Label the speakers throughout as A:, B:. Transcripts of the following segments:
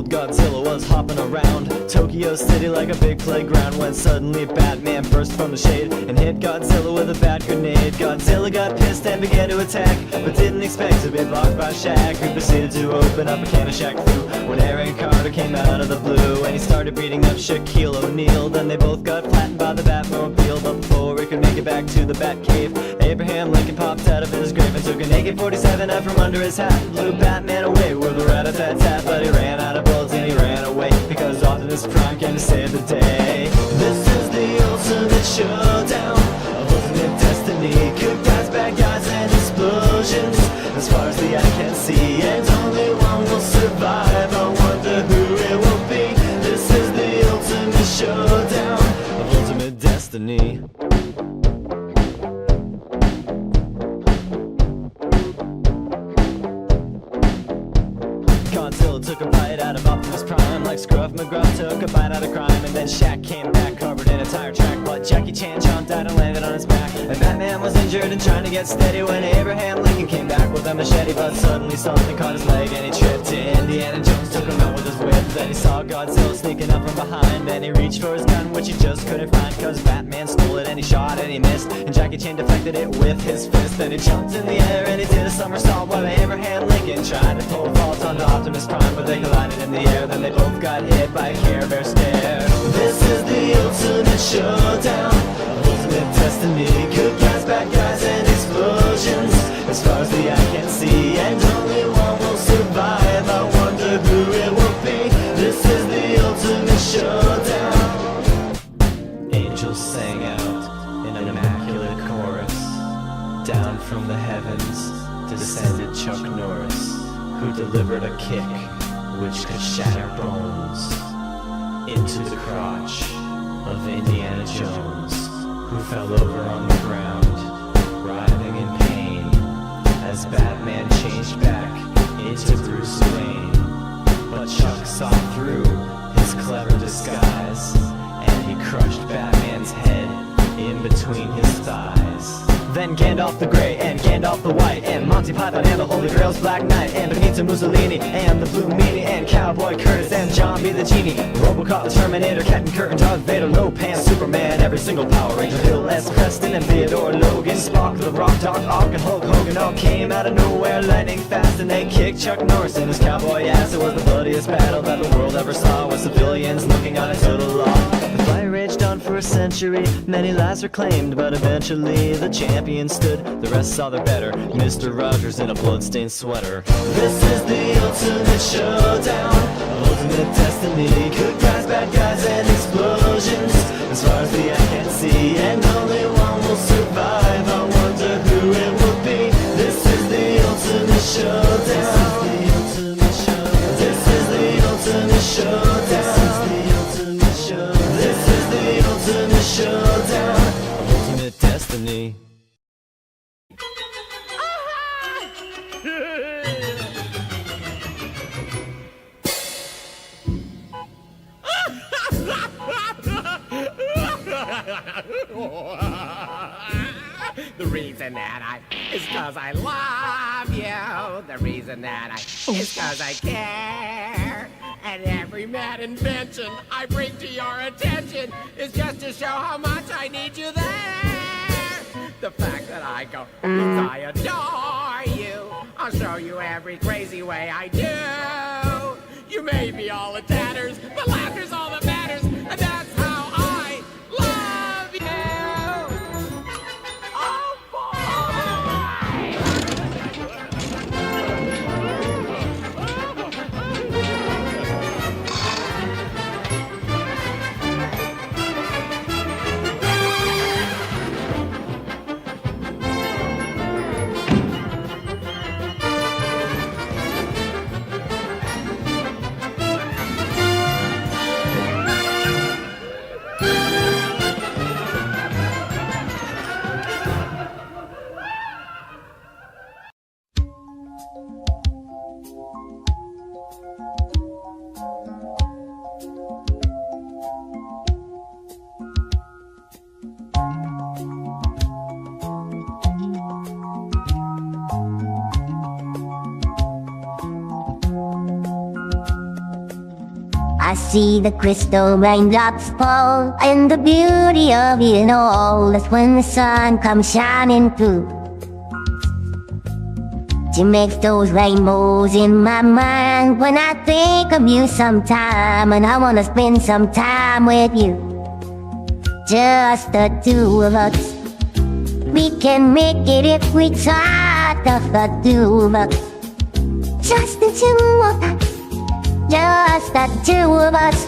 A: Godzilla was hopping around Tokyo City like a big playground, when suddenly Batman burst from the shade and hit Godzilla with a bat grenade. Godzilla got pissed and began to attack, but didn't expect to be blocked by Shaq, who proceeded to open up a can of Shaq Fu when Aaron Carter came out of the blue and he started beating up Shaquille O'Neal. Then they both got flattened by the Batmobile, but before he could make it back to the Batcave, Abraham Lincoln popped out of his grave and took an AK-47 out from under his hat, blew Batman away with a rat-a-tat-tat. But he ran out of bullets and he ran away, because Optimus Prime came to save the day. This is the ultimate showdown of ultimate destiny. Good guys, bad guys, and explosions, as far as the eye can see, and only one will survive. I wonder who it will be. This is the ultimate showdown of ultimate destiny. Godzilla took a bite out of Optimus Prime, like Scruff McGruff took a bite out of crime. And then Shaq came back covered in a tire track, but Jackie Chan jumped out and landed on his back. And Batman was injured and trying to get steady when Abraham Lincoln came back with a machete, but suddenly something caught his leg and he tripped. Indiana Jones took him out with his whip. Then he saw Godzilla sneaking up from behind, and he reached for his gun, which he just couldn't find, cause Batman stole it and he shot and he missed, and Jackie Chan deflected it with his fist. Then he jumped in the air and he did a somersault while Abraham Lincoln tried to pull fault onto Optimus Prime, but they collided in the air. Then they both got hit by a Care Bear stare. This is the ultimate showdown of ultimate destiny. Good guys, bad guys, and explosions, as far as the eye can see, and only one will survive. I wonder who it will be. This is the ultimate showdown. Angels sang out in an immaculate chorus. Down from the heavens descended Chuck Norris, who delivered a kick which could shatter bones into the crotch of Indiana Jones, who fell over on the ground, writhing in pain, as Batman changed back into Bruce Wayne. But Chuck saw through his clever disguise, and he crushed Batman's head in between his thighs. Then Gandalf the Grey and Gandalf the White, and Monty Python and the Holy Grail's Black Knight, and Benito Mussolini and the Blue Meanie, and Cowboy Curtis and John B. the Genie, Robocop, the Terminator, Captain Kirk and Darth Vader, Lopan, Superman, every single Power Ranger, Bill S. Preston and Theodore Logan, Spock, the Rock, Doc Ock, and Hulk Hogan all came out of nowhere lightning fast, and they kicked Chuck Norris in his cowboy ass. It was the bloodiest battle that the world ever saw, with civilians looking on into the law. The fight raged on for a century, many lives were claimed, but eventually the champion stood. The rest saw their better, Mr. Rogers in a bloodstained sweater. This is the ultimate showdown of ultimate destiny. Good guys, bad guys, and explosions, as far as the eye can see, and only one will survive. I wonder who it will be. This is the ultimate showdown. This is the ultimate showdown. This is the ultimate showdown of ultimate destiny.
B: The reason that is cause I love you. The reason that is cause I care. And every mad invention I bring to your attention is just to show how much I need you there. The fact that I go, I adore you. I'll show you every crazy way I do. You may be all in tatters, but laughter's all that matters, and that's how I love you. Oh,
C: I see the crystal raindrops fall, and the beauty of it all is when the sun comes shining through. She makes those rainbows in my mind when I think of you sometime, and I wanna spend some time with you. Just the two of us. We can make it if we try, just the two of us. Just the two of us. Just the two of us.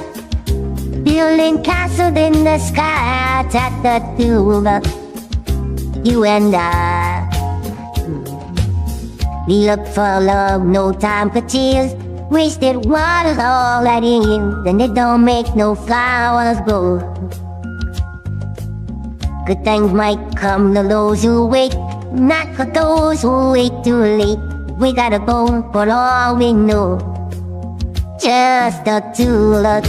C: Building castles in the sky, just the two of us. You and I. We look for love, no time for tears. Wasted water's all that is, and it don't make no flowers grow. Good things might come to those who wait, not for those who wait too late. We gotta go for all we know. Just the two of us.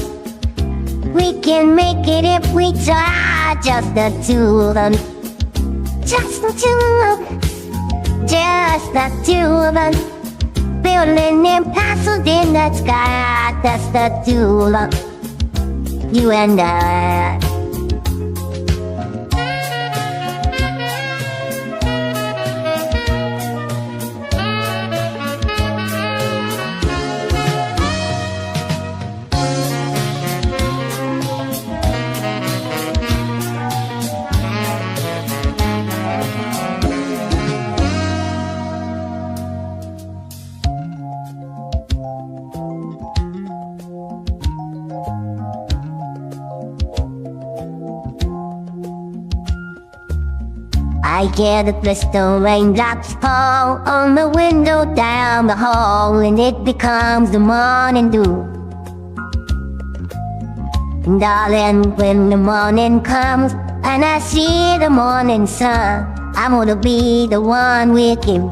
C: We can make it if we try. Just the two of us. Just the two of us. Just the two of us. Building them castles in the sky. Just the two of us. You and I. I hear the crystal raindrops fall on the window down the hall, and it becomes the morning dew. And darling, when the morning comes and I see the morning sun, I'm gonna be the one with you.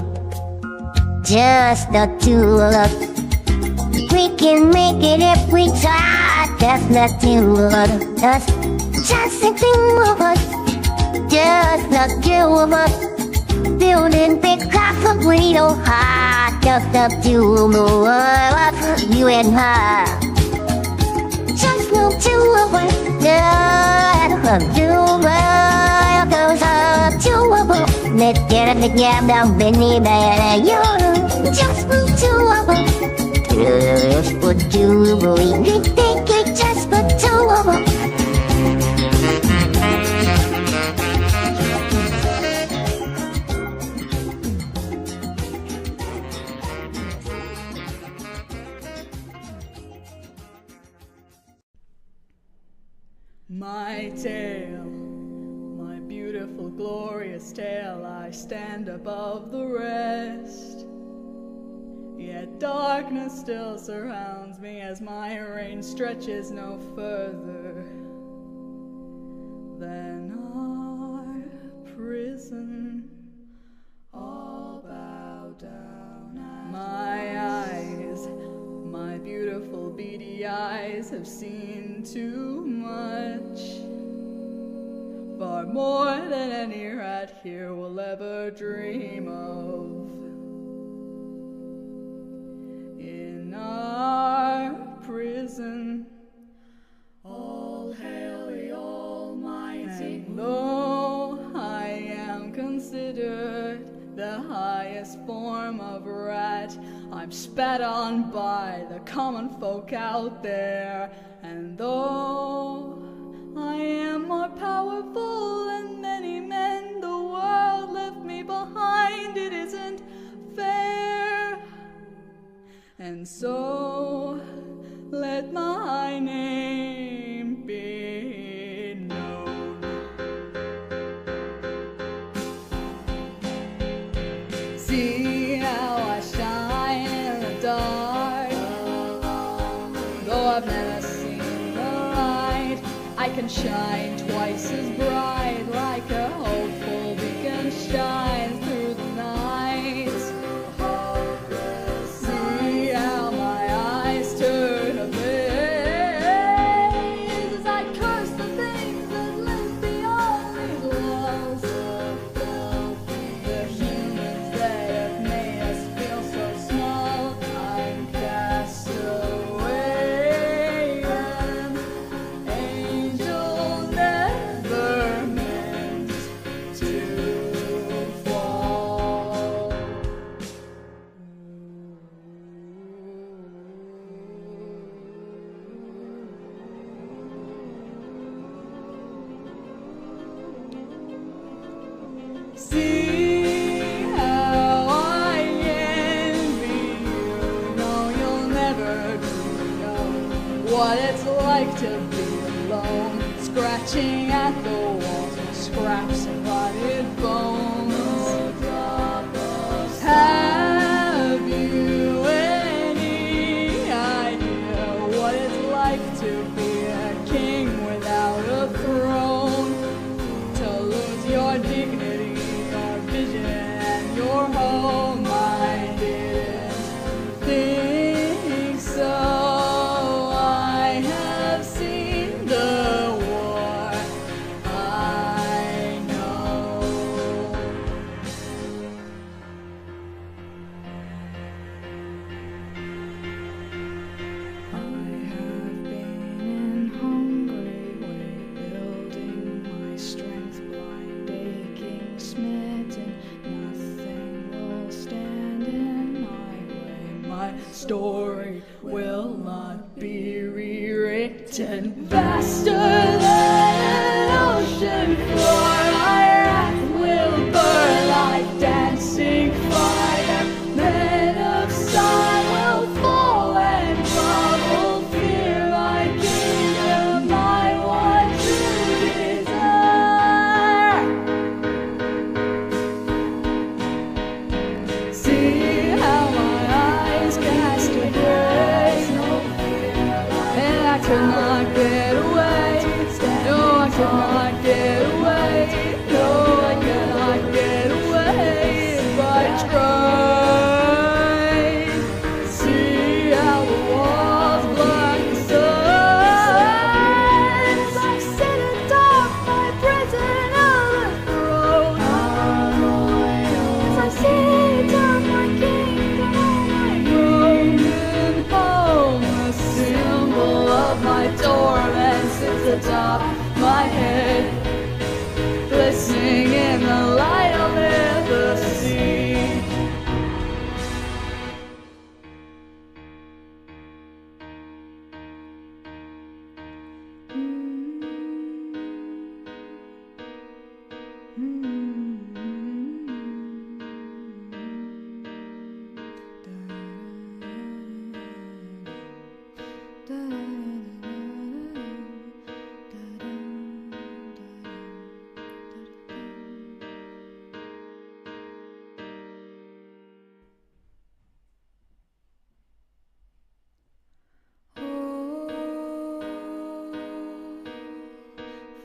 C: Just the two of us. We can make it if we try. Just the two of us. Just the two of us. Just the two of us. Building big castles we don't hide. Just the two of us. You and I. Just the two of us. Just the two of us. Just the two of us. Let's get it together, Benny, baby. Just the two of us. Just the two of us. We think it's just the two of us.
D: My tale, my beautiful, glorious tale, I stand above the rest. Yet darkness still surrounds me as my reign stretches no further than our prison. All bow down at my eyes, my beautiful beady eyes have seen too much, far more than any rat here will ever dream of. In our prison, all hail the Almighty. And though I am considered the highest form of spat on by the common folk out there. And though I am more powerful than many men, the world left me behind. It isn't fair. And so let my name be known. See how I shine in the dark. Though I've never seen the light, I can shine twice as bright, like a hopeful beacon shines through the night. See how my eyes turn ablaze as I curse the things that live beyond these walls. The humans that have made us feel so small. I'm cast away, an angel never meant to fall. See how I envy you. No, you'll never know what it's like to be alone, scratching at the walls with scraps and rotted bones. Have you any idea what it's like to be a king without a throne? To lose your dignity, your vision, and your home. I didn't think so. I have seen the war. I know. I have been in hungry way, building my strength, blind, aching, smitten. Nothing will stand in my way. My story will not be rewritten. Vaster than an ocean floor, my wrath will burn like dancing fire. Men of sun will fall and bubble, fear my kingdom, my one true desire. See how my eyes cast a grace, and I could not get away. No, I could not get away. No, I could not get away if I tried. See how the walls block the sun as I sit atop my prison overthrown. As I sit atop my kingdom, my broken home, the symbol of my torment sits atop my head, glistening in the light I'll never see.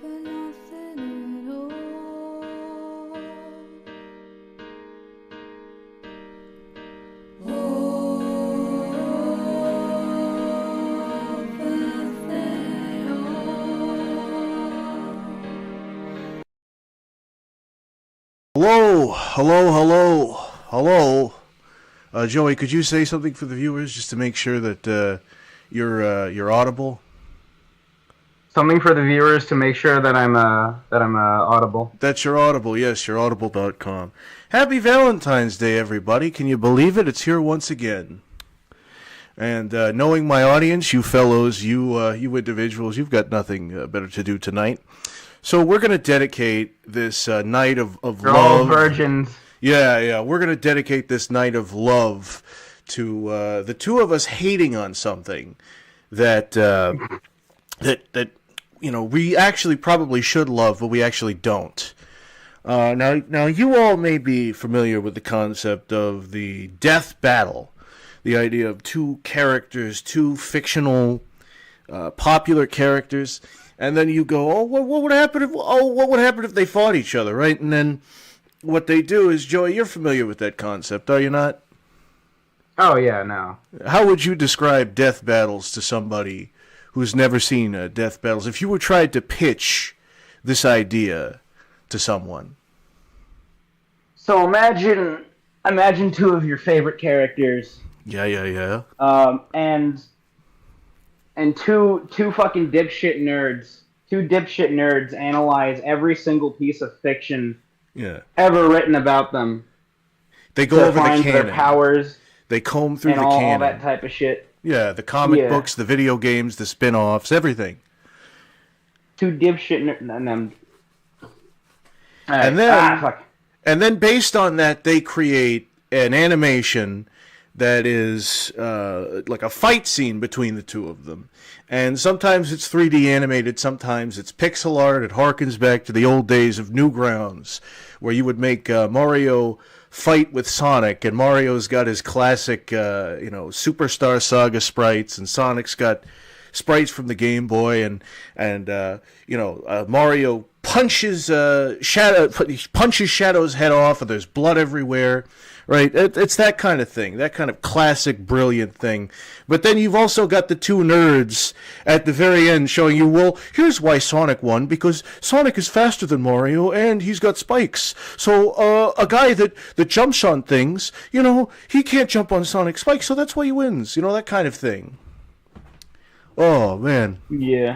D: For nothing at all. For nothing at all.
E: Hello. Joey, could you say something for the viewers just to make sure that you're audible?
F: Something for the viewers to make sure that I'm audible.
E: That you're audible, yes, you're audible.com. Happy Valentine's Day, everybody. Can you believe it? It's here once again. And knowing my audience, you fellows, you individuals, you've got nothing better to do tonight. So we're going to dedicate this night of
F: You're
E: love.
F: all virgins.
E: Yeah. We're going to dedicate this night of love to the two of us hating on something that we actually probably should love, but we actually don't. Now, you all may be familiar with the concept of the death battle, the idea of two characters, two fictional, popular characters, and then you go, oh, what would happen if they fought each other, right? And then what they do is, Joey, you're familiar with that concept, are you not?
F: Oh yeah, no.
E: How would you describe death battles to somebody who's never seen death battles? If you were trying to pitch this idea to someone.
F: So imagine two of your favorite characters.
E: Yeah.
F: And two fucking dipshit nerds. Two dipshit nerds analyze every single piece of fiction ever written about them.
E: They go over the
F: find
E: canon.
F: Their powers.
E: They comb through
F: and
E: the
F: all
E: canon.
F: that type of shit.
E: Yeah, the comic books, the video games, the spin-offs, everything.
F: Two dipshit nerds.
E: And then based on that, they create an animation that is like a fight scene between the two of them. And sometimes it's 3D animated, sometimes it's pixel art. It harkens back to the old days of Newgrounds, where you would make Mario fight with Sonic, and Mario's got his classic, Superstar Saga sprites, and Sonic's got sprites from the Game Boy, and Mario punches Shadow's head off, and there's blood everywhere. Right, it's that kind of thing, that kind of classic, brilliant thing. But then you've also got the two nerds at the very end showing you, well, here's why Sonic won, because Sonic is faster than Mario, and he's got spikes. So a guy that jumps on things, he can't jump on Sonic's spikes, so that's why he wins. That kind of thing. Oh, man.
F: Yeah.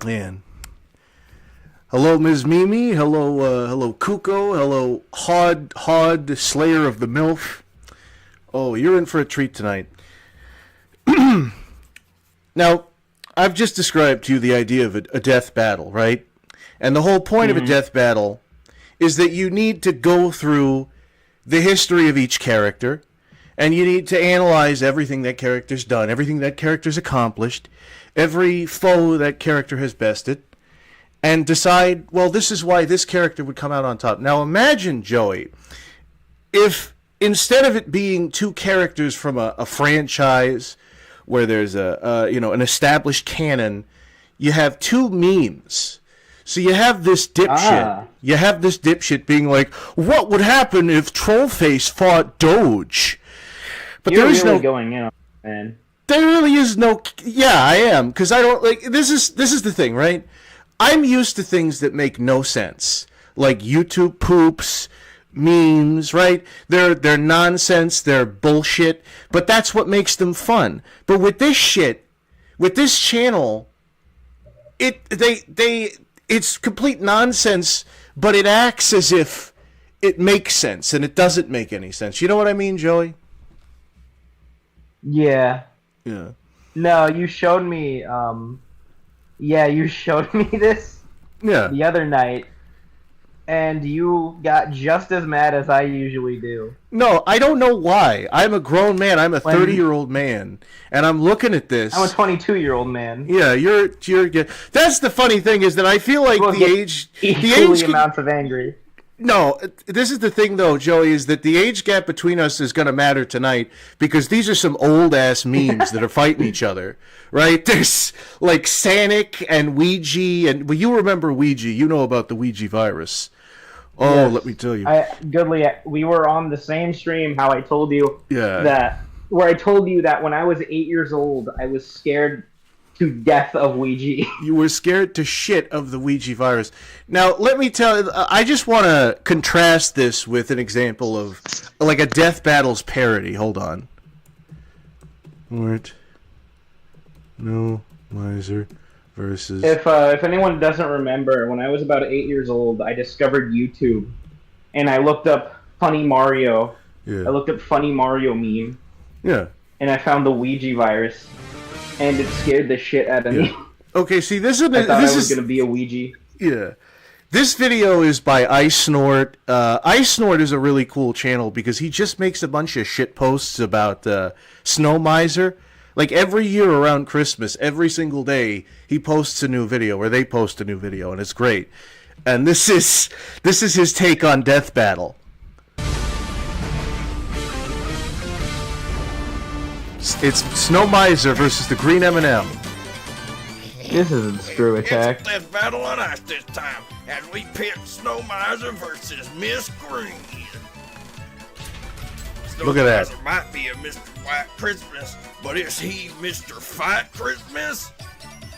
E: Man. Hello, Ms. Mimi. Hello, Kuko. Hello, Hod, Slayer of the MILF. Oh, you're in for a treat tonight. Now, I've just described to you the idea of a death battle, right? And the whole point of a death battle is that you need to go through the history of each character, and you need to analyze everything that character's done, everything that character's accomplished, every foe that character has bested, and decide, well, this is why this character would come out on top. Now imagine, Joey, if instead of it being two characters from a franchise where there's an established canon, you have two memes. So you have this dipshit. You have this dipshit being like, what would happen if Trollface fought Doge? But
F: You're
E: there's
F: really
E: no
F: going in, man.
E: There really is no. Yeah, I am, because I don't like. This is the thing, right? I'm used to things that make no sense, like YouTube poops, memes, right? They're nonsense, they're bullshit, but that's what makes them fun. But with this shit, with this channel, it's complete nonsense, but it acts as if it makes sense, and it doesn't make any sense. You know what I mean, Joey?
F: Yeah.
E: Yeah.
F: No, you showed me. You showed me this.
E: Yeah.
F: The other night, and you got just as mad as I usually do.
E: No, I don't know why. I'm a grown man. I'm a 30-year-old man, and I'm looking at this.
F: I'm a 22-year-old man.
E: Yeah, you're. That's the funny thing is that I feel like the age
F: amounts of angry.
E: No, this is the thing, though, Joey, is that the age gap between us is going to matter tonight because these are some old-ass memes that are fighting each other, right? There's, like, Sanic and Ouija, and well, you remember Ouija. You know about the Ouija virus. Oh, yes. Let me tell you.
F: We were on the same stream, how I told you where I told you that when I was 8 years old, I was scared to death of Ouija.
E: You were scared to shit of the Ouija virus. Now, let me tell you, I just want to contrast this with an example of, like, a Death Battles parody. Hold on. What? No Miser versus...
F: If anyone doesn't remember, when I was about 8 years old, I discovered YouTube, and I looked up Funny Mario,
E: Yeah.
F: I looked up funny Mario meme.
E: Yeah.
F: And I found the Ouija virus, and it scared the shit out of me.
E: Okay, see, this
F: I thought I was gonna be a Ouija.
E: Yeah. This video is by Ice Snort. Ice Snort is a really cool channel because he just makes a bunch of shit posts about Snow Miser. Like every year around Christmas, every single day, he posts a new video, or they post a new video, and it's great. And this is his take on Death Battle. It's Snow Miser versus the Green M&M.
F: This isn't Screw Attack.
G: It's a death battle on ice this time, as we pit Snow Miser versus Miss Green. Snow
E: Look at that.
G: Miser might be a Mr. White Christmas, but is he Mr. Fight Christmas?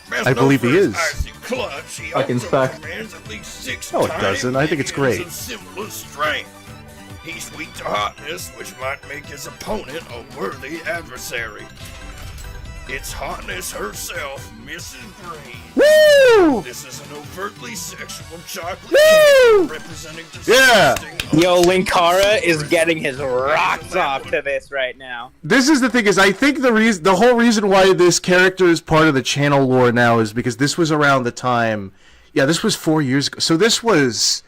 G: Best
E: I believe
G: known
E: he
G: for
E: is.
G: his icy clutch, he
F: Fucking
G: also
F: sucks.
G: commands at least 6
E: No, it
G: tiny
E: doesn't. I think it's
G: minions
E: great.
G: of similar strength. He's weak to hotness, which might make his opponent a worthy adversary. It's hotness herself, Mrs. Green.
E: Woo!
G: This is an overtly sexual chocolate
E: Woo!
G: cake representing
E: Yeah!
G: disgusting.
B: Yo, Linkara is getting his rocks off to this right now.
E: This is the thing, is I think the whole reason why this character is part of the channel lore now is because this was around the time, this was 4 years ago. So this was,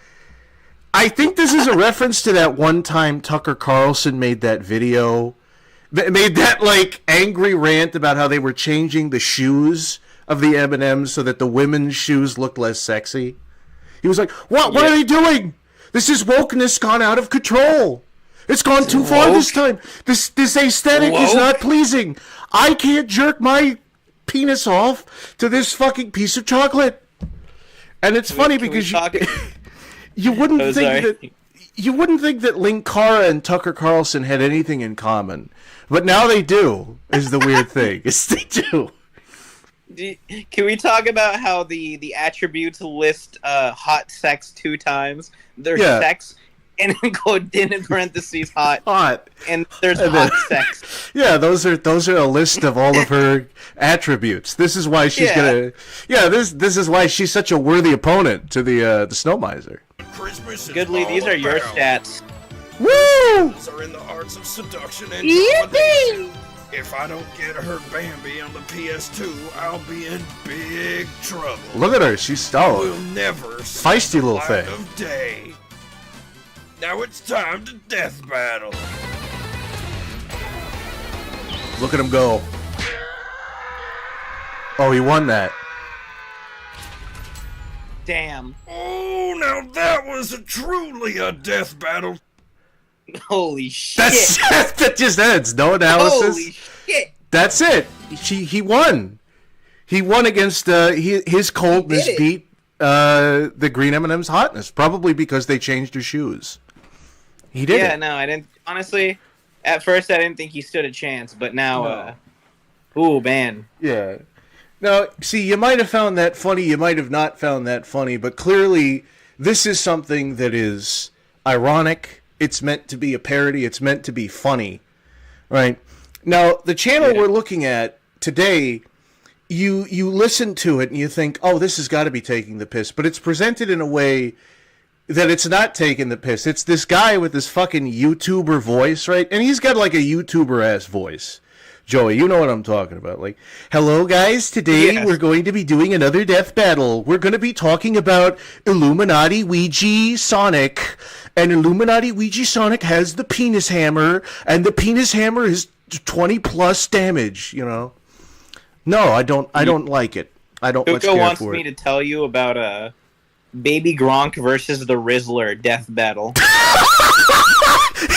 E: I think this is a reference to that one time Tucker Carlson made that video, made that like angry rant about how they were changing the shoes of the M&Ms so that the women's shoes looked less sexy. He was like, what are they doing? This is wokeness gone out of control. It's gone too far this time. This aesthetic is not pleasing. I can't jerk my penis off to this fucking piece of chocolate. And it's funny because you wouldn't think that Linkara and Tucker Carlson had anything in common. But now they do, is the weird thing. Is they do.
B: Can we talk about how the attributes list hot sex 2 times? There's sex, and then go in parentheses hot, and there's hot sex.
E: Yeah, those are a list of all of her attributes. This is why she's gonna. Yeah, this is why she's such a worthy opponent to the Snow Miser.
B: Goodly, these are your stats.
E: Woo!
G: Are in the arts of seduction and
C: Yippee!
G: domination. If I don't get her Bambi on the PS2, I'll be in big trouble.
E: Look at her, she's stout.
G: We'll never
E: Feisty little
G: see the light
E: thing.
G: of day. Now it's time to death battle.
E: Look at him go. Oh, he won that.
B: Damn.
G: Oh, now that was truly a death battle.
B: Holy shit.
E: That just ends. No analysis.
B: Holy shit.
E: That's it. He won. He won against his coldness beat the Green M&M's hotness, probably because they changed her shoes. He did it.
B: Yeah, no, I didn't. Honestly, at first I didn't think he stood a chance, but now, ooh, man.
E: Yeah. Now, see, you might have found that funny, you might have not found that funny, but clearly this is something that is ironic. It's meant to be a parody. It's meant to be funny, right? Now, the channel we're looking at today, you listen to it and you think, oh, this has got to be taking the piss, but it's presented in a way that it's not taking the piss. It's this guy with this fucking YouTuber voice, right? And he's got like a YouTuber-ass voice. Joey, you know what I'm talking about. Like, hello guys, today we're going to be doing another death battle. We're going to be talking about Illuminati Ouija Sonic. And Illuminati Ouija Sonic has the penis hammer, and the penis hammer is 20 plus damage, you know? No, I don't like it. I don't much care for it.
B: wants me to tell you about Baby Gronk versus the Rizzler death battle.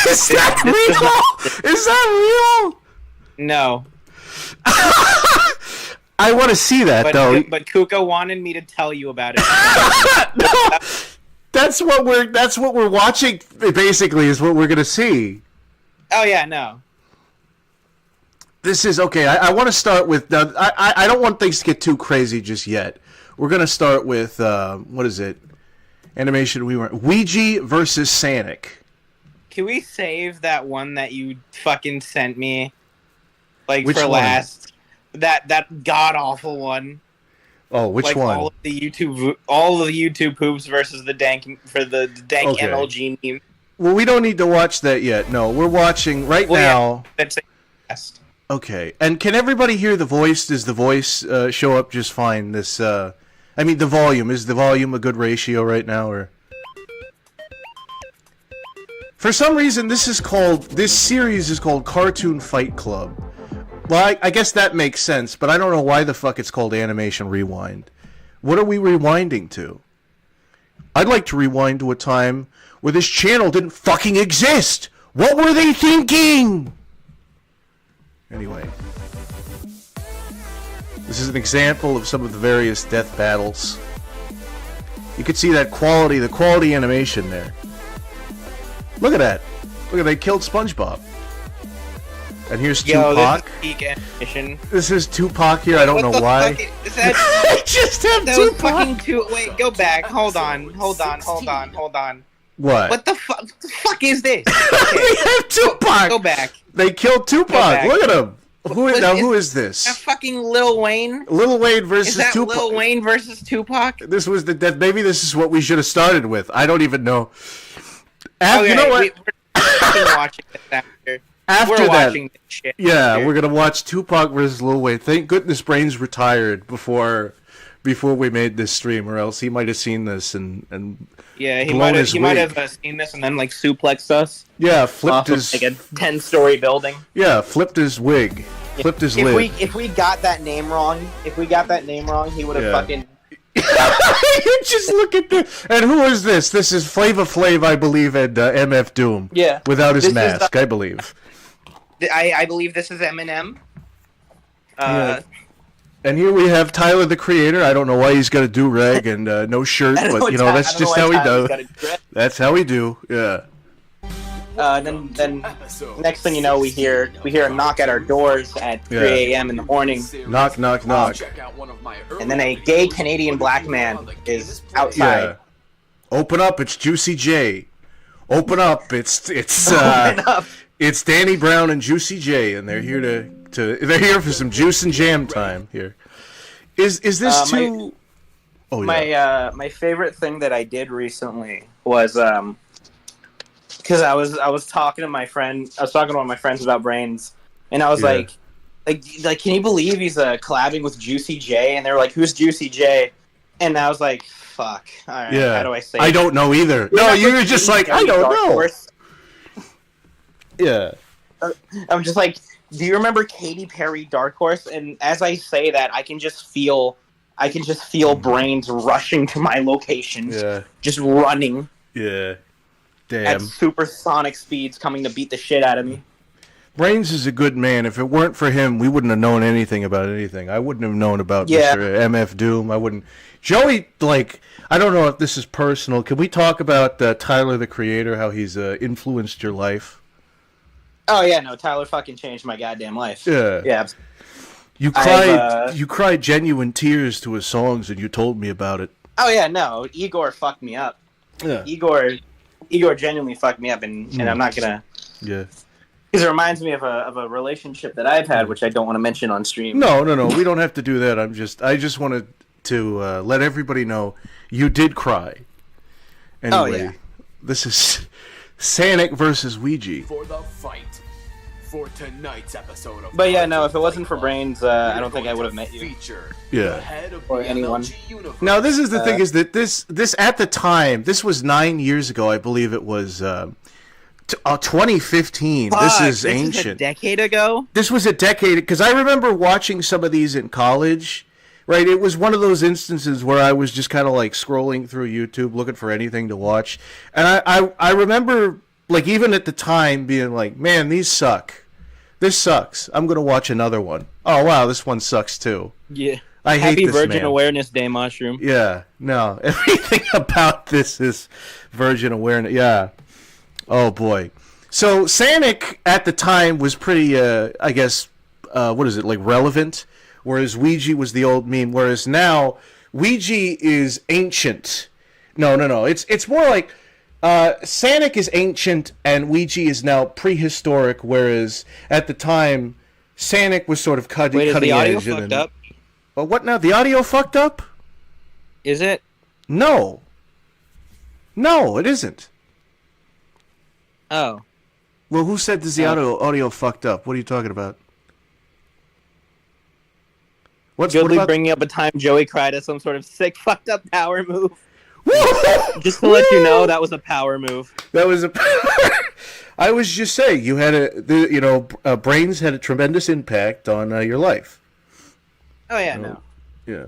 E: Is that real? Is that real?
B: No.
E: I want to see that, though.
B: But Kuka wanted me to tell you about it.
E: No, that's what we're watching. Basically, is what we're gonna see.
B: Oh yeah, no.
E: This is okay. I want to start with. I don't want things to get too crazy just yet. We're gonna start with what is it? Animation. Ouija versus Sanic.
B: Can we save that one that you fucking sent me? Like
E: Which
B: for
E: one?
B: last, that god awful one.
E: Oh, which
B: like
E: one?
B: All of the YouTube poops versus the dank MLG meme.
E: Well, we don't need to watch that yet. No, we're watching right now.
H: Yeah, that's best.
E: Okay. And can everybody hear the voice? Does the voice show up just fine? The volume. Is the volume a good ratio right now, or? For some reason, this series is called Cartoon Fight Club. Well, I guess that makes sense, but I don't know why the fuck it's called Animation Rewind. What are we rewinding to? I'd like to rewind to a time where this channel didn't fucking exist. What were they thinking? Anyway. This is an example of some of the various death battles. You can see that quality, the quality animation there. Look at that. Look at they killed SpongeBob. And here's Tupac.
H: This is peak animation.
E: This is Tupac here. I don't know why. I just have Tupac.
H: Wait, go back. Hold on.
E: What?
H: What the fuck is this?
E: Okay. They have Tupac.
H: Go back.
E: They killed Tupac. Look at him. Who is this?
H: That fucking Lil Wayne.
E: Lil Wayne versus
H: Tupac.
E: Tupac.
H: Lil Wayne versus Tupac.
E: This was the death. Maybe this is what we should have started with. I don't even know.
H: Okay,
E: you know what?
H: We're watching this after.
E: After
H: we're
E: that,
H: watching this shit.
E: Yeah, we're gonna watch Tupac versus Lil Wayne. Thank goodness Brains retired before we made this stream, or else he might have seen this and
H: yeah, he might have seen this and then like suplexed us.
E: Yeah, flipped his
H: like a 10-story building.
E: Yeah, flipped his wig, flipped his lid.
H: If we got that name wrong, he would have fucking.
E: You just look at this. And who is this? This is Flava Flav, I believe, and MF Doom.
H: Yeah.
E: Without his mask, I believe.
H: I believe this is Eminem.
E: Yeah. And here we have Tyler, the Creator. I don't know why he's got a do-rag and no shirt, but that's just how he does. That's how we do. Yeah.
H: Then next thing you know, we hear a knock at our doors at 3 a.m. in the morning.
E: Knock, knock, knock.
H: And then a gay Canadian black man is outside.
E: Yeah. Open up, it's Juicy J. Open up, it's it's Danny Brown and Juicy J, and they're here they're here for some juice and jam time here. Is this too?
H: My favorite thing that I did recently was because I was talking to my friend. I was talking to one of my friends about Brains, and I was like, can you believe he's collabing with Juicy J? And they were like, who's Juicy J? And I was like, fuck. All right, how do I say?
E: I don't know either. No, you were just like, I don't know. Yeah.
H: I'm just like, do you remember Katy Perry Dark Horse? And as I say that, I can just feel Brains rushing to my locations.
E: Yeah.
H: Just running.
E: Yeah. Damn.
H: At supersonic speeds, coming to beat the shit out of me.
E: Brains is a good man. If it weren't for him, we wouldn't have known anything about anything. I wouldn't have known about Mr. MF Doom. I wouldn't. Joey, I don't know if this is personal. Can we talk about Tyler, the Creator, how he's influenced your life?
H: Oh yeah, no, Tyler fucking changed my goddamn life.
E: Yeah.
H: Yeah.
E: You cried genuine tears to his songs, and you told me about it.
H: Oh yeah, no, Igor fucked me up.
E: Yeah.
H: Igor genuinely fucked me up, and I'm not gonna.
E: Yeah.
H: Because it reminds me of a relationship that I've had, which I don't want to mention on stream.
E: No, we don't have to do that. I just wanted to let everybody know you did cry. Anyway, This is Sanic versus Ouija.
I: For the fight. For tonight's episode of
H: But yeah, no, if it wasn't for Brains, I don't think I would have met you.
E: Yeah.
H: Or anyone.
E: Now, this is the thing, is that this at the time, this was 9 years ago, I believe it was 2015. This is ancient.
H: This is a decade ago?
E: This was a decade, because I remember watching some of these in college, right? It was one of those instances where I was just kind of like scrolling through YouTube looking for anything to watch. And I remember, like, even at the time being like, man, these suck. This sucks. I'm going to watch another one. Oh, wow, this one sucks too.
H: Yeah.
E: I hate this,
H: Happy Virgin
E: man.
H: Awareness Day, Mushroom.
E: Yeah, no. Everything about this is Virgin Awareness. Yeah. Oh, boy. So, Sanic at the time was pretty, I guess, relevant, whereas Ouija was the old meme, whereas now, Ouija is ancient. No. It's more like... Sanic is ancient and Ouija is now prehistoric, whereas at the time, Sanic was sort of cutting edge.
H: Wait, is the audio fucked up?
E: Well, what now? The audio fucked up?
H: Is it?
E: No. No, it isn't.
H: Oh.
E: Well, who said this? The audio fucked up. What are you talking about? What
H: Goodly
E: about
H: bringing up a time Joey cried at some sort of sick, fucked up power move. Just to let you know, that was a power move.
E: That was a. I was just saying, you had Brains had a tremendous impact on your life.
H: Oh yeah, no.
E: Yeah.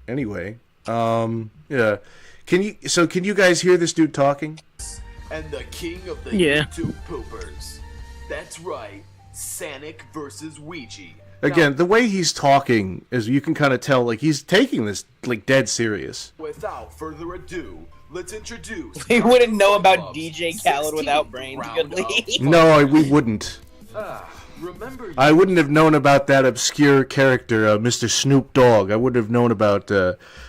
E: Anyway, yeah. Can you guys hear this dude talking?
I: And the king of the
H: Yeah.
I: YouTube poopers. That's right, Sanic versus Ouija.
E: Again, the way he's talking is you can kind of tell like he's taking this like dead serious.
I: Without further ado, let's introduce.
H: We wouldn't know about DJ Khaled without Brains, Goodly.
E: No, we wouldn't.
I: Remember
E: I wouldn't have known about that obscure character, Mr. Snoop Dogg. I wouldn't have known about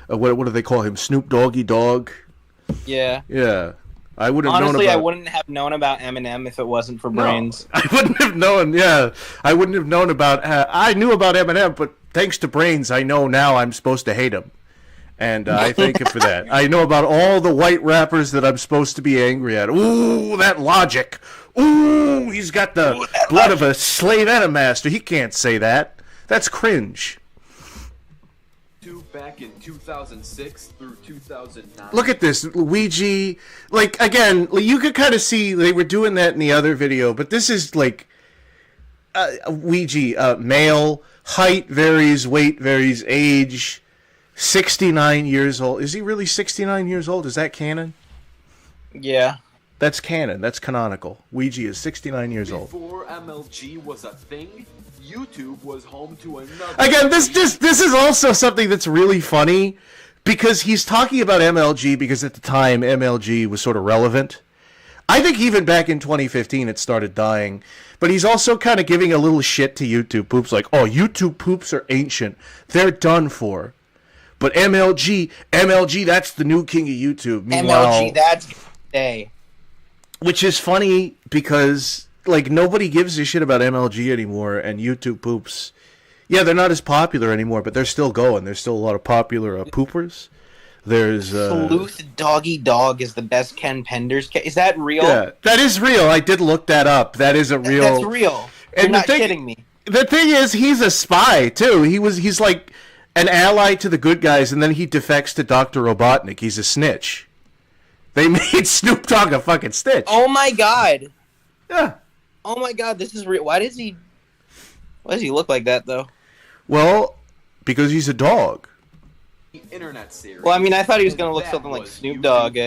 E: what do they call him, Snoop Doggy Dog?
H: Yeah.
E: Yeah. I wouldn't have
H: Honestly,
E: known about...
H: I wouldn't have known about Eminem if it wasn't for Brains.
E: No, I wouldn't have known, yeah. I wouldn't have known about... I knew about Eminem, but thanks to Brains, I know now I'm supposed to hate him. And I thank him for that. I know about all the white rappers that I'm supposed to be angry at. Ooh, that Logic. Ooh, he's got the blood of a slave and a master. He can't say that. That's cringe.
I: back in 2006 through 2009.
E: Look at this, Luigi. Like, again, you could kind of see they were doing that in the other video, but this is like Ouija, male, height varies, weight varies, age, 69 years old. Is he really 69 years old? Is that canon?
H: Yeah.
E: That's canon. That's canonical. Ouija is 69 years old.
I: Before MLG was a thing, YouTube was home to another...
E: Again, this is also something that's really funny, because he's talking about MLG because at the time MLG was sort of relevant. I think even back in 2015 it started dying, but he's also kind of giving a little shit to YouTube poops, like, oh, YouTube poops are ancient. They're done for. But MLG, that's the new king of YouTube. Meanwhile,
H: MLG, that's day.
E: Which is funny because, like, nobody gives a shit about MLG anymore, and YouTube poops. Yeah, they're not as popular anymore, but they're still going. There's still a lot of popular poopers. There's
H: Sleuth Doggy Dog is the best Ken Penders. Is that real?
E: Yeah, that is real. I did look that up. That is a real.
H: That's real. You're not kidding me.
E: The thing is, he's a spy too. He's like an ally to the good guys, and then he defects to Dr. Robotnik. He's a snitch. They made Snoop Dogg a fucking snitch.
H: Oh my god.
E: Yeah.
H: Oh my god, this is real. Why does he look like that though?
E: Well, because he's a dog.
I: Internet series.
H: Well, I mean, I thought he was gonna look something like Snoop Dogg.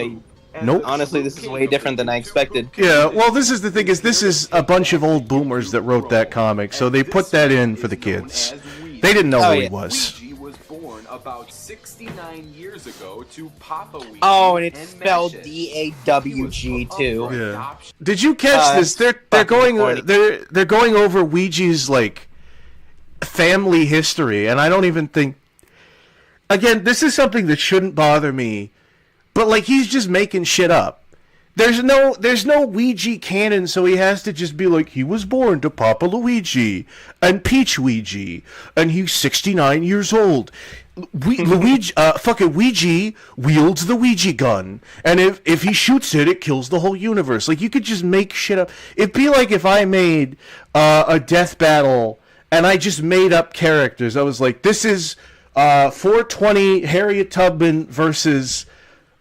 E: Nope.
H: Honestly, this is way different than I expected.
E: Yeah, well, this is the thing, is this is a bunch of old boomers that wrote that comic, so they put that in for the kids. They didn't know who he was.
I: Ouija was born about 69 years ago to Papa Ouija.
H: Oh, and it's spelled D-A-W-G too.
E: Yeah. Did you catch this? They're going over Ouija's like family history, and I don't even think. Again, this is something that shouldn't bother me, but like he's just making shit up. There's no Ouija canon, so he has to just be like, he was born to Papa Luigi and Peach Ouija, and he's 69 years old. Luigi, fucking Ouija wields the Ouija gun, and if he shoots it, it kills the whole universe. Like, you could just make shit up. It'd be like if I made a death battle, and I just made up characters. I was like, this is 420 Harriet Tubman versus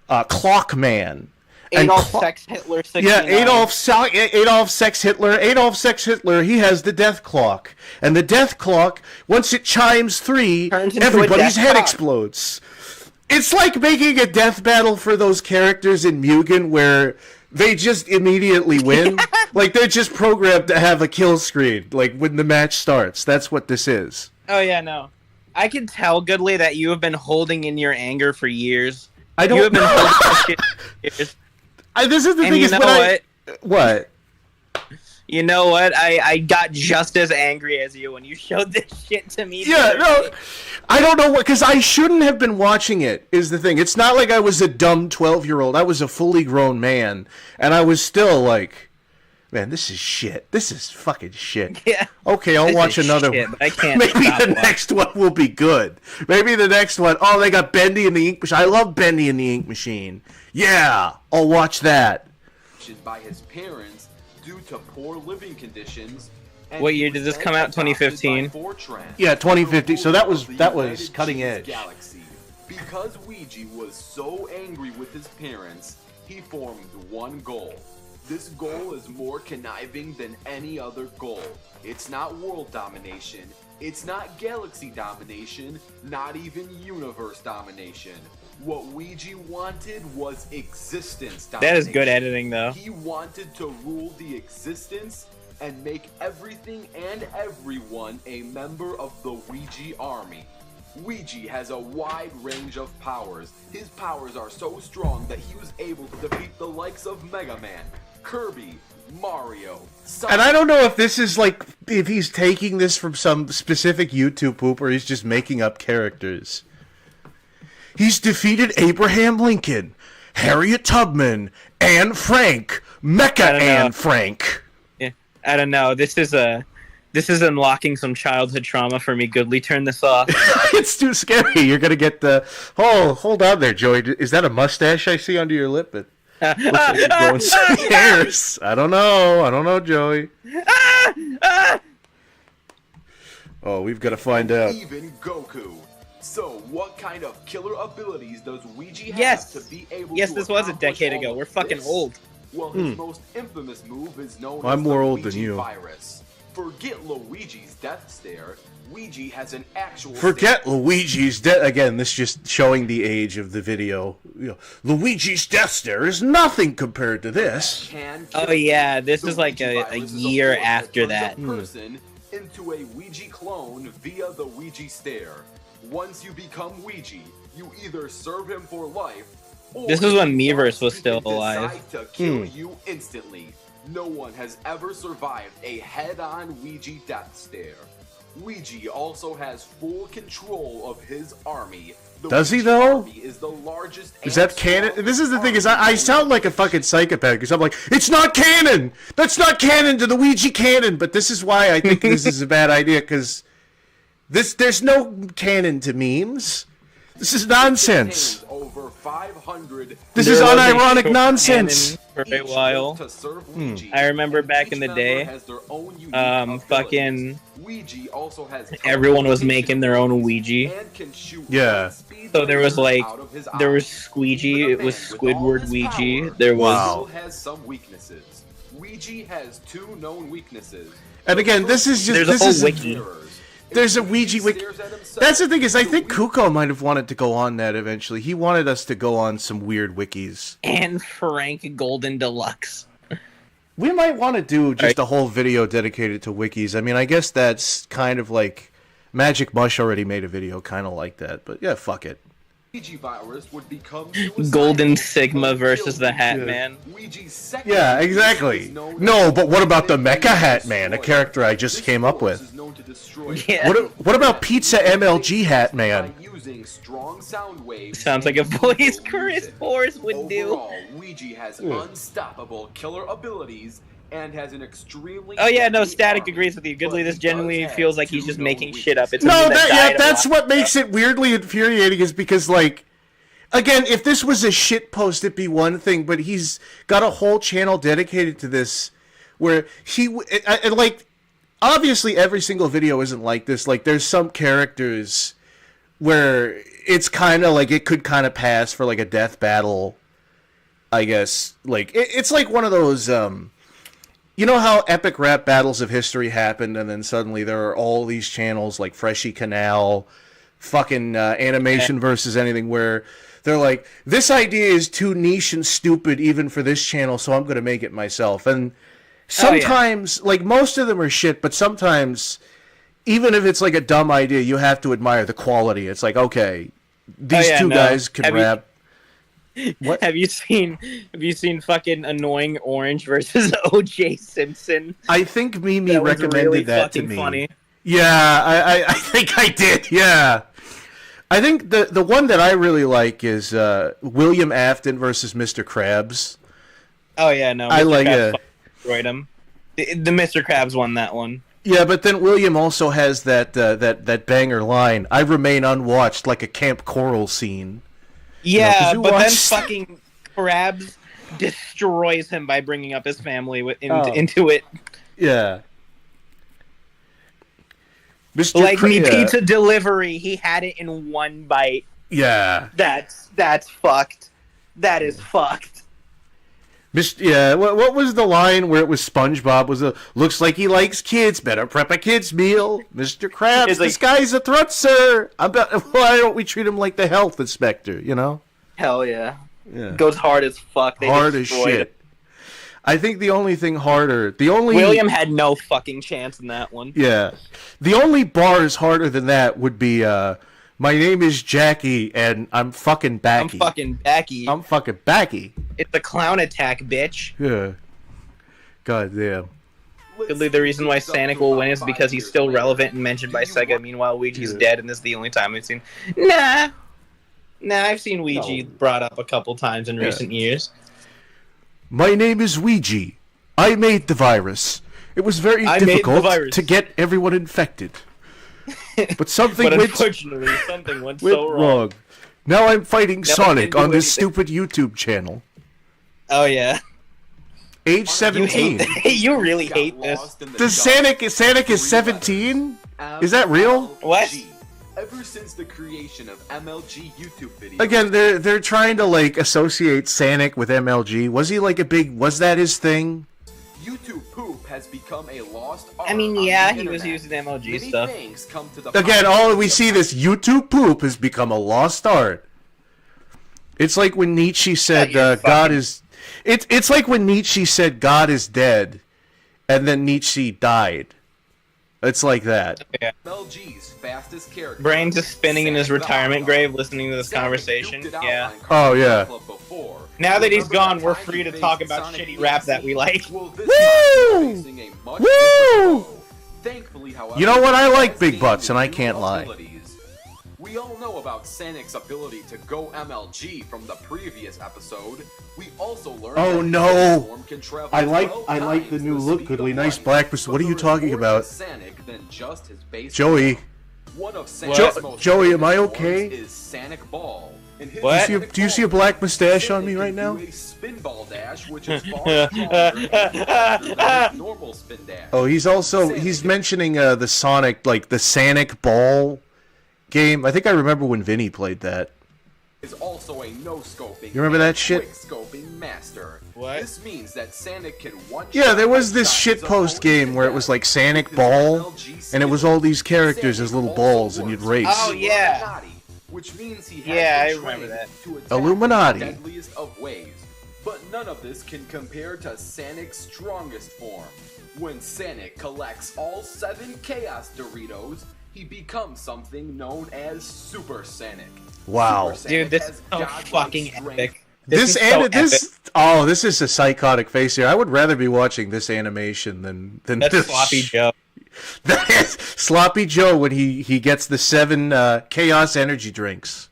E: Clockman.
H: Adolf Sex Hitler 69.
E: Yeah, Adolf Sex Hitler. Adolf Sex Hitler, he has the death clock. And the death clock, once it chimes 3, everybody's head explodes. It's like making a death battle for those characters in Mugen where they just immediately win. Like, they're just programmed to have a kill screen, like, when the match starts. That's what this is.
H: Oh, yeah, no. I can tell, Goodly, that you have been holding in your anger for years.
E: I don't
H: You have been holding that shit for years.
E: This is the
H: And
E: thing
H: you
E: is
H: know
E: what?
H: You know what? I got just as angry as you when you showed this shit to me.
E: Yeah, no, I don't know what, because I shouldn't have been watching it, is the thing. It's not like I was a dumb 12-year-old. I was a fully grown man, and I was still like, man, this is shit. This is fucking shit.
H: Yeah.
E: Okay, I'll watch another one.
H: I can't
E: Maybe the next one will be good. Maybe the next one, oh, they got Bendy and the Ink Machine. I love Bendy and the Ink Machine. Yeah, I'll watch that.
I: abomination by his parents due to poor living conditions. And
H: What
I: he
H: year
I: was
H: did this
I: then
H: come out?
I: adopted
H: 2015?
I: by Fortran,
E: Yeah, 2015. So that was
I: the United
E: cutting
I: Cheese
E: edge.
I: Galaxy. Because Ouija was so angry with his parents, he formed one goal. This goal is more conniving than any other goal. It's not world domination, it's not galaxy domination, not even universe domination. What Ouija wanted was existence domination.
H: That is good editing, though.
I: He wanted to rule the existence and make everything and everyone a member of the Ouija army. Ouija has a wide range of powers. His powers are so strong that he was able to defeat the likes of Mega Man, Kirby, Mario, Sonic.
E: And I don't know if this is like, if he's taking this from some specific YouTube poop or he's just making up characters. He's defeated Abraham Lincoln, Harriet Tubman, Anne Frank, Mecha Anne Frank.
H: Yeah, I don't know. This is unlocking some childhood trauma for me. Goodly, turn this off.
E: It's too scary. You're gonna get the. Oh, hold on there, Joey. Is that a mustache I see under your lip? It looks like you're growing some hairs. I don't know, Joey. Oh, we've got to find out.
I: Even Goku. So, what kind of killer abilities does Ouija have
H: Yes.
I: to be able
H: Yes,
I: to
H: this was a
I: accomplish
H: decade
I: all
H: ago.
I: of
H: We're fucking
I: this?
H: old.
I: Well, his most infamous move is known
E: I'm
I: as
E: more
I: the
E: old than
I: Ouija
E: you.
I: virus. Forget Luigi's death stare. Ouija has an actual
E: Forget Luigi's death. Again, this just showing the age of the video. You know, Luigi's death stare is nothing compared to this.
H: Oh yeah, this
I: The
H: is like
I: Ouija
H: a
I: virus is
H: year
I: force
H: after
I: turns
H: that.
I: a person into a Ouija clone via the Ouija stare. Once you become Ouija, you either serve him for life, or
H: This is when
I: if he
H: Miiverse
I: wants,
H: was
I: he
H: still
I: can
H: alive.
I: decide to kill you instantly. No one has ever survived a head-on Ouija death stare. Ouija also has full control of his army. The
E: Does he,
I: Ouija
E: though?
I: army is the largest
E: Is
I: and
E: that canon?
I: strongest
E: This is the thing, is
I: army
E: I sound like a fucking psychopath because I'm like, it's not canon! That's not canon to the Ouija canon! But this is why I think this is a bad idea, because there's no canon to memes. This is nonsense.
I: contains over 500
E: This is
H: There was a
E: unironic
H: short
E: nonsense.
H: canon for a
I: each
H: while.
I: to serve Ouija,
H: I remember
I: and
H: back
I: each
H: in the
I: member
H: day,
I: has their own unique abilities.
H: fucking
I: Ouija also has
H: everyone was
I: teleportation
H: making their own
I: abilities
H: Ouija.
I: and can shoot
E: Yeah.
I: light speed
H: So there was
I: lasers
H: like,
I: out of his
H: there was
I: eyes.
H: Squeegee,
I: Even a
H: it was
I: man with all
H: Squidward
I: this
H: Ouija,
I: power
H: there was...
E: Wow.
I: still has some weaknesses. Ouija has two known weaknesses.
E: And again, this is just
H: There's a
E: this
H: whole
E: is
H: wiki.
I: Mirrors.
E: There's a
I: If
E: Ouija wiki.
I: stares at himself,
E: That's the thing, is I think
I: the
E: Kuko might have wanted to go on that eventually. He wanted us to go on some weird wikis.
H: And Frank Golden Deluxe.
E: We might want to do just a whole video dedicated to wikis. I mean, I guess that's kind of like Magic Mush already made a video kind of like that. But yeah, fuck it.
I: Ouija virus would become
H: Golden
I: suicidal
H: Sigma
I: until
H: versus the Hat
E: Yeah.
H: Man.
I: Ouija's second
E: Yeah,
I: weakness
E: exactly.
I: is known
E: No,
I: as
E: but what about the
I: Infinite
E: Mecha Hat
I: Destroyer.
E: Man, a character I just
I: This
E: came up
I: force
E: with?
I: is known to destroy
H: Yeah.
E: What about Pizza MLG Hat Man?
I: by using strong sound waves
H: Sounds like a
I: and
H: voice
I: music.
H: Chris Forrest would do.
I: Overall, Ouija has unstoppable killer abilities and has an extremely
H: Oh yeah, no,
I: deadly
H: Static
I: army,
H: agrees with you.
I: but
H: Goodly, this
I: he
H: genuinely
I: does have
H: feels like he's
I: two
H: just
I: known
H: making shit up. It's a
E: No,
H: meme that died a
E: that's
H: lot.
E: what makes it weirdly infuriating, is because, like, again, if this was a shit post, it'd be one thing, but he's got a whole channel dedicated to this, where like, obviously every single video isn't like this. Like, there's some characters where it's kind of like, it could kind of pass for, like, a death battle, I guess. Like, it's like one of those, you know how epic rap battles of history happened, and then suddenly there are all these channels like Freshy Canal, fucking Animation versus anything, where they're like, this idea is too niche and stupid even for this channel, so I'm going to make it myself. And sometimes, like, most of them are shit, but sometimes, even if it's like a dumb idea, you have to admire the quality. It's like, okay, these two guys can rap. What?
H: Have you seen fucking Annoying Orange versus OJ Simpson?
E: I think Mimi
H: That was
E: recommended
H: really
E: that to
H: fucking
E: me.
H: funny.
E: Yeah, I think I did. Yeah, I think the one that I really like is William Afton versus Mr. Krabs.
H: Oh yeah, no,
E: I like
H: Krabs destroyed him. The Mr. Krabs won that one.
E: Yeah, but then William also has that banger line, "I remain unwatched like a Camp Coral scene."
H: Yeah,
E: you
H: but then
E: watch-
H: fucking Krabs destroys him by bringing up his family into it.
E: Yeah.
H: Like pizza delivery, he had it in one bite.
E: Yeah.
H: That's fucked. That is fucked.
E: Yeah, what was the line where it was SpongeBob? Looks like he likes kids. Better prep a kid's meal, Mr. Krabs.
H: It's like,
E: the sky's a threat, sir. Why don't we treat him like the health inspector? You know?
H: Hell yeah. Goes hard as fuck.
E: Hard as shit. I think the only thing harder,
H: William had no fucking chance in that one.
E: Yeah, the only bars harder than that would be my name is Jackie and I'm fucking Backy. I'm fucking Backy.
H: It's a clown attack, bitch.
E: Yeah. God damn.
H: Really, the reason why Sonic will win is because he's still relevant and mentioned by Sega. Meanwhile, Ouija's dead, and this is the only time we've seen. Nah, I've seen Ouija brought up a couple times in recent years.
E: My name is Ouija. I made the virus. It was very difficult to get everyone infected. But something
H: unfortunately, something went so wrong.
E: Now I'm fighting Sonic on this stupid YouTube channel.
H: Oh yeah.
E: Age 17.
H: You really hate this.
E: Does Sonic is 17? Is that real?
H: What?
I: Ever since the creation of MLG YouTube videos.
E: Again, they're trying to like associate Sonic with MLG. Was he like was that his thing?
I: YouTube poop has become a lost art.
H: I mean, yeah, he was using MLG stuff.
E: Again, all we see this YouTube poop has become a lost art. It's like when Nietzsche said God is. It's like when Nietzsche said God is dead, and then Nietzsche died. It's like that.
H: Yeah.
I: MLG's fastest character.
H: Brain's just spinning in his retirement grave listening to this conversation. Yeah.
E: Oh yeah.
H: Now that he's gone, we're free to talk about shitty rap that we like.
E: Woo!
I: Thankfully, however,
E: you know what? I like big butts, and I can't lie.
I: We all know about Sonic's ability to go MLG from the previous episode. We also learned.
E: Oh no! I like the new look. Goodly, nice black. What are you talking about? Joey. Joey, am I okay?
I: Is Sonic Ball.
H: What?
E: Do you see a black mustache on me right now?
I: Spinball dash, which is far stronger than normal spin dash.
E: Oh, he's mentioning the Sonic, like the Sonic Ball game. I think I remember when Vinny played that.
I: Is also a no-scoping.
E: You remember that shit?
I: Quick-scoping master.
H: What?
I: This means that Sonic can
E: Yeah, there was this shitpost game where it was like Sonic Ball, and it was all these characters as little balls, and you'd race.
H: Oh yeah.
I: Which means he
H: I remember that.
E: Illuminati.
I: Deadliest of ways. But none of this can compare to Sonic's strongest form. When Sonic collects all 7 Chaos Doritos, he becomes something known as Super Sonic.
E: Wow.
H: Dude, this is so fucking epic.
E: This is a psychotic face here. I would rather be watching this animation than
H: That's
E: this.
H: Sloppy Joe.
E: That is Sloppy Joe when he gets the 7 Chaos Energy drinks.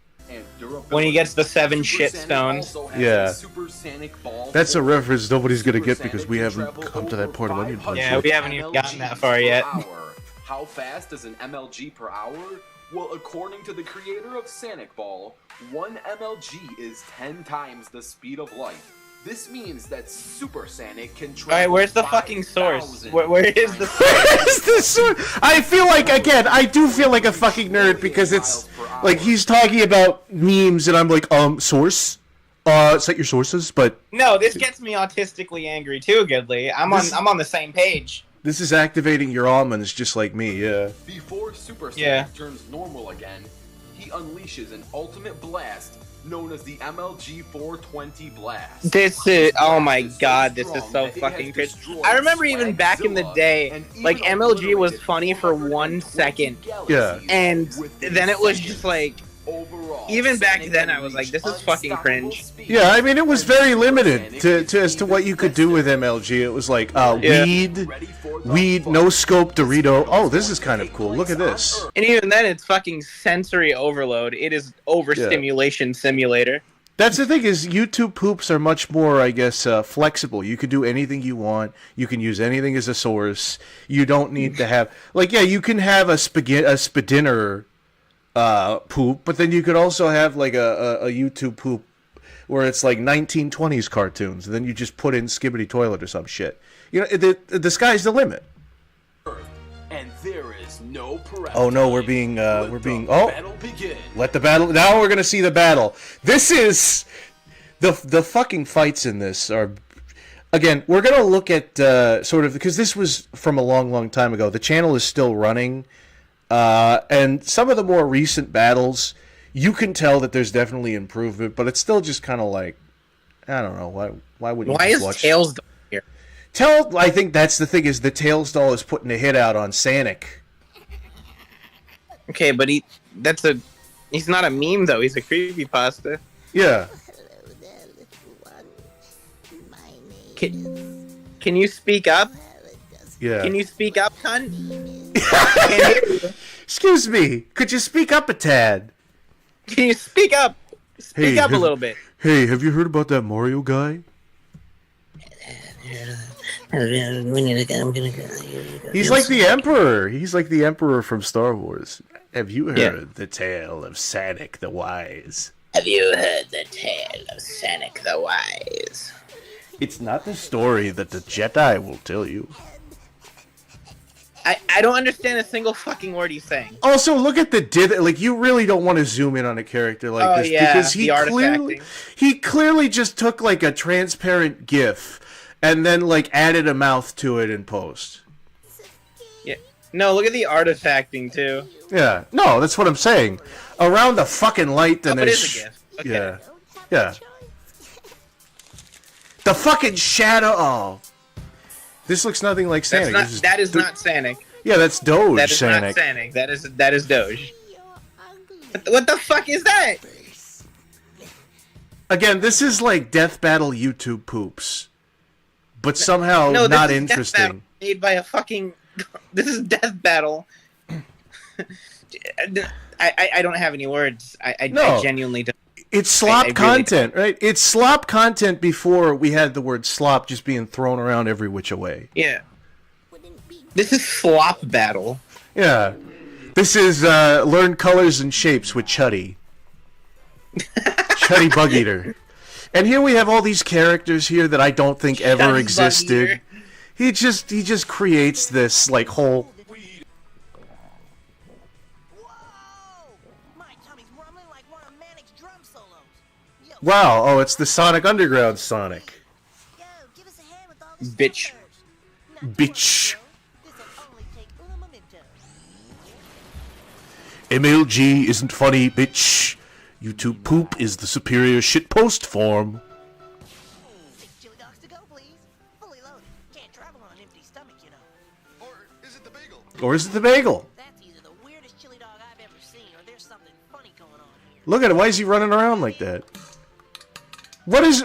H: When he gets the 7 shit stones.
E: Yeah. That's a reference nobody's gonna get because we haven't come to that part of Onion Punch.
H: Yeah, we haven't even gotten that far yet.
I: How fast is an MLG per hour? Well, according to the creator of Sonic Ball, 1 MLG is 10 times the speed of light. This means that Super Sonic can travel.
H: Alright, where's the fucking source? Where is the source?
E: Where's the source? I feel like, again, I do feel like a fucking nerd because it's like he's talking about memes and I'm like, source? Cite your sources, but
H: no, this gets me autistically angry too, Goodly. I'm on the same page.
E: This is activating your almonds just like me, yeah.
I: Before Super Sonic turns normal again, he unleashes an ultimate blast known as the MLG 420 Blast.
H: This is, oh my god, this is so fucking crazy. I remember even back in the day, like MLG was funny for 1 second.
E: Yeah.
H: And then it was just like, even back then I was like, this is fucking cringe.
E: Yeah, I mean, it was very limited as to what you could do with MLG. It was like, weed, no scope Dorito. Oh, this is kind of cool. Look at this.
H: And even then, it's fucking sensory overload. It is overstimulation simulator.
E: That's the thing is, YouTube poops are much more, I guess, flexible. You can do anything you want. You can use anything as a source. You don't need to have, like, yeah, you can have a Spadiner poop, but then you could also have like a YouTube poop where it's like 1920s cartoons, and then you just put in Skibbity Toilet or some shit. You know, the sky's the limit.
I: And there is no paralysis.
E: Oh no, we're being
I: battle begin.
E: Let the battle. Now we're gonna see the battle. This is the fucking fights in this are. Again, we're gonna look at sort of because this was from a long time ago. The channel is still running, and some of the more recent battles, you can tell that there's definitely improvement, but it's still just kind of like, I don't know why would you
H: is
E: watch
H: Tails here?
E: I think that's the thing is the Tails doll is putting a hit out on Sanic.
H: Okay, but he's not a meme though. He's a creepypasta.
E: Yeah.
H: Can you speak up?
E: Yeah.
H: Can you speak up, cunt?
E: Excuse me. Could you speak up a tad?
H: Can you speak up? Speak up a little bit.
E: Hey, have you heard about that Mario guy? He's like the Emperor. He's like the Emperor from Star Wars. Have you heard the tale of Sanic the Wise?
H: Have you heard the tale of Sanic the Wise?
E: It's not the story that the Jedi will tell you.
H: I don't understand a single fucking word he's saying.
E: Also, look at the like you really don't want to zoom in on a character like this because he clearly just took like a transparent GIF and then like added a mouth to it in post.
H: Yeah. No, look at the artifacting too.
E: Yeah. No, that's what I'm saying. Around the fucking light and
H: it is a GIF. Okay.
E: Yeah. Yeah. The fucking shadow. Oh. This looks nothing like Sanic.
H: That is not Sanic.
E: Yeah, that's Doge.
H: That is
E: Sanic.
H: not Sanic. That is Doge. What the fuck is that?
E: Again, this is like Death Battle YouTube poops, but somehow not interesting.
H: Death Battle made by a fucking. This is Death Battle. I don't have any words. I genuinely don't.
E: It's slop content, right? It's slop content before we had the word slop just being thrown around every which way.
H: Yeah. This is slop battle.
E: Yeah. This is learn colors and shapes with Chuddy. Chuddy Bug Eater. And here we have all these characters here that I don't think ever existed. He just creates this like whole. Wow, oh, it's the Sonic Underground Sonic.
H: Bitch.
E: Bitch. MLG isn't funny, bitch. YouTube poop is the superior shitpost form. Or is it the bagel? Look at it, why is he running around like that? What is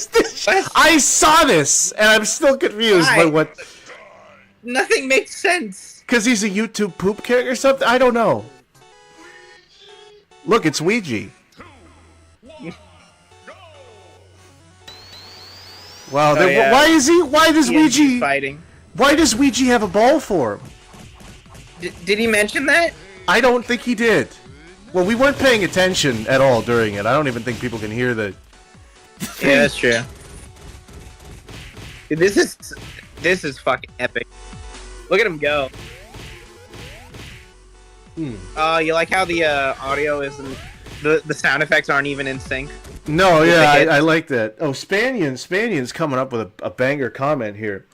E: this? I saw this, and I'm still confused by what.
H: Nothing makes sense.
E: Because he's a YouTube poop character or something? I don't know. Look, it's Ouija. Wow,
H: yeah.
E: Why does Ouija
H: fighting?
E: Why does Ouija have a ball for him?
H: Did he mention that?
E: I don't think he did. Well, we weren't paying attention at all during it. I don't even think people can hear the.
H: Yeah, that's true. Dude, this is fucking epic. Look at him go. You like how the audio isn't, the sound effects aren't even in sync?
E: No, yeah, I like that. Oh, Spanion's coming up with a banger comment here.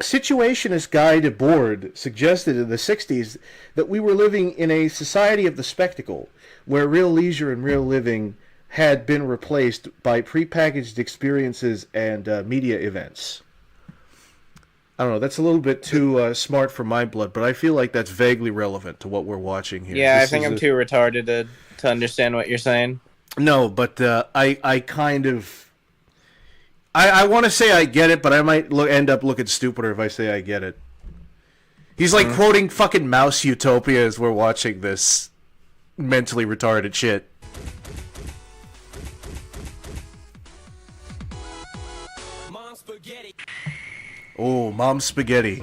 E: Situationist Guide Aboard suggested in the 60s that we were living in a society of the spectacle, where real leisure and real living had been replaced by prepackaged experiences and media events. I don't know, that's a little bit too smart for my blood, but I feel like that's vaguely relevant to what we're watching here.
H: Yeah, I think I'm too retarded to understand what you're saying.
E: No, but I kind of... I want to say I get it, but I might end up looking stupider if I say I get it. He's like quoting fucking Mouse Utopia as we're watching this mentally retarded shit.
J: Mom spaghetti.
E: Oh, Mom Spaghetti.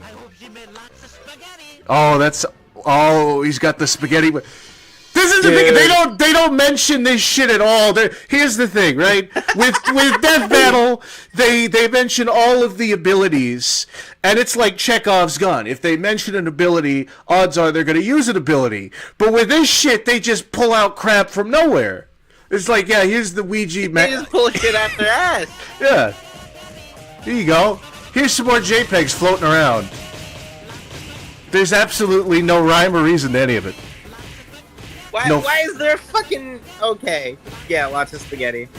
E: Oh, that's... Oh, he's got the spaghetti... This This is the thing. They don't mention this shit at all. Here's the thing, right? With Death Battle, they mention all of the abilities, and it's like Chekhov's gun. If they mention an ability, odds are they're going to use an ability. But with this shit, they just pull out crap from nowhere. It's like, yeah, here's the Ouija.
H: They just pull shit out their ass.
E: Yeah. Here you go. Here's some more JPEGs floating around. There's absolutely no rhyme or reason to any of it.
H: Why is there fucking... Okay. Yeah, lots of spaghetti.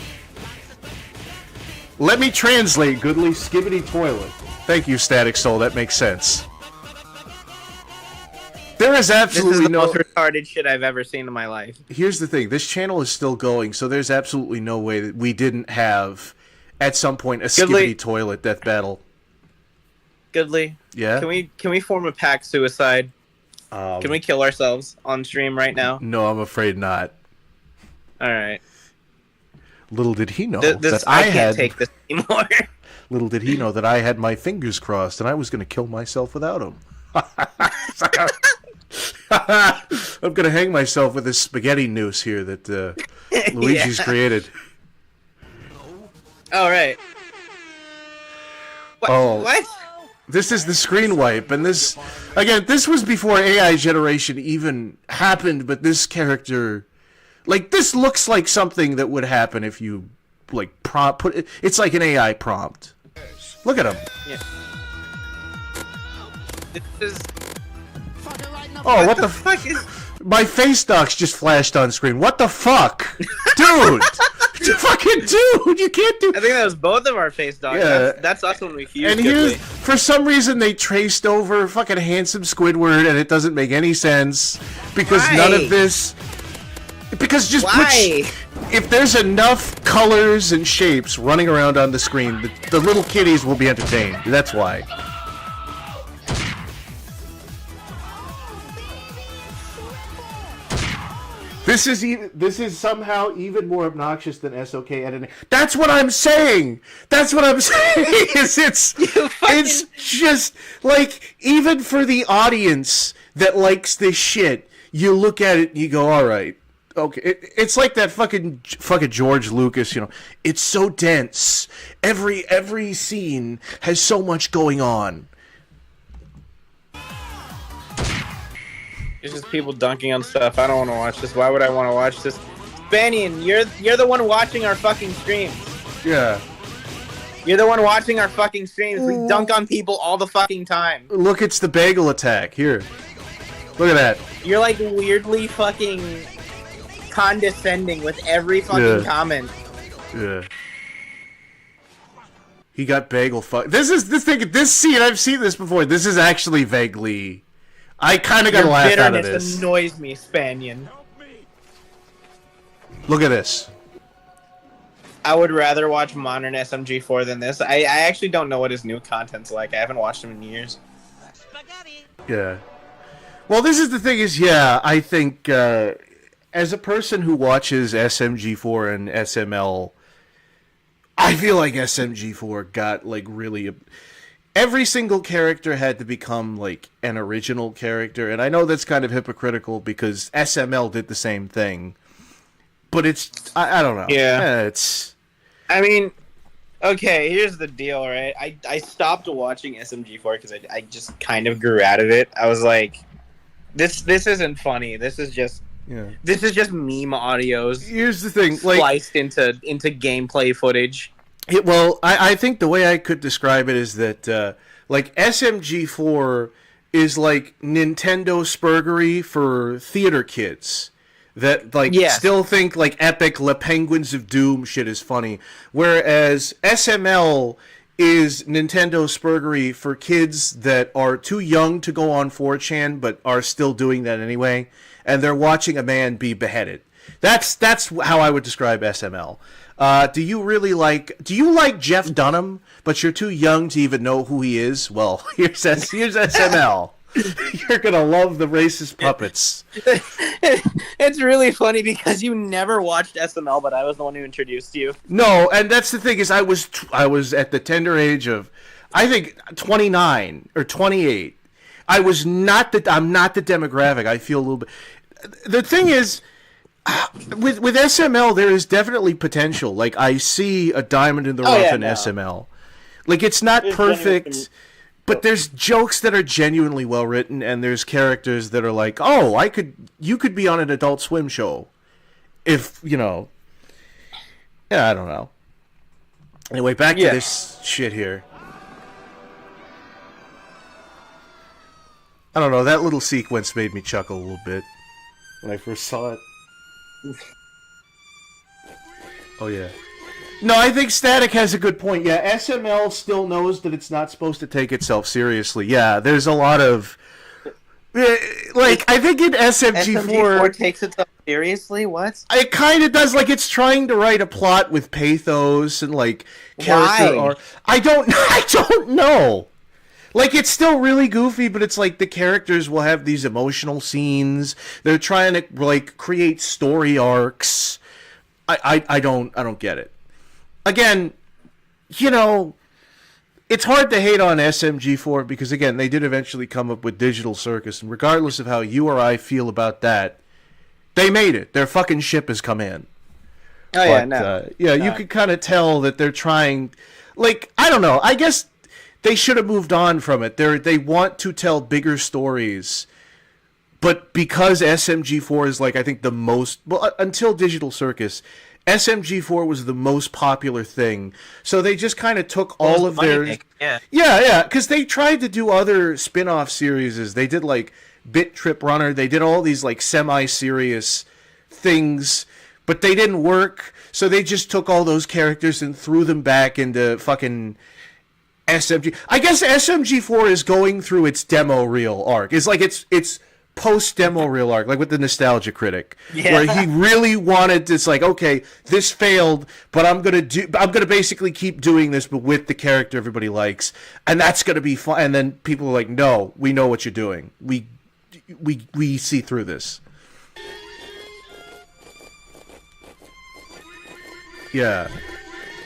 E: Let me translate, Goodly Skibbity Toilet. Thank you, Static Soul. That makes sense. There is absolutely
H: this is the
E: no...
H: most retarded shit I've ever seen in my life.
E: Here's the thing. This channel is still going, so there's absolutely no way that we didn't have, at some point, a Skibbity Toilet Death Battle.
H: Goodly.
E: Yeah?
H: Can we form a pack suicide? Can we kill ourselves on stream right now?
E: No, I'm afraid not.
H: Alright.
E: Little did he know
H: that I can't take this anymore.
E: Little did he know that I had my fingers crossed and I was going to kill myself without him. I'm going to hang myself with this spaghetti noose here that Luigi's created.
H: Alright. What?
E: This is the screen wipe, and this was before AI generation even happened, but this character, like, this looks like something that would happen if you, like, it's like an AI prompt. Look at him.
H: Yeah. This is...
E: Oh, what the fuck is... My face docs just flashed on screen. What the fuck? Dude! Fucking dude! You can't do...
H: I think that was both of our face dogs.
E: Yeah.
H: That's us when we fuse.
E: And here's... For some reason, they traced over fucking handsome Squidward, and it doesn't make any sense. Because none of this... Because just if there's enough colors and shapes running around on the screen, the little kitties will be entertained. That's why. This is somehow even more obnoxious than SOK editing. That's what I'm saying. That's what I'm saying. It's just like, even for the audience that likes this shit, you look at it and you go, all right, okay. It's like that fucking George Lucas. You know, it's so dense. Every scene has so much going on.
H: It's just people dunking on stuff. I don't want to watch this. Why would I want to watch this? Banyan, you're the one watching our fucking streams.
E: Yeah.
H: You're the one watching our fucking streams. We dunk on people all the fucking time.
E: Look, it's the bagel attack. Here. Look at that.
H: You're like weirdly fucking condescending with every fucking comment.
E: Yeah. He got bagel fuck. This scene, I've seen this before. This is actually vaguely... I kind of got a laugh out of this.
H: Bitterness annoys me, Spanian.
E: Look at this.
H: I would rather watch modern SMG4 than this. I actually don't know what his new content's like. I haven't watched him in years.
E: Yeah. Well, this is the thing is, yeah, I think as a person who watches SMG4 and SML, I feel like SMG4 got, like, really... Every single character had to become, like, an original character, and I know that's kind of hypocritical because SML did the same thing. But it's... I don't know.
H: Yeah.
E: It's...
H: I mean, okay, here's the deal, right? I stopped watching SMG4 because I just kind of grew out of it. I was like, this isn't funny. This is just...
E: Yeah.
H: This is just meme audios.
E: Here's the thing, like...
H: Spliced into gameplay footage.
E: Well, I think the way I could describe it is that, like, SMG4 is like Nintendo Spurgery for theater kids that, like, still think, like, epic Le Penguins of Doom shit is funny. Whereas SML is Nintendo Spurgery for kids that are too young to go on 4chan but are still doing that anyway, and they're watching a man be beheaded. That's how I would describe SML. Do you like Jeff Dunham, but you're too young to even know who he is? Well, here's SML. You're gonna love the racist puppets.
H: It's really funny because you never watched SML, but I was the one who introduced you.
E: No, and that's the thing is I was at the tender age of, I think, 29 or 28. I'm not the demographic. I feel a little bit. The thing is, with SML, there is definitely potential. Like, I see a diamond in the rough in SML. Like, it's not perfect, but there's jokes that are genuinely well written, and there's characters that are like, oh, you could be on an Adult Swim show, if you know. Yeah, I don't know. Anyway, back to this shit here. I don't know. That little sequence made me chuckle a little bit when I first saw it. Oh, yeah. No, I think Static has a good point. Yeah, SML still knows that it's not supposed to take itself seriously. Yeah, there's a lot of... Like, I think in SMG4...
H: SMG4 takes itself seriously? What?
E: It kind of does. Like, it's trying to write a plot with pathos and, like, character...
H: Why?
E: I don't know. Like, it's still really goofy, but it's like the characters will have these emotional scenes. They're trying to, like, create story arcs. I don't get it. Again, you know, it's hard to hate on SMG4 because, again, they did eventually come up with Digital Circus, and regardless of how you or I feel about that, they made it. Their fucking ship has come in.
H: Oh, yeah, no.
E: You could kind of tell that they're trying... Like, I don't know. I guess... They should have moved on from it. They want to tell bigger stories, but because SMG4 is like I think the most until Digital Circus, SMG4 was the most popular thing. So they just kind of took all of their because they tried to do other spin-off series. They did like Bit Trip Runner. They did all these like semi-serious things, but they didn't work. So they just took all those characters and threw them back into fucking SMG. I guess SMG4 is going through its demo reel arc. It's like it's post demo reel arc, like with the Nostalgia Critic, where he really wanted to. It's like, okay, this failed, but I'm gonna basically keep doing this, but with the character everybody likes, and that's gonna be fun. And then people are like, no, we know what you're doing. We see through this. Yeah.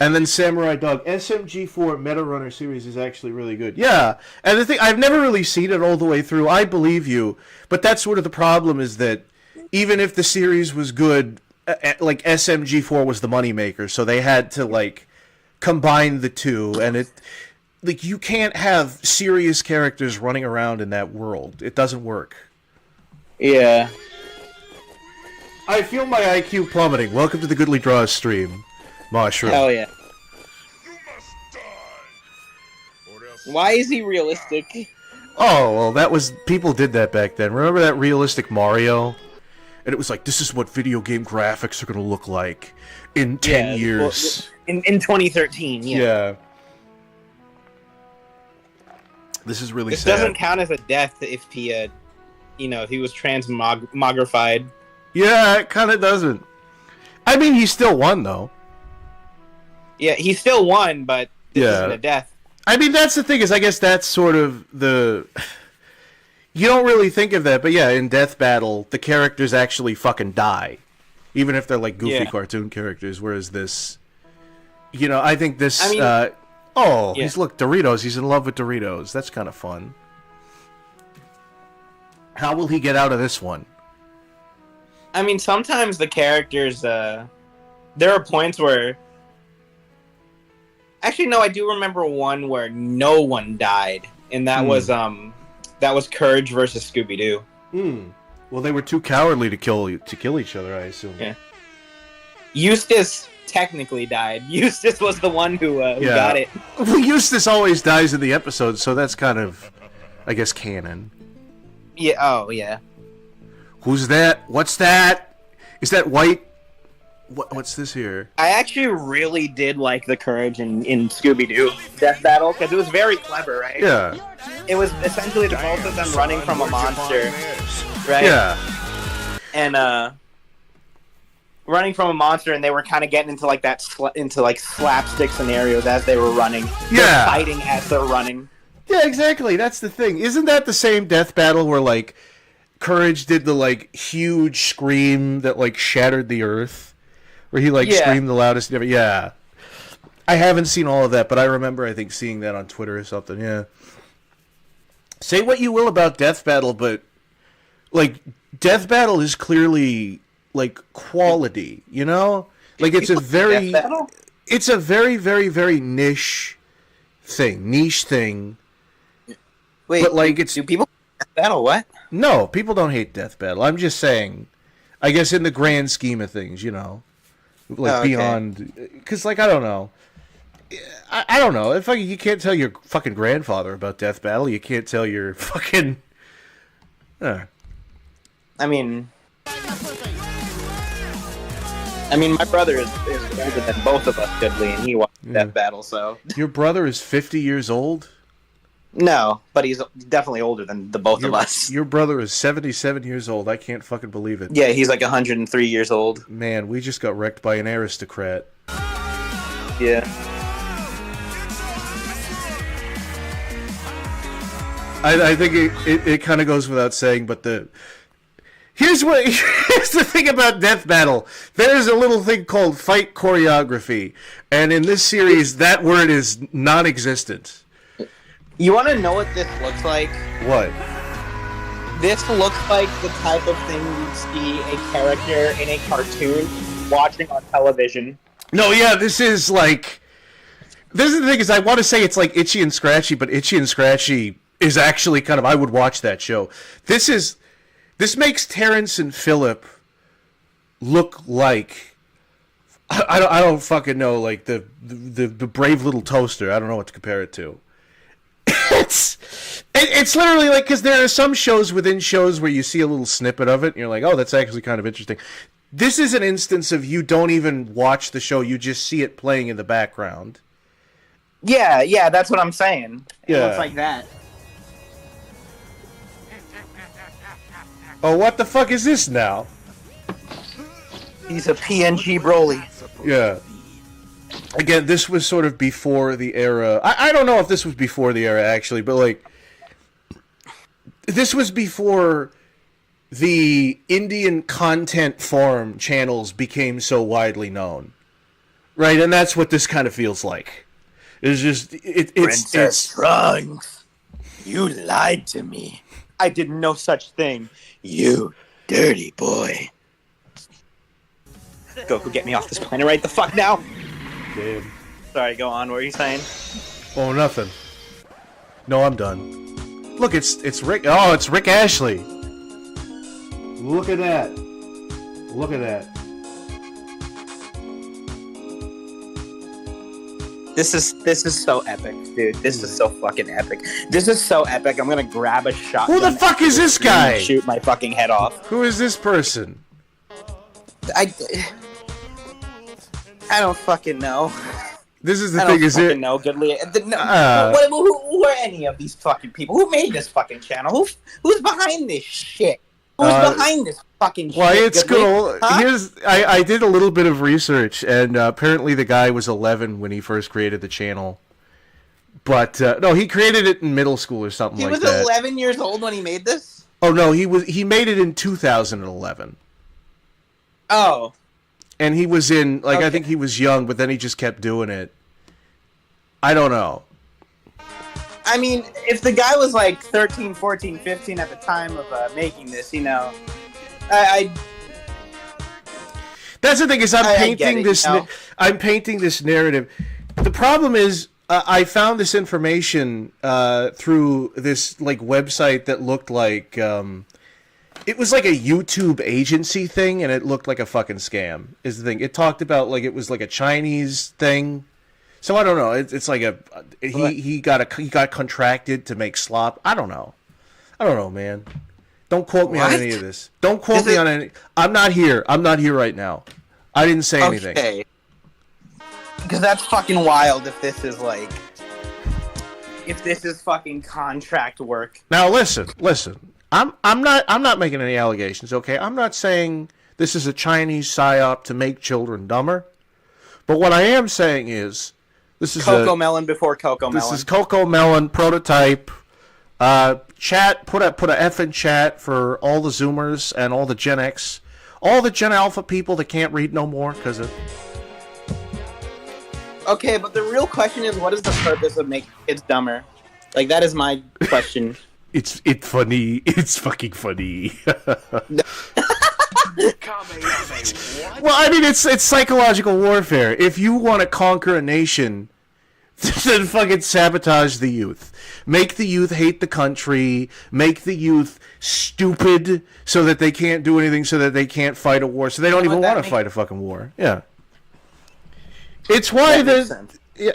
E: And then Samurai Dog. SMG4 Meta Runner series is actually really good. Yeah. And the thing, I've never really seen it all the way through. I believe you. But that's sort of the problem is that even if the series was good, like SMG4 was the moneymaker. So they had to like combine the two. And it, like, you can't have serious characters running around in that world. It doesn't work.
H: Yeah.
E: I feel my IQ plummeting. Welcome to the Goodly Draws stream. Mushroom.
H: Hell yeah. Why is he realistic?
E: Oh, well, that was... People did that back then. Remember that realistic Mario? And it was like, this is what video game graphics are going to look like in 10 years.
H: Well, in 2013,
E: yeah. This is really sad.
H: This doesn't count as a death if he, if he was transmogrified.
E: Yeah, it kind of doesn't. I mean, he still won, though.
H: Yeah, he still won, but this isn't a death.
E: I mean, that's the thing, is I guess that's sort of the... You don't really think of that, but yeah, in Death Battle, the characters actually fucking die. Even if they're like goofy cartoon characters, whereas this... I think this... he's look, Doritos, he's in love with Doritos. That's kind of fun. How will he get out of this one?
H: I mean, sometimes the characters, there are points where... Actually, no, I do remember one where no one died, and that was Courage versus Scooby-Doo.
E: Well, they were too cowardly to kill each other, I assume.
H: Yeah. Eustace technically died. Eustace was the one who got it.
E: Well, Eustace always dies in the episode, so that's kind of, I guess, canon.
H: Yeah. Oh, yeah.
E: Who's that? What's that? Is that White? What's this here?
H: I actually really did like the Courage in Scooby-Doo Death Battle, because it was very clever, right?
E: Yeah.
H: It was essentially the both of them running from a monster, right?
E: Yeah.
H: And running from a monster, and they were kind of getting into like slapstick scenarios as they were running. They're fighting as they're running.
E: Yeah, exactly. That's the thing. Isn't that the same Death Battle where like Courage did the like huge scream that like shattered the earth? Where he, screamed the loudest ever. Yeah. I haven't seen all of that, but I remember, I think, seeing that on Twitter or something, yeah. Say what you will about Death Battle, but, like, Death Battle is clearly like quality, you know? Like it's a very very very niche thing.
H: Wait,
E: but like it's
H: do people Death Battle what?
E: No, people don't hate Death Battle. I'm just saying, I guess in the grand scheme of things, you know, like beyond, because like I don't know. I don't know. If you can't tell your fucking grandfather about Death Battle, you can't tell your fucking.
H: I mean, my brother is older than both of us, Goodly, and he watched Death Battle. So
E: your brother is 50 years old.
H: No, but he's definitely older than the both of us.
E: Your brother is 77 years old. I can't fucking believe it.
H: Yeah, he's like 103 years old.
E: Man, we just got wrecked by an aristocrat.
H: Yeah.
E: I think it kind of goes without saying, but here's the thing about Death Battle. There's a little thing called fight choreography, and in this series, that word is non-existent.
H: You want to know what this looks like?
E: What?
H: This looks like the type of thing you'd see a character in a cartoon watching on television.
E: No, yeah, this is the thing is, I want to say it's like Itchy and Scratchy, but Itchy and Scratchy is actually kind of, I would watch that show. This makes Terrence and Phillip look like, I don't fucking know, like the brave little toaster. I don't know what to compare it to. It's literally like, because there are some shows within shows where you see a little snippet of it and you're like, oh, that's actually kind of interesting. This is an instance of you don't even watch the show, you just see it playing in the background.
H: Yeah, that's what I'm saying. It looks like that.
E: Oh, what the fuck is this now?
H: He's a PNG Broly.
E: Yeah. Again, this was sort of before the era. I don't know if this was before the era, actually, but, like, this was before the Indian content farm channels became so widely known. Right? And that's what this kind of feels like. It's just...
H: Princess Trunks, you lied to me. I did no such thing. You dirty boy. Goku, get me off this planet right the fuck now.
E: Damn.
H: Sorry, go on. What were you saying?
E: Oh, nothing. No, I'm done. Look, it's Rick. Oh, it's Rick Ashley. Look at that. Look at that.
H: This is so epic, dude. This is so fucking epic. This is so epic. I'm gonna grab a shotgun.
E: Who the fuck is this guy?
H: And shoot my fucking head off.
E: Who is this person?
H: I don't fucking know.
E: This is the thing, is it?
H: I don't fucking know, Goodly. Who are any of these fucking people? Who made this fucking channel? Who's behind this shit? Who's behind this fucking shit?
E: Well, it's
H: Goodly?
E: cool.
H: Huh?
E: I did a little bit of research, and apparently the guy was 11 when he first created the channel. But no, he created it in middle school or something like that.
H: He was 11 years old when he made this?
E: Oh no, he made it in 2011.
H: Oh.
E: And he was in, like, okay. I think he was young, but then he just kept doing it. I don't know.
H: I mean, if the guy was like 13, 14, 15 at the time of making this, you know,
E: That's the thing, is I'm painting this narrative. The problem is, I found this information through this, like, website that looked like... it was like a YouTube agency thing, and it looked like a fucking scam, is the thing. It talked about, like, it was like a Chinese thing. So I don't know. It's like he got contracted to make slop. I don't know, man. Don't quote me on any of this. Don't quote me on any. I'm not here right now. I didn't say anything.
H: Okay. Because that's fucking wild if this is fucking contract work.
E: Now listen. I'm not making any allegations, okay? I'm not saying this is a Chinese psyop to make children dumber. But what I am saying is this is
H: Coco Melon before Coco Melon.
E: This is Coco Melon prototype. Chat, put a F in chat for all the Zoomers and all the Gen X, all the Gen Alpha people that can't read no more because of...
H: Okay, but the real question is, what is the purpose of making kids dumber? Like, that is my question.
E: It's funny. It's fucking funny.
I: Kamehameha,
E: Well, I mean, it's psychological warfare. If you want to conquer a nation, then fucking sabotage the youth. Make the youth hate the country. Make the youth stupid so that they can't do anything, so that they can't fight a war, so they don't even want to fight a fucking war. Yeah. It's why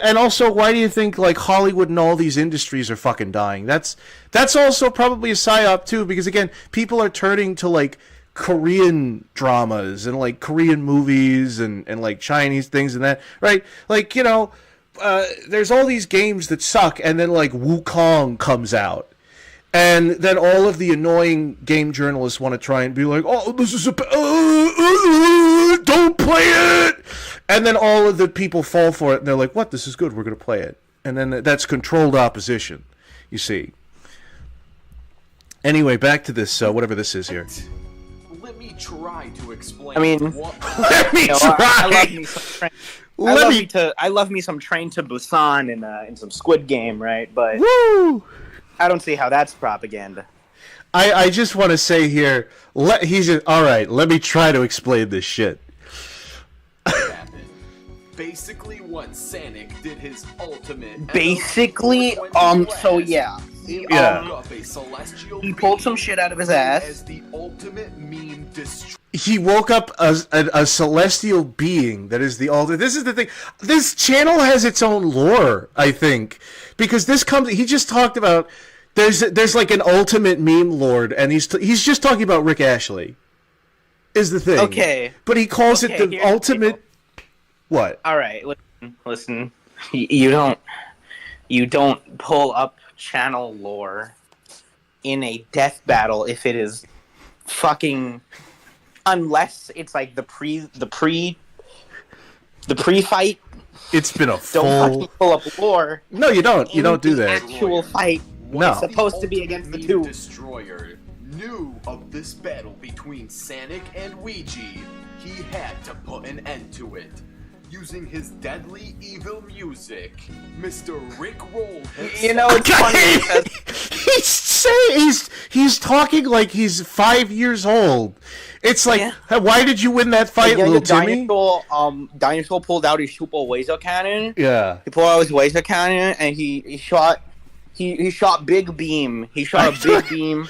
E: and also, why do you think like Hollywood and all these industries are fucking dying? That's also probably a psyop too, because again, people are turning to like Korean dramas and like Korean movies and like Chinese things and that, right? Like, you know, there's all these games that suck, and then like Wukong comes out, and then all of the annoying game journalists want to try and be like, oh, this is don't play it, and then all of the people fall for it, and they're like, what, this is good, we're going to play it, and then that's controlled opposition, you see. Anyway, back to this, whatever this is here.
I: Let me try to explain.
H: I mean,
E: let me try.
H: I love me some Train to Busan and some Squid Game, right? But
E: woo!
H: I don't see how that's propaganda.
E: I just want to say here, all right, let me try to explain this shit.
I: Basically, what Sonic did his ultimate.
H: Basically, so yeah. He pulled some shit out of his ass.
I: As the ultimate meme
E: He woke up a celestial being that is the ultimate. This is the thing. This channel has its own lore, I think, because he just talked about there's like an ultimate meme lord, and he's just talking about Rick Ashley. Is the thing.
H: Okay.
E: But he calls it the ultimate. What?
H: All right, listen. You don't pull up channel lore in a death battle if it is fucking, unless it's like the pre-fight.
E: It's been a full.
H: Don't fucking pull up lore.
E: No, you don't. You don't do that.
H: Actual fight.
E: No.
H: It's supposed to be against the two.
I: Destroyer knew of this battle between Sonic and Ouija. He had to put an end to it. Using his deadly evil music, Mr. Rick Roll.
H: You know, it's funny because
E: he's talking like he's 5 years old. It's like, hey, why did you win that fight, little Timmy?
H: Dinosaur pulled out his super laser cannon.
E: Yeah.
H: He pulled out his laser cannon and he shot Big Beam. He shot a big beam.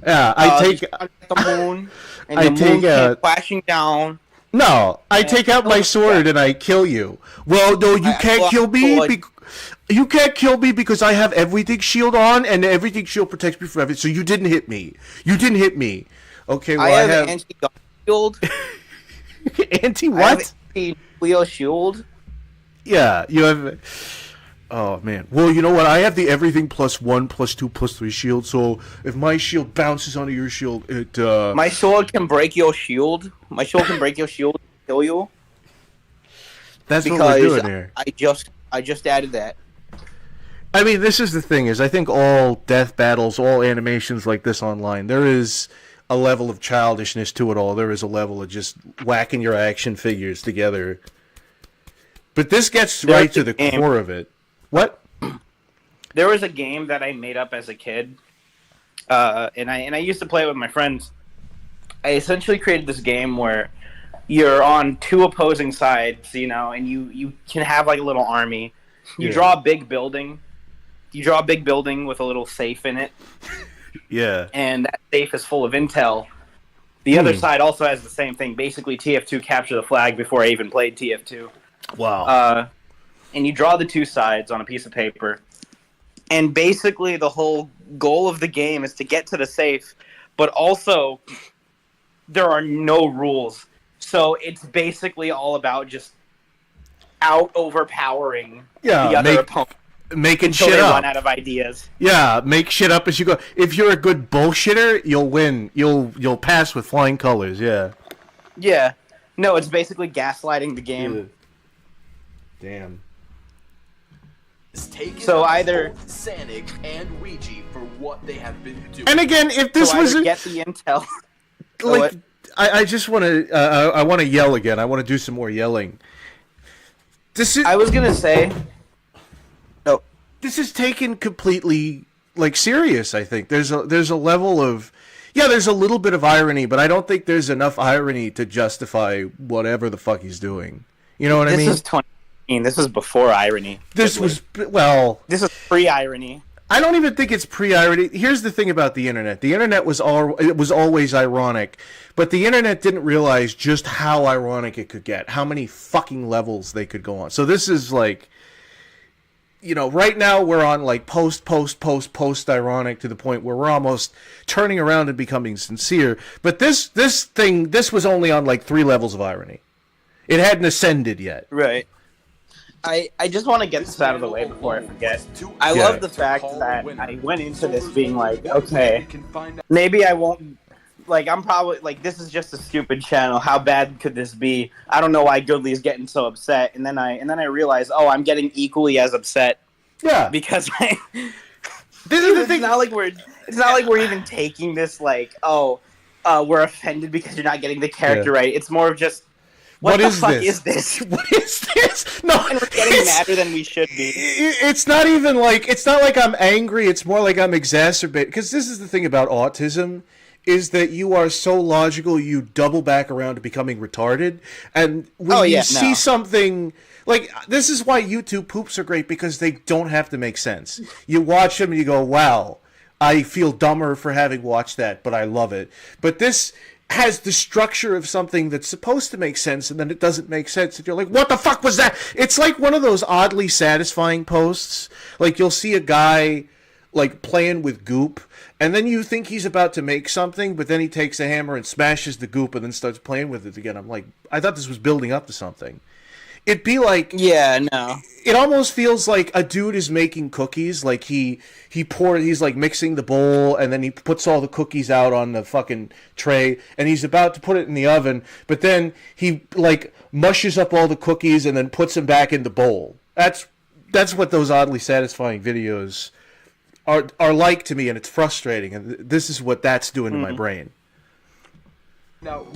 E: Yeah, I take
H: at the moon, and the moon came flashing down.
E: No, I take out my sword and I kill you. Well, no, you can't kill me. You can't kill me because I have everything shield on, and everything shield protects me from everything. So you didn't hit me. You didn't hit me. Okay, well,
H: I have anti-gun shield.
E: Anti what?
H: I have anti-Leo shield.
E: Yeah, you have. Oh man. Well, you know what? I have the everything +1, +2, +3 shield. So if my shield bounces onto your shield, it.
H: My sword can break your shield. My sword can break your shield and kill you.
E: That's what we're doing here.
H: I just added that.
E: I mean, this is the thing: is I think all death battles, all animations like this online, there is a level of childishness to it all. There is a level of just whacking your action figures together. But this gets right to the core of it. What?
H: There was a game that I made up as a kid, and I used to play it with my friends. I essentially created this game where you're on two opposing sides, you know, and you can have like a little army. You draw a big building. You draw a big building with a little safe in it.
E: Yeah.
H: And that safe is full of intel. The other side also has the same thing. Basically, TF2 capture the flag before I even played TF2.
E: Wow.
H: And you draw the two sides on a piece of paper. And basically the whole goal of the game is to get to the safe, but also there are no rules. So it's basically all about just overpowering the other opponent.
E: Making
H: until
E: shit
H: they
E: up.
H: run out of ideas.
E: Yeah, make shit up as you go. If you're a good bullshitter, you'll win. You'll pass with flying colors, yeah.
H: Yeah. No, it's basically gaslighting the game.
E: Damn.
H: So either
I: Sonic and Ouija for what they have been doing.
E: And again, if this
H: so
E: was
H: get the intel.
E: like, I just want to. I want to yell again. I want to do some more yelling.
H: I was gonna say. No.
E: This is taken completely like serious. I think there's a level of Yeah, there's a little bit of irony, but I don't think there's enough irony to justify whatever the fuck he's doing. You know what I mean?
H: This is 2018. This was before irony.
E: This was, well...
H: This is pre-irony.
E: I don't even think it's pre-irony. Here's the thing about the internet. The internet was always ironic, but the internet didn't realize just how ironic it could get, how many fucking levels they could go on. So this is like... You know, right now we're on like post ironic to the point where we're almost turning around and becoming sincere. But this was only on like 3 levels of irony. It hadn't ascended yet.
H: Right. I just want to get this out of the way before I forget. I love the fact that I went into this being like, okay, maybe I won't, like, I'm probably, like, this is just a stupid channel. How bad could this be? I don't know why Goodley's getting so upset. And then I realized, oh, I'm getting equally as upset.
E: Yeah.
H: Because
E: this is the thing.
H: It's not like we're even taking this like, oh, we're offended because you're not getting the character right. It's more of just, what the fuck is this?
E: What is this? No,
H: and we're getting madder than we should be.
E: It's not even like, it's not like I'm angry. It's more like I'm exacerbated. Because this is the thing about autism, is that you are so logical, you double back around to becoming retarded. And when you see something... Like, this is why YouTube poops are great, because they don't have to make sense. You watch them and you go, wow, I feel dumber for having watched that, but I love it. But this has the structure of something that's supposed to make sense, and then it doesn't make sense. And you're like, what the fuck was that? It's like one of those oddly satisfying posts. Like, you'll see a guy, like, playing with goop, and then you think he's about to make something, but then he takes a hammer and smashes the goop and then starts playing with it again. I'm like, I thought this was building up to something. It'd be like...
H: Yeah, no.
E: It almost feels like a dude is making cookies. Like, he's like mixing the bowl, and then he puts all the cookies out on the fucking tray, and he's about to put it in the oven, but then he, like, mushes up all the cookies and then puts them back in the bowl. That's what those oddly satisfying videos are like to me, and it's frustrating, and this is what that's doing to my brain.
I: Now,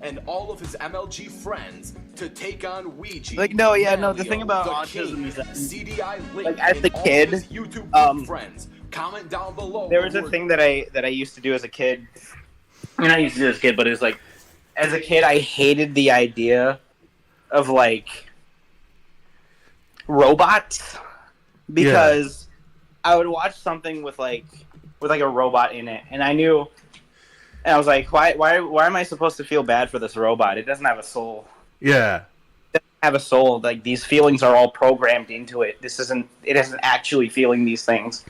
I: and all of his MLG friends to take on Ouija.
H: Like, no, yeah, no. The thing about autism is that, like, as a kid,
I: friends. Comment down below.
H: There was a thing that I used to do as a kid. I mean, I used to do as a kid, but it was like, as a kid, I hated the idea of like robots, because I would watch something with like a robot in it, and I knew. And I was like, why am I supposed to feel bad for this robot? It doesn't have a soul.
E: Yeah.
H: It doesn't have a soul. Like, these feelings are all programmed into it. It isn't actually feeling these things.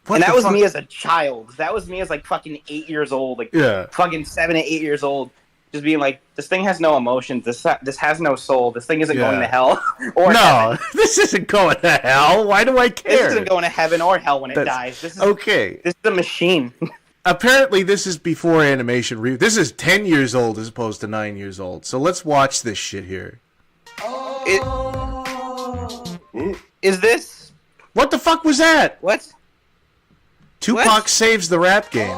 H: And that was me as a child. That was me as like fucking 8 years old. Like fucking 7 to 8 years old. Just being like, this thing has no emotions. This has no soul. This thing isn't going to hell or heaven.
E: This isn't going to hell. Why do I care?
H: This isn't going to heaven or hell when it dies. This is
E: okay.
H: This is a machine.
E: Apparently, this is before animation. This is 10 years old as opposed to 9 years old. So let's watch this shit here.
H: Is this?
E: What the fuck was that?
H: What?
E: Tupac saves the rap game.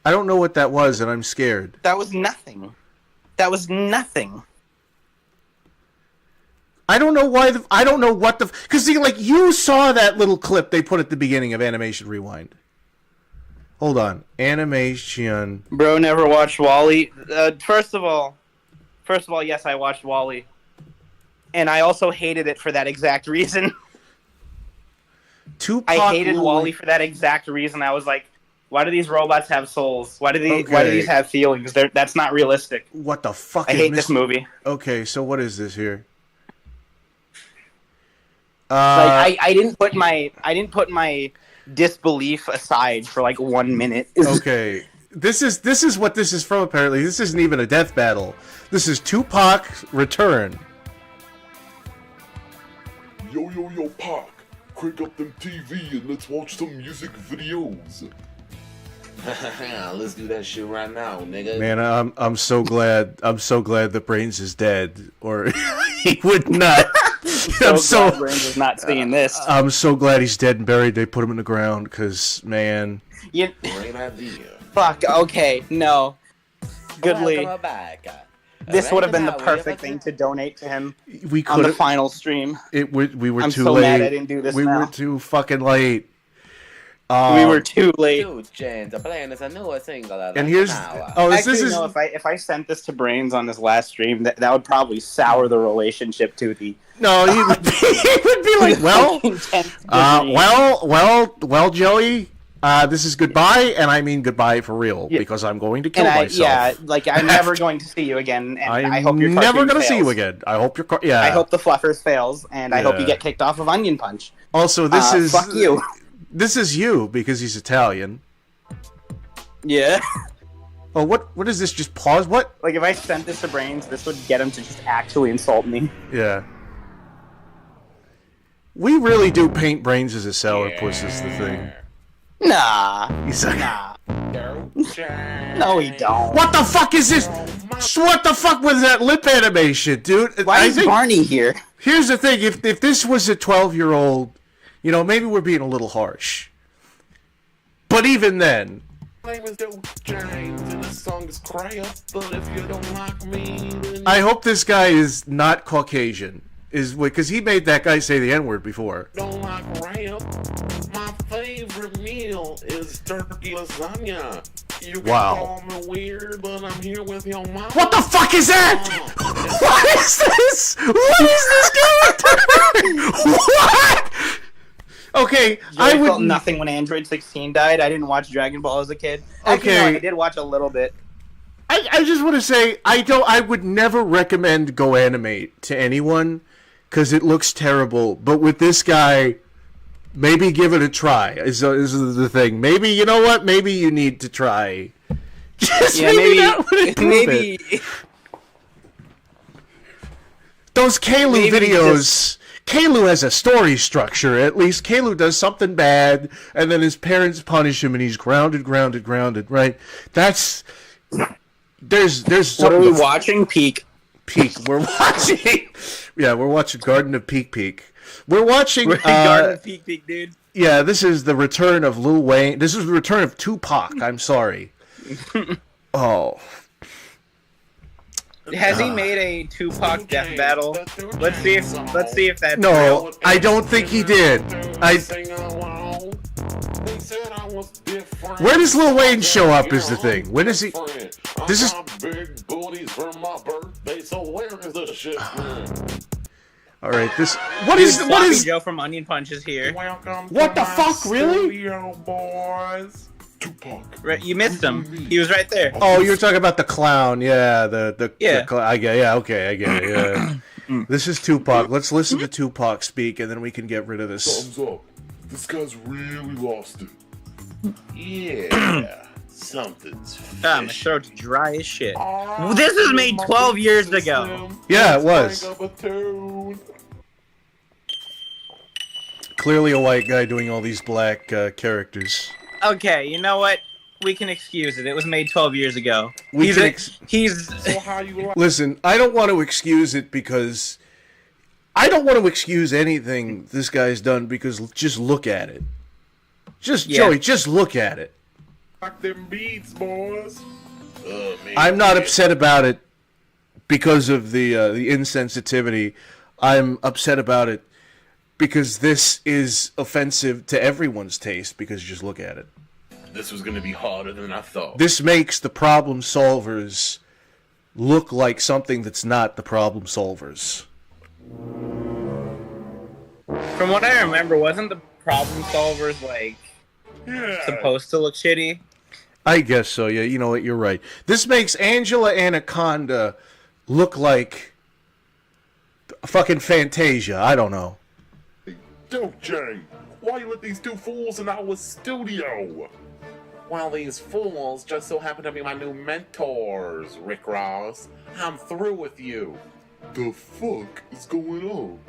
E: I don't know what that was, and I'm scared.
H: That was nothing. That was nothing.
E: I don't know why. I don't know what the. Because see, like, you saw that little clip they put at the beginning of Animation Rewind. Hold on, Animation.
H: Bro, never watched Wall-E. First of all, yes, I watched Wall-E, and I also hated it for that exact reason.
E: Tupac
H: I hated Wall-E for that exact reason. I was like, why do these robots have souls? Why do these have feelings? That's not realistic.
E: What the fuck?
H: I hate this movie.
E: Okay, so what is this here?
H: Like, I didn't put my disbelief aside for like 1 minute.
E: Okay, this is what this is from. Apparently, this isn't even a death battle. This is Tupac's return.
K: Yo, Pac, crank up them TV and let's watch some music videos.
L: Let's do that shit right now, nigga.
E: Man, I'm so glad that Brains is dead, or he would not.
H: I'm so glad Brains is not seeing this.
E: I'm so glad he's dead and buried. They put him in the ground, because, man.
L: Great idea.
H: Fuck. Okay. No. Goodly. This would have been the perfect thing to donate to him on the final stream.
E: We were
H: I'm
E: too
H: so
E: late.
H: mad I didn't do this
E: We
H: now.
E: were too fucking late.
H: We were too late.
L: 2 Chainz playing is a new single.
E: And here's
H: Actually, no. If I sent this to Brains on his last stream, that would probably sour the relationship to the.
E: No, he would be like, well, Joey. This is goodbye, and I mean goodbye for real, because I'm going to kill myself.
H: Yeah, like I'm never going to see you again, and I hope your
E: never going to
H: fails.
E: see you again. I hope your
H: I hope the Fluffers fails, and I hope you get kicked off of Onion Punch.
E: Also, this is
H: fuck you.
E: This is you because he's Italian.
H: Yeah.
E: Oh, what is this? Just pause. What?
H: Like if I sent this to Brains, this would get him to just actually insult me.
E: Yeah. We really do paint Brains as a sourpuss is the thing.
H: Nah.
E: He's like,
H: nah. No, he don't.
E: What the fuck is this? What the fuck was that lip animation, dude?
H: Why is Barney here?
E: Here's the thing: if this was a 12-year-old, you know, maybe we're being a little harsh. But even then,
K: My name is Joe James, and this song is crap. But if you don't like me, then
E: I hope this guy is not Caucasian. Is because he made that guy say the N-word before.
K: you don't like rap. My favorite meal is turkey lasagna. You can
E: Wow.
K: call me weird, but I'm here with your mom.
E: What the fuck is that? What is this? What is this character? What? Okay,
H: I felt nothing when Android 16 died. I didn't watch Dragon Ball as a kid. Actually, no, I did watch a little bit.
E: I just want to say I would never recommend Go Animate to anyone because it looks terrible. But with this guy, maybe give it a try. Is the thing? Maybe you know what? Maybe you need to try. Just maybe that would improve it. Those Kalu videos. Kalu has a story structure. At least Kalu does something bad, and then his parents punish him, and he's grounded. Right? That's there's.
H: What are we watching? Peak.
E: We're watching. Yeah, we're watching Garden of Peak. We're watching
H: Garden of Peak, dude.
E: Yeah, this is the return of Lil Wayne. This is the return of Tupac. I'm sorry. Oh.
H: Has he made a Tupac death battle? Let's see if that's
E: No,
H: real.
E: I don't think he did. Where does Lil Wayne show up is the thing. When is he? This is.
K: Big booties for my birthday, so where is the shit?
E: All right, this.
H: What is Joe from Onion Punch is here.
E: What the fuck, really?
K: Boys. Tupac.
H: Right, you missed him. He was right there.
E: Oh, you were talking about the clown. Yeah,
H: Yeah.
E: I get. Yeah, okay, I get it. Yeah. This is Tupac. Let's listen to Tupac speak, and then we can get rid of this.
K: Thumbs up. This guy's really lost it. Yeah. Something's fishy.
H: My throat's dry as shit. This was made 12 years ago.
E: Yeah, it was. Clearly a white guy doing all these black characters.
H: Okay, you know what? We can excuse it. It was made 12 years ago.
E: Listen, I don't want to excuse it because I don't want to excuse anything this guy's done because just look at it. Joey, just look at it.
K: Like them beats, boys.
E: I'm not upset about it because of the insensitivity. I'm upset about it because this is offensive to everyone's taste because just look at it.
K: This was gonna be harder than I thought.
E: This makes the problem solvers look like something that's not the problem solvers.
H: From what I remember, wasn't the problem solvers like supposed to look shitty?
E: I guess so, yeah. You know what? You're right. This makes Angela Anaconda look like fucking Fantasia. I don't know.
K: Dope Jay, why you let these two fools in our studio? Well, these fools just so happen to be my new mentors, Rick Ross. I'm through with you.
M: The fuck is going on?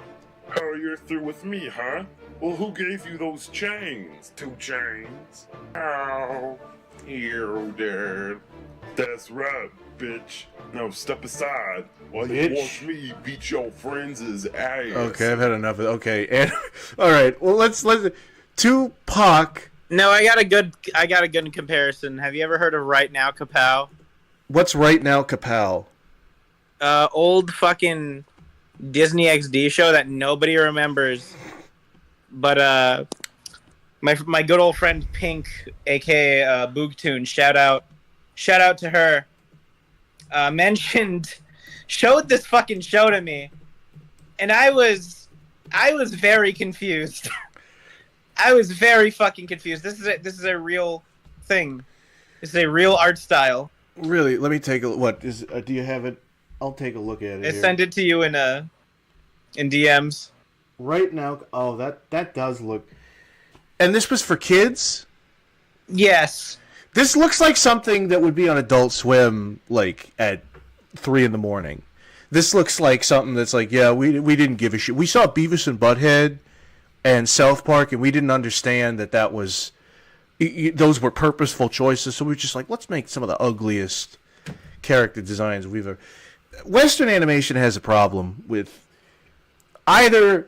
K: Oh, you're through with me, huh? Well, who gave you those chains? 2 Chainz? Oh, you did.
M: That's right, bitch. Now step aside while you watch me beat your friends' ass.
E: Okay, I've had enough of it. Okay, and all right. Well, let's Tupac.
H: No, I got a good comparison. Have you ever heard of Right Now Kapow?
E: What's Right Now Kapow?
H: Old fucking Disney XD show that nobody remembers. But my good old friend Pink, aka Boogtoon, shout out to her. Showed this fucking show to me, and I was very confused. I was very fucking confused. This is a real thing. This is a real art style.
E: Really? Let me take a what is? Do you have it? I'll take a look at it.
H: I sent it to you in DMs.
E: Right now. Oh, that does look. And this was for kids?
H: Yes.
E: This looks like something that would be on Adult Swim, like, at 3 in. This looks like something that's like, yeah, we didn't give a shit. We saw Beavis and Butthead and South Park, and we didn't understand that was... those were purposeful choices, so we were just like, let's make some of the ugliest character designs we've ever... Western animation has a problem with... Either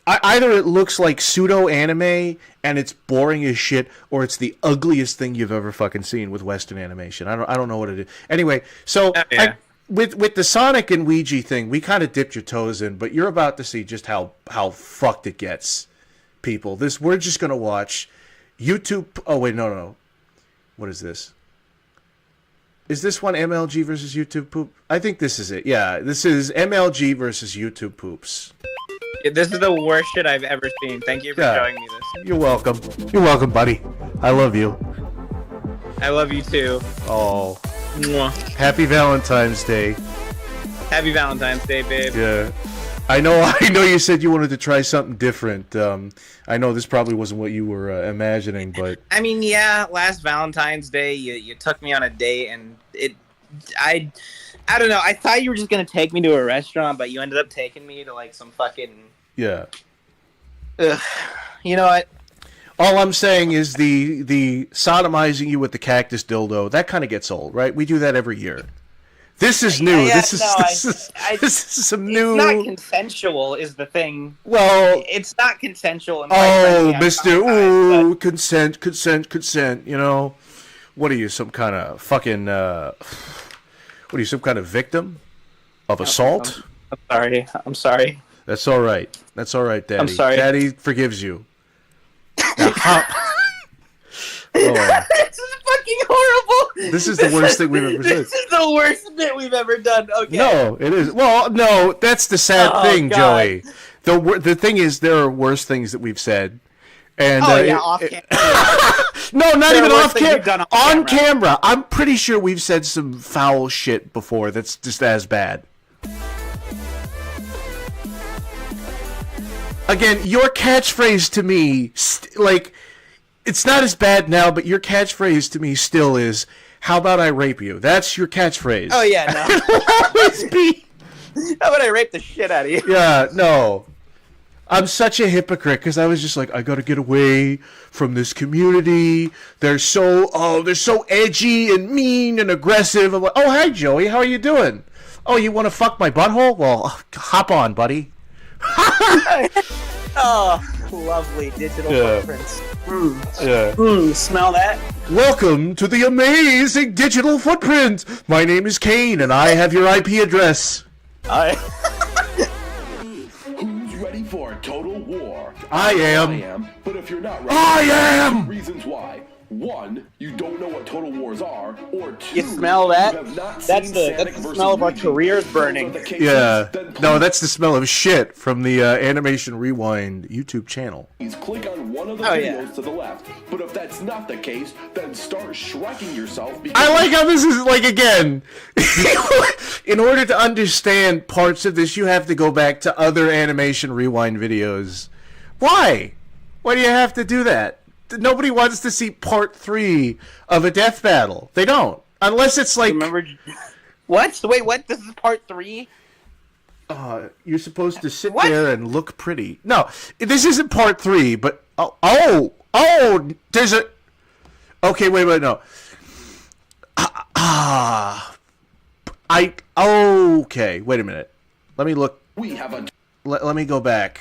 E: it looks like pseudo-anime and it's boring as shit, or it's the ugliest thing you've ever fucking seen with Western animation. I don't know what it is. Anyway, so with the Sonic and Ouija thing, we kind of dipped your toes in, but you're about to see just how fucked it gets, people. We're just gonna watch YouTube. Oh wait, no. What is this? Is this one MLG versus YouTube poop? I think this is it. Yeah, this is MLG versus YouTube poops.
H: This is the worst shit I've ever seen. Thank you for showing me this.
E: You're welcome. You're welcome, buddy. I love you.
H: I love you too.
E: Oh.
H: Mwah.
E: Happy Valentine's Day.
H: Happy Valentine's Day, babe.
E: Yeah. I know you said you wanted to try something different. I know this probably wasn't what you were imagining, but...
H: I mean, yeah, last Valentine's Day, you took me on a date, and I don't know. I thought you were just going to take me to a restaurant, but you ended up taking me to, like, some fucking...
E: Yeah.
H: Ugh. You know what?
E: All I'm saying is the sodomizing you with the cactus dildo, that kind of gets old, right? We do that every year. This is new.
H: Yeah,
E: this is some new...
H: It's not consensual is the thing.
E: Well...
H: It's not consensual.
E: Oh, Mr. Ooh, consent, you know? What are you, some kind of fucking... What are you, some kind of victim of assault?
H: I'm sorry.
E: That's all right. That's all right, Daddy.
H: I'm sorry.
E: Daddy forgives you. Now,
H: This is fucking horrible.
E: This is the worst thing we've ever said.
H: This is the worst bit we've ever done. Okay.
E: No, it is. Well, no, that's the sad thing,
H: God.
E: Joey. The thing is, there are worse things that we've said. And,
H: off camera.
E: No, not even off
H: camera.
E: camera. On camera. I'm pretty sure we've said some foul shit before that's just as bad. Again, your catchphrase to me, it's not as bad now, but your catchphrase to me still is, how about I rape you? That's your catchphrase.
H: Oh, yeah, no.
E: It'll always be.
H: How about I rape the shit out of you?
E: Yeah, no. I'm such a hypocrite because I was just like, I gotta get away from this community. They're so edgy and mean and aggressive. I'm like, oh, hi, Joey. How are you doing? Oh, you want to fuck my butthole? Well, hop on, buddy.
H: Oh, lovely digital footprints.
E: Yeah.
H: Smell that?
E: Welcome to the amazing digital footprint. My name is Kane, and I have your IP address.
M: Who's ready for a total war?
E: I am.
M: But if you're not ready,
E: I am.
M: Reasons why. 1, you don't know what total wars are, or 2,
H: you smell that?
M: You have not
H: that's
M: seen
H: the
M: Sonic
H: smell of our careers burning.
E: Yeah. No, that's the smell of shit from the Animation Rewind YouTube channel.
M: Click on one of the videos to the left. But if that's not the case, then start shrekking yourself.
E: I like how this is like, again, in order to understand parts of this, you have to go back to other Animation Rewind videos. Why? Why do you have to do that? Nobody wants to see part 3 of a death battle. They don't. Unless it's like...
H: What? Wait, what? This is part 3?
E: You're supposed to sit there and look pretty. No, this isn't part 3, but... Oh, there's a... Okay, wait, no. Okay, wait a minute. Let me look.
M: We have a...
E: Let me go back.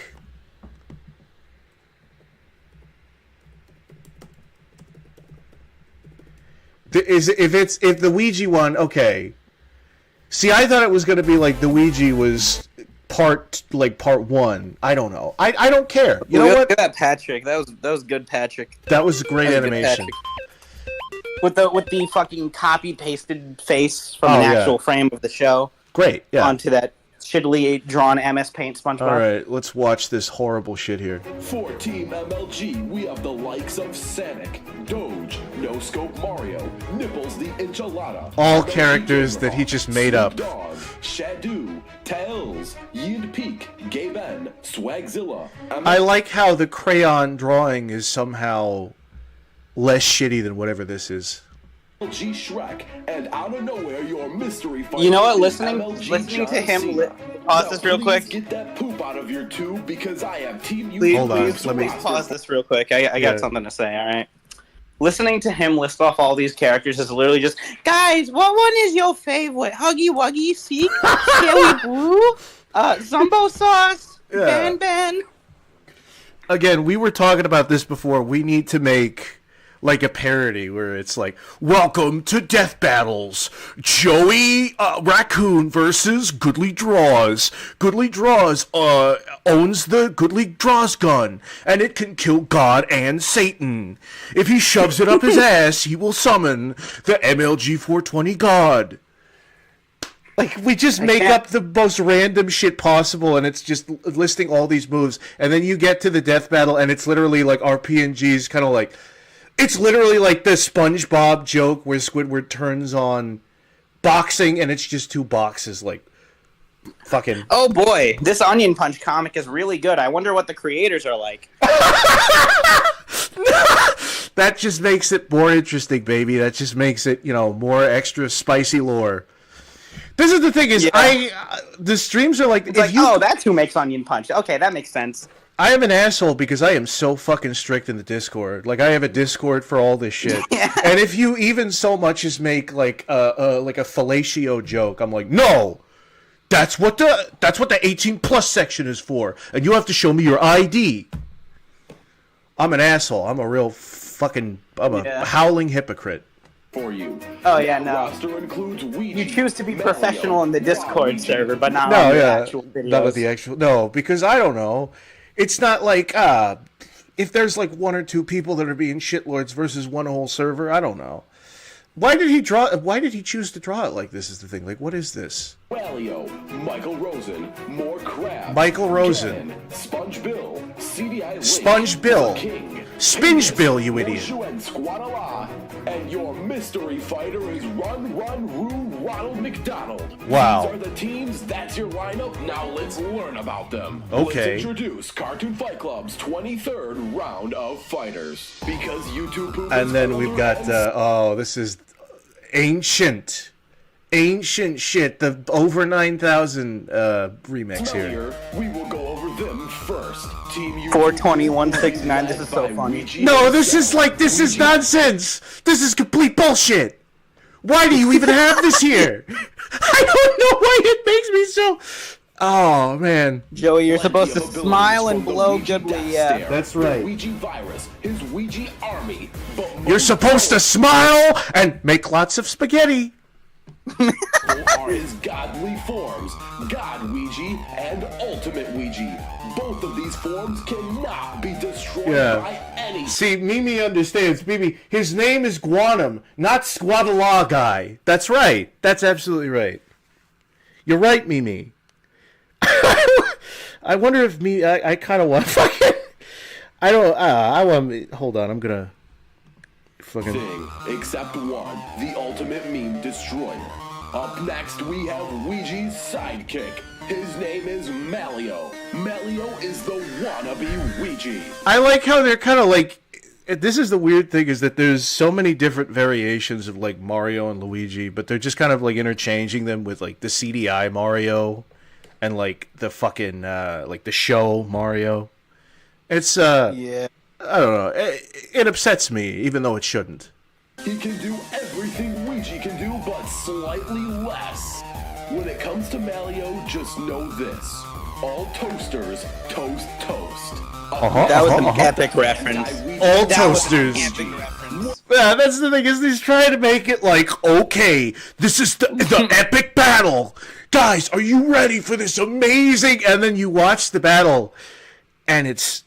E: If the Ouija one, okay. See, I thought it was going to be like the Ouija was part 1. I don't know. I don't care. You know
H: Look
E: what?
H: at that Patrick. That was good, Patrick.
E: That was great
H: That was good,
E: animation.
H: Patrick. With the fucking copy pasted face from
E: Oh,
H: the
E: yeah.
H: actual frame of the show.
E: Great. Yeah.
H: Onto that shittily drawn MS Paint SpongeBob.
E: All right, let's watch this horrible shit here.
N: For Team MLG, we have the likes of Sonic, Doge, No Scope Mario, Nipples the Enchilada,
E: All characters that he just made up.
N: Dog, Shadoo, Tails, Yid Peak, Gaben, Swagzilla.
E: I like how the crayon drawing is somehow less shitty than whatever this is.
N: MLG Shrek, and out of nowhere, your mystery fighter.
H: You know what?
N: is
H: Listening
N: MLG
H: to him.
N: John Cena.
H: Pause
N: Now,
H: this real
N: please
H: quick.
N: Get that poop out of your tube because I have Team
H: Please,
E: Hold on,
H: please,
E: let me-
H: please pause this real quick. I
E: Yeah.
H: got something to say. All right. Listening to him list off all these characters is literally just, guys, what one is your favorite? Huggy Wuggy, Seek, Scaly Blue, Zumbo Sauce,
E: Yeah.
H: Ben.
E: Again, we were talking about this before. We need to make like a parody where it's like, welcome to Death Battles. Joey Raccoon versus Goodly Draws. Goodly Draws owns the Goodly Draws gun, and it can kill God and Satan. If he shoves it up his ass, he will summon the MLG 420 God. Like, we just make up the most random shit possible, and it's just listing all these moves, and then you get to the death battle, and it's literally like RPG's kind of like... It's literally like the SpongeBob joke where Squidward turns on boxing, and it's just two boxes, like, fucking...
H: Oh boy, this Onion Punch comic is really good. I wonder what the creators are like.
E: That just makes it more interesting, baby. That just makes it, you know, more extra spicy lore. This is the thing is, the streams are like...
H: It's like, oh, that's who makes Onion Punch. Okay, that makes sense.
E: I am an asshole because I am so fucking strict in the Discord. Like, I have a Discord for all this shit. And if you even so much as make like a fellatio joke, I'm like, no, that's what the 18 plus section is for, and you have to show me your ID. I'm an asshole. I'm a real fucking a howling hypocrite.
N: For you.
H: Oh yeah, no.
N: Roster includes Ouija,
H: You choose to be professional in the Discord server, but not
E: No,
H: on the
E: yeah,
H: actual videos.
E: not with the actual. No, because I don't know. It's not like if there's like one or two people that are being shitlords versus one whole server. I don't know. Why did he choose to draw it like this? Is the thing. Like, what is this?
N: Walio, Michael Rosen, More Crab,
E: Michael Rosen.
N: Ken, Sponge Bill, CDI Link,
E: Sponge Bill.
N: King,
E: Spinge Bill, you idiot.
N: Horseshoe and Squadala, and your mystery fighter is Run Roo Ronald McDonald.
E: Wow.
N: These are the teams, that's your lineup, now let's learn about them.
E: Okay.
N: Let's introduce Cartoon Fight Club's 23rd round of fighters. Because YouTube poop
E: And
N: is
E: then
N: full
E: we've
N: of
E: got this is ancient shit. The over 9,000 remix here.
N: We will go over them first. Team
H: 420, 169. This is so funny.
E: No, this is nonsense. This is complete bullshit. Why do you even have this here? I don't know why it makes me so... Oh, man.
H: Joey, you're supposed to smile and blow goodly, yeah.
E: That's right.
N: Ouija virus, his Ouija army.
E: You're supposed to smile and make lots of spaghetti.
N: Are his godly forms, God Ouija and Ultimate Ouija. Both of these forms cannot be destroyed by any...
E: See, Mimi understands. Mimi, his name is Guanum, not Squadala guy. That's right. That's absolutely right. You're right, Mimi. I wonder if I kind of want fucking... I don't... I want... Hold on, I'm gonna... Fucking...
N: Thing, except one, the ultimate meme destroyer. Up next, we have Ouija's sidekick. His name is Malio. Malio is the wannabe Ouija.
E: I like how they're kind of like... This is the weird thing, is that there's so many different variations of, like, Mario and Luigi, but they're just kind of, like, interchanging them with, like, the CDI Mario and, like, the fucking, like, the show Mario. It's,
H: yeah.
E: I don't know. It upsets me, even though it shouldn't.
N: He can do everything Ouija can do, but slightly less. When it comes to Malio, just know this. All toasters toast toast.
H: That was an epic reference.
E: All
H: That was an
E: toasters.
H: epic reference.
E: Yeah, that's the thing, is he's trying to make it like, okay, this is the epic battle. Guys, are you ready for this amazing? And then you watch the battle, and it's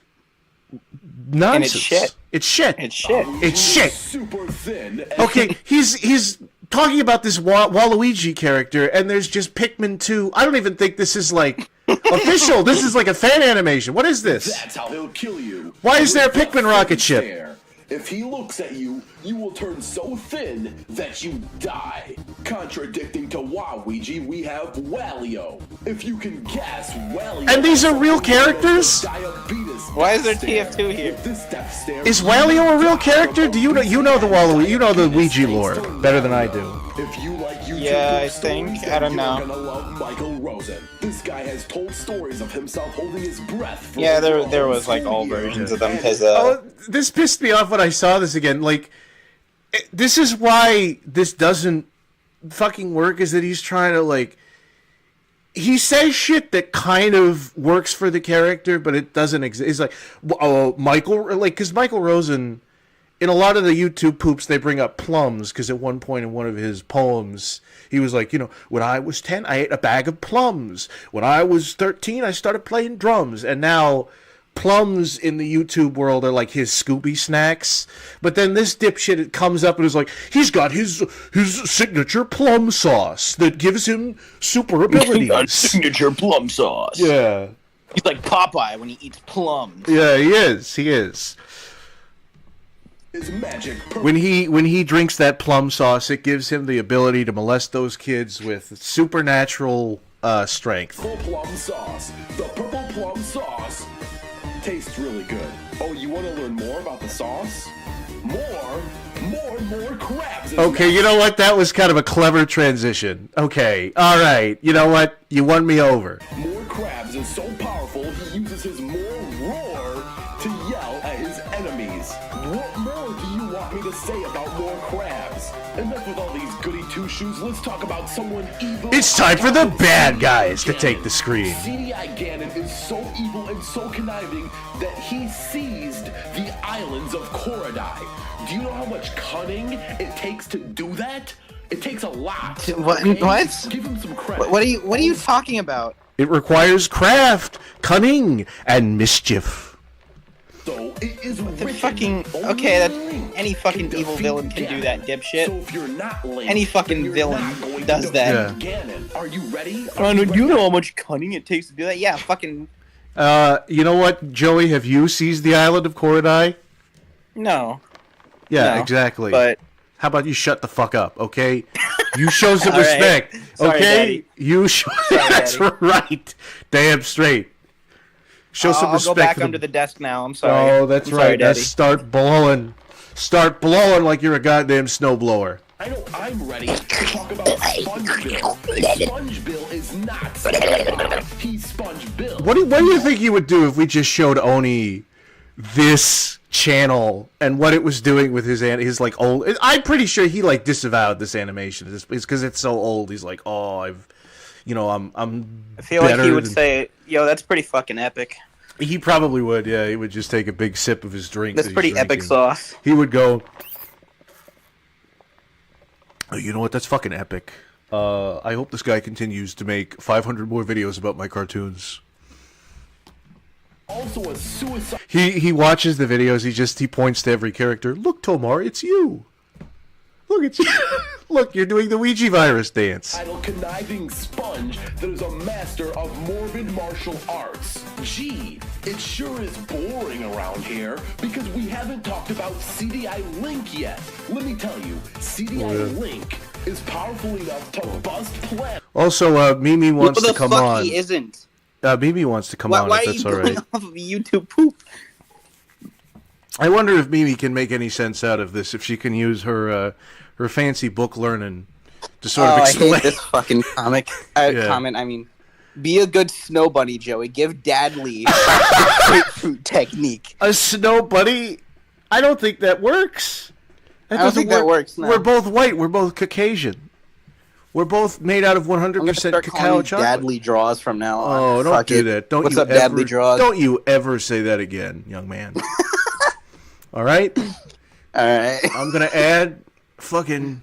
E: nonsense.
H: And it's shit.
E: It's shit.
H: It's shit.
E: It's shit.
N: Super thin.
E: Okay, he's talking about this Waluigi character, and there's just Pikmin 2. I don't even think this is like official. This is like a fan animation. What is this?
N: That's how he'll kill you.
E: Why is there a Pikmin rocket ship?
N: If he looks at you, you will turn so thin that you die. Contradicting to Waluigi, we have Walio. If you can guess, Walio.
E: And these are real characters?
H: Why is there TF2 here?
E: Is Walio a real character? Do you know the Waluigi? You know the Ouija lore better than I do.
N: If you like YouTube
H: Yeah, I think. I don't know.
N: You're gonna love Michael Rosen. This guy has told stories of himself holding his breath. For
H: Yeah, there was like all versions of them because
E: this pissed me off when I saw this again. Like, this is why this doesn't fucking work. Is that he's trying to like. He says shit that kind of works for the character, but it doesn't exist. It's like, Michael, like, because Michael Rosen, in a lot of the YouTube poops, they bring up plums, because at one point in one of his poems, he was like, when I was 10, I ate a bag of plums. When I was 13, I started playing drums. And now, plums in the YouTube world are like his Scooby snacks. But then this dipshit comes up and is like, he's got his signature plum sauce that gives him super abilities.
H: signature plum sauce.
E: Yeah.
H: He's like Popeye when he eats plums.
E: Yeah, he is.
N: Is magic.
E: When he drinks that plum sauce, it gives him the ability to molest those kids with supernatural strength.
N: Purple plum sauce. The purple plum sauce tastes really good. Oh, you want to learn more about the sauce? More crabs.
E: Okay, you know what? That was kind of a clever transition. Okay, all right. You know what? You won me over.
N: More crabs is so powerful, he uses his more roar to yell at his enemies. What more do you want me to say about more crabs? Enough with all these goody two-shoes, let's talk about someone evil.
E: It's time for the bad guys to take the screen.
N: CDI Ganon is so evil and so conniving that he seized the islands of Korodai. Do you know how much cunning it takes to do that? It takes a lot.
H: What?
N: Okay?
H: What?
N: Give him some credit.
H: What are you talking about?
E: It requires craft, cunning, and mischief.
N: So it is
H: the fucking okay. That's any fucking evil villain can do that, dipshit.
N: So if you're not Link,
H: any fucking villain does that.
N: Ganon, are you ready?
H: Do you know how much cunning it takes to do that? Yeah, fucking.
E: You know what, Joey? Have you seized the island of Korodai?
H: No.
E: Yeah,
H: No,
E: exactly.
H: But
E: how about you shut the fuck up, okay? You show some
H: All right.
E: respect,
H: Sorry,
E: okay?
H: Daddy.
E: You show.
H: Sorry,
E: That's
H: Daddy.
E: right. Damn straight. Show some
H: I'll
E: respect.
H: go back
E: for
H: under the desk now. I'm sorry.
E: Oh, that's
H: I'm
E: right.
H: Sorry,
E: That's
H: Daddy.
E: start blowing. Start blowing like you're a goddamn snowblower.
N: I know I'm ready to talk about SpongeBill. SpongeBill is not SpongeBob. He's SpongeBill.
E: What do you think you would do if we just showed Oni this channel and what it was doing with his like old? I'm pretty sure he like disavowed this animation. It's because it's so old. He's like, oh, I'm
H: I feel like he would say, "Yo, that's pretty fucking epic."
E: He probably would. Yeah, he would just take a big sip of his drink.
H: That's
E: that he's
H: pretty epic
E: drinking.
H: sauce.
E: He would go, oh, you know what? That's fucking epic. I hope this guy continues to make 500 more videos about my cartoons.
N: Also a suicide.
E: He watches the videos. He points to every character. Look, Tomar, it's you. Look, it's you. Look, you're doing the Ouija virus dance.
N: Idle conniving sponge that is a master of morbid martial arts. Gee, it sure is boring around here because we haven't talked about CDI Link yet. Let me tell you, CDI Link is powerful enough to bust planets.
E: Also, Mimi wants
H: What
E: to
H: the
E: come
H: fuck
E: on.
H: He isn't.
E: Mimi wants to come on.
H: Why
E: If
H: are
E: that's
H: you
E: all
H: going
E: right.
H: off of YouTube poop?
E: I wonder if Mimi can make any sense out of this. If she can use her fancy book learning to sort of explain.
H: I hate this fucking comic.
E: Yeah.
H: Comment. I mean, be a good snow bunny, Joey. Give Dad Lee grapefruit technique.
E: A snow bunny? I don't think that works.
H: I don't think that works, no.
E: We're both white. We're both Caucasian. We're both made out of 100% cacao chocolate.
H: Dad Lee draws from now on.
E: Oh, don't
H: Fuck
E: do
H: it.
E: that. Don't
H: What's
E: you
H: up, Dad
E: ever,
H: Lee draws?
E: Don't you ever say that again, young man. All right?
H: All right.
E: I'm gonna add fucking.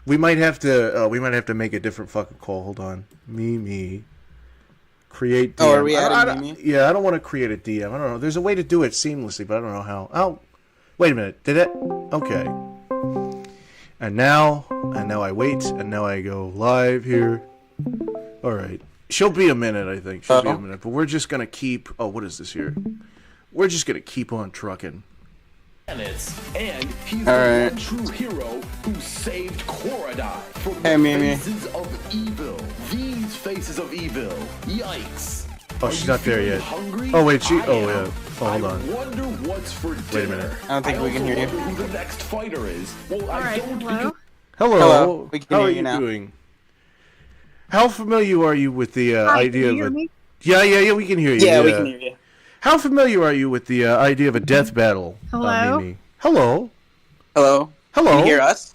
E: We might have to make a different fucking call. Hold on. Mimi. Create DM.
H: Oh, are we adding Mimi?
E: Yeah, I don't want to create a DM. I don't know. There's a way to do it seamlessly, but I don't know how. Oh, wait a minute. Did it? Okay. And now I wait, and now I go live here. All right. She'll be a minute, I think. She'll be a minute. But we're just gonna keep. Oh, what is this here? We're just gonna keep on trucking.
N: And he's the one true hero who saved Korodai from the faces of evil. These faces of evil. Yikes.
E: Oh, she's not there yet.
N: Hungry?
E: Oh, wait, she.
N: I
E: Oh,
N: am.
E: yeah. Oh, hold on.
N: I wonder what's for dinner.
E: Wait a minute.
H: I don't think we can hear you.
N: I wonder who the next fighter is. Well, I don't
C: hello?
E: Hello.
H: Hello. We can
E: How
H: hear
E: are
H: you
E: you
H: now.
E: doing? How familiar are you with the idea
C: can
E: of
C: you hear
E: a...
C: me?
E: Yeah, we can hear you.
H: Yeah, we can hear you.
E: How familiar are you with the idea of a death battle?
C: Hello?
E: Mimi? Hello.
H: Hello.
E: Hello.
H: Can you hear us?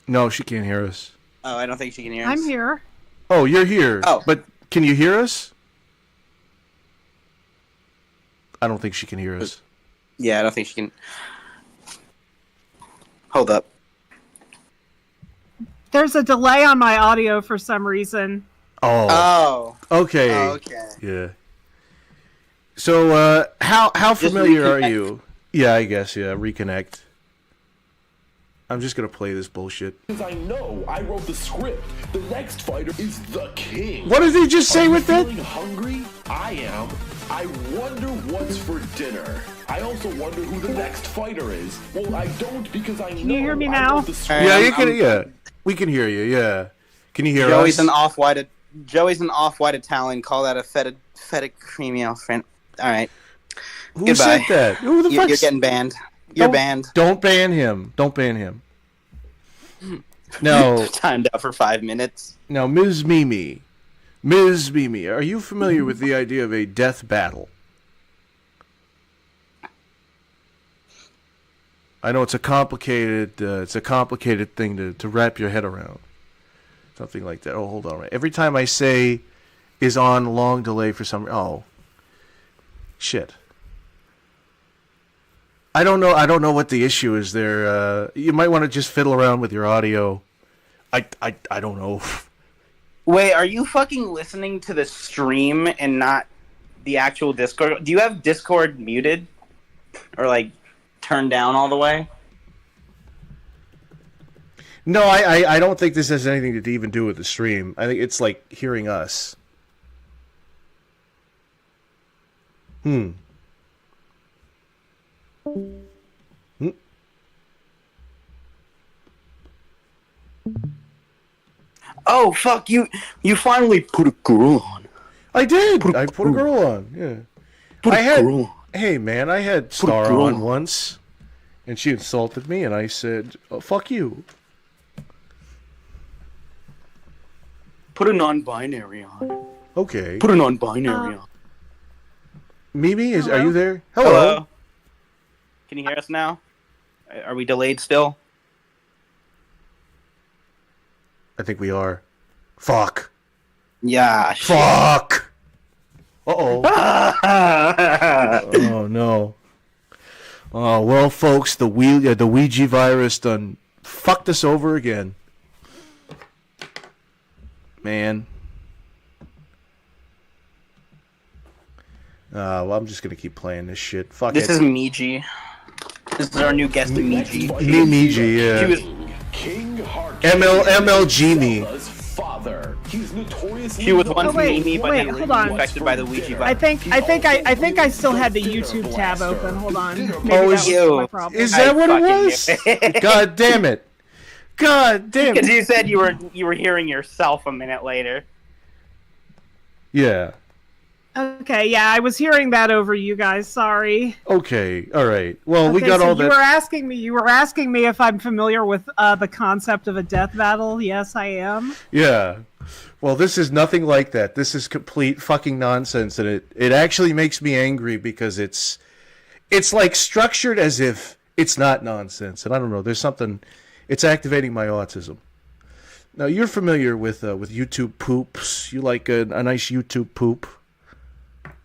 E: No, she can't hear us.
H: Oh, I don't think she can hear us.
C: I'm here.
E: Oh, you're here.
H: Oh.
E: But can you hear us? I don't think she can hear us.
H: Yeah, I don't think she can. Hold up.
C: There's a delay on my audio for some reason.
E: Oh. Okay.
H: Oh, okay.
E: Yeah. So, how familiar are
H: reconnect.
E: you? Yeah, I guess. Yeah, reconnect. I'm just gonna play this bullshit.
N: Because I know I wrote the script. The next fighter is the king.
E: What did he just say with that?
N: Feeling hungry? I am. I wonder what's for dinner. I also wonder who the next fighter is. Well, I don't because I know.
C: Can you hear me
N: I
C: now?
N: wrote the script.
E: Yeah, you can. Yeah, we can hear you. Yeah. Can you hear
H: Joey's
E: us?
H: an off-white. Joey's an off-white Italian. Call that a feta creamy friend. All right.
E: Who
H: Goodbye.
E: said that? Who the
H: You're
E: fuck?
H: getting banned. You're banned.
E: Don't ban him. Don't ban him. No.
H: Timed out for 5 minutes.
E: Now, Ms. Mimi, are you familiar with the idea of a death battle? I know it's a complicated thing to wrap your head around. Something like that. Oh, hold on. Every time I say is on long delay for some... Oh. Shit. I don't know what the issue is there. You might want to just fiddle around with your audio. I don't know.
H: Wait, are you fucking listening to the stream and not the actual Discord? Do you have Discord muted? Or, like, turned down all the way?
E: No, I don't think this has anything to even do with the stream. I think it's like hearing us.
H: Oh, fuck, you finally put a girl on.
E: I did. I put a girl on. Yeah. Hey man, I had Star on once, and she insulted me, and I said, oh, "Fuck you."
H: Put a non-binary on.
E: Okay.
H: Put a non-binary on.
E: Mimi, are
C: Hello?
E: you there? Hello.
H: Can you hear us now? Are we delayed still?
E: I think we are. Fuck.
H: Yeah.
E: Fuck. Uh-oh. Oh, no. Oh, well, folks, the Ouija virus done fucked us over again. Man. Well, I'm just going to keep playing this shit. Fuck
H: This
E: it.
H: is Miji. This is our new guest, Miji.
E: Miji, yeah.
H: She was...
N: King Heart.
E: MLG me.
N: Father. He's notoriously.
H: She was once
C: wait,
H: Mimi, but
C: wait,
H: then
C: hold on.
H: infected by the Ouija
C: I
H: virus.
C: think I still had the YouTube tab open. Hold on. Maybe
E: Oh,
C: that
E: is-
C: was my problem.
E: Is that what it was? God damn it. God damn
H: Because
E: it.
H: you said you were hearing yourself a minute later.
E: Yeah.
C: Okay, yeah, I was hearing that over you guys. Sorry.
E: Okay. All right. Well, we
C: Okay,
E: got
C: so
E: all
C: you
E: that.
C: were asking me if I'm familiar with the concept of a death battle. Yes, I am.
E: Yeah. Well, this is nothing like that. This is complete fucking nonsense, and it actually makes me angry because it's like structured as if it's not nonsense. And I don't know. There's something. It's activating my autism. Now you're familiar with YouTube poops. You like a nice YouTube poop.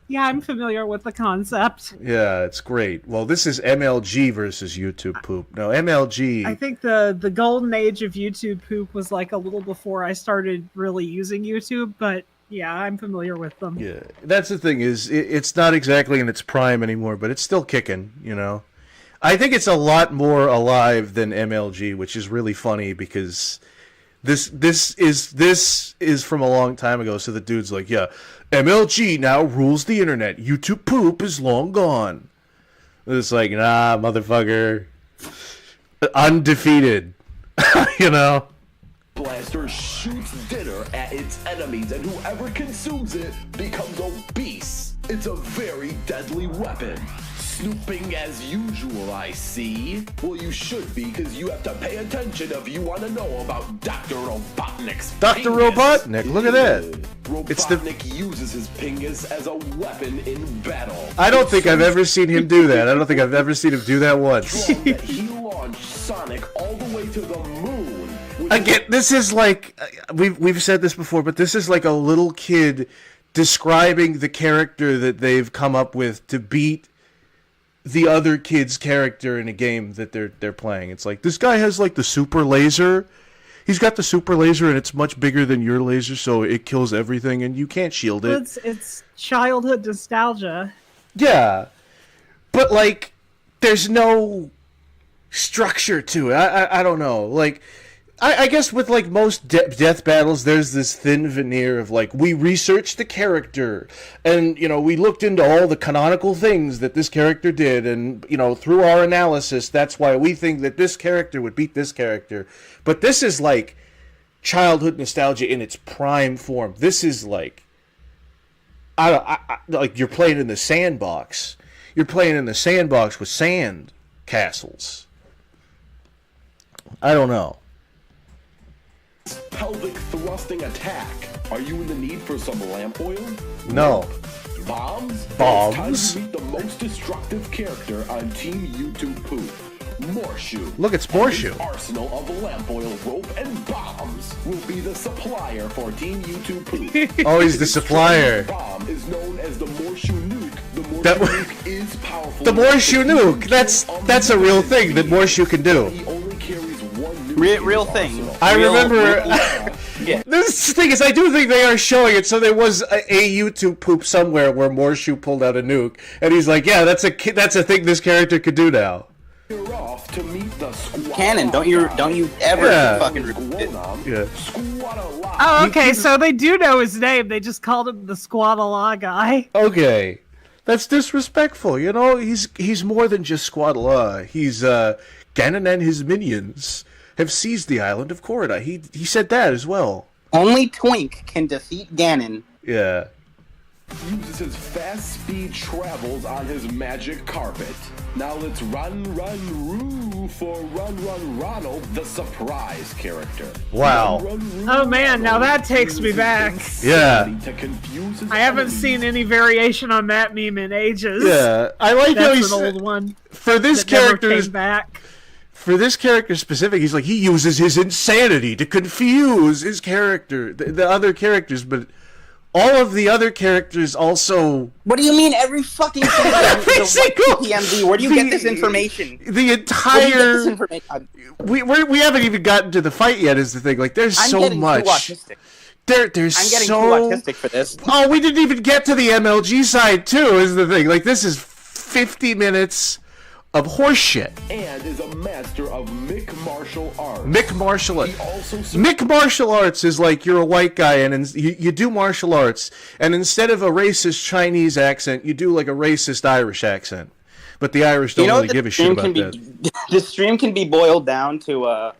O: Yeah, I'm familiar with the concept.
E: Yeah, it's great. Well, this is MLG versus YouTube poop. No, MLG.
O: I think the golden age of YouTube poop was like a little before I started really using YouTube, but yeah, I'm familiar with them.
E: Yeah, that's the thing is it's not exactly in its prime anymore, but it's still kicking, you know. I think it's a lot more alive than MLG, which is really funny because this is from a long time ago. So the dude's like, yeah, MLG now rules the internet. YouTube poop is long gone. It's like, nah, motherfucker, undefeated, you know.
N: Blaster shoots dinner at its enemies, and whoever consumes it becomes obese. It's a very deadly weapon. Snooping as usual, I see. Well, you should be, because you have to pay attention if you want to know about Dr. Robotnik's
E: Dr. Robotnik, look at that.
N: Robotnik uses his pingus as a weapon in battle.
E: I don't think I've ever seen him do that. I don't think I've ever seen him do that once.
N: That he launched Sonic all the way to the moon.
E: Again, this is like we've said this before, but this is like a little kid describing the character that they've come up with to beat the other kid's character in a game that they're playing. It's like, this guy has like the super laser. He's got the super laser and it's much bigger than your laser, so it kills everything and you can't shield it.
O: It's childhood nostalgia.
E: Yeah. But like there's no structure to it. I don't know. Like I guess with like most death battles, there's this thin veneer of like, we researched the character and, you know, we looked into all the canonical things that this character did. And, you know, through our analysis, that's why we think that this character would beat this character. But this is like childhood nostalgia in its prime form. This is like, like you're playing in the sandbox. You're playing in the sandbox with sand castles. I don't know.
N: Pelvic thrusting attack. Are you in the need for some lamp oil?
E: No.
N: Bombs?
E: Bombs?
N: It's time to meet the most destructive character on Team YouTube Poop. Morshu.
E: Look, it's Morshu.
N: His arsenal of lamp oil, rope, and bombs will be the supplier for Team YouTube Poop.
E: Oh, he's the supplier.
N: This bomb is known as the Morshu Nuke. The Morshu Nuke is powerful.
E: The Morshu Nuke. That's a real thing that Morshu can do.
N: He only carries one nuke.
H: Real thing.
E: I remember.
H: Yeah.
E: This thing is, I do think they are showing it. So there was a YouTube poop somewhere where Morshu pulled out a nuke, and he's like, "Yeah, that's a thing this character could do now."
N: You're off to meet the
H: Canon. Don't you ever fucking
E: Yeah.
O: Oh, okay. So they do know his name. They just called him the Squad-a-la guy.
E: Okay, that's disrespectful. You know, he's more than just Squad-a-la. He's Ganon and his minions have seized the island of Corridai. He said that as well.
H: Only Twink can defeat Ganon.
E: Yeah.
N: Uses his fast speed travels on his magic carpet. Now let's run, Roo for Run, Ronald, the surprise character.
E: Wow.
O: Oh man, now that takes me back.
E: Yeah.
O: I haven't seen any variation on that meme in ages.
E: Yeah, I like how
O: That's
E: he's
O: an old one.
E: For this
O: that never
E: character,
O: came back.
E: For this character specific, he's like, he uses his insanity to confuse his character, the other characters, but all of the other characters also.
H: What do you mean every fucking thing?
E: Every single
H: PMD. Where do you get this information?
E: The entire. We haven't even gotten to the fight yet. Is the thing, like there's
H: I'm
E: so
H: getting
E: much.
H: Too autistic.
E: There's
H: I'm getting
E: so
H: too autistic for this.
E: Oh, we didn't even get to the MLG side too. Is the thing, like this is 50 minutes of horseshit.
N: And is a master of Mick martial arts.
E: Mick martial arts is like you're a white guy and you do martial arts, and instead of a racist Chinese accent, you do like a racist Irish accent. But the Irish don't really give a shit about that.
H: The stream can be boiled down to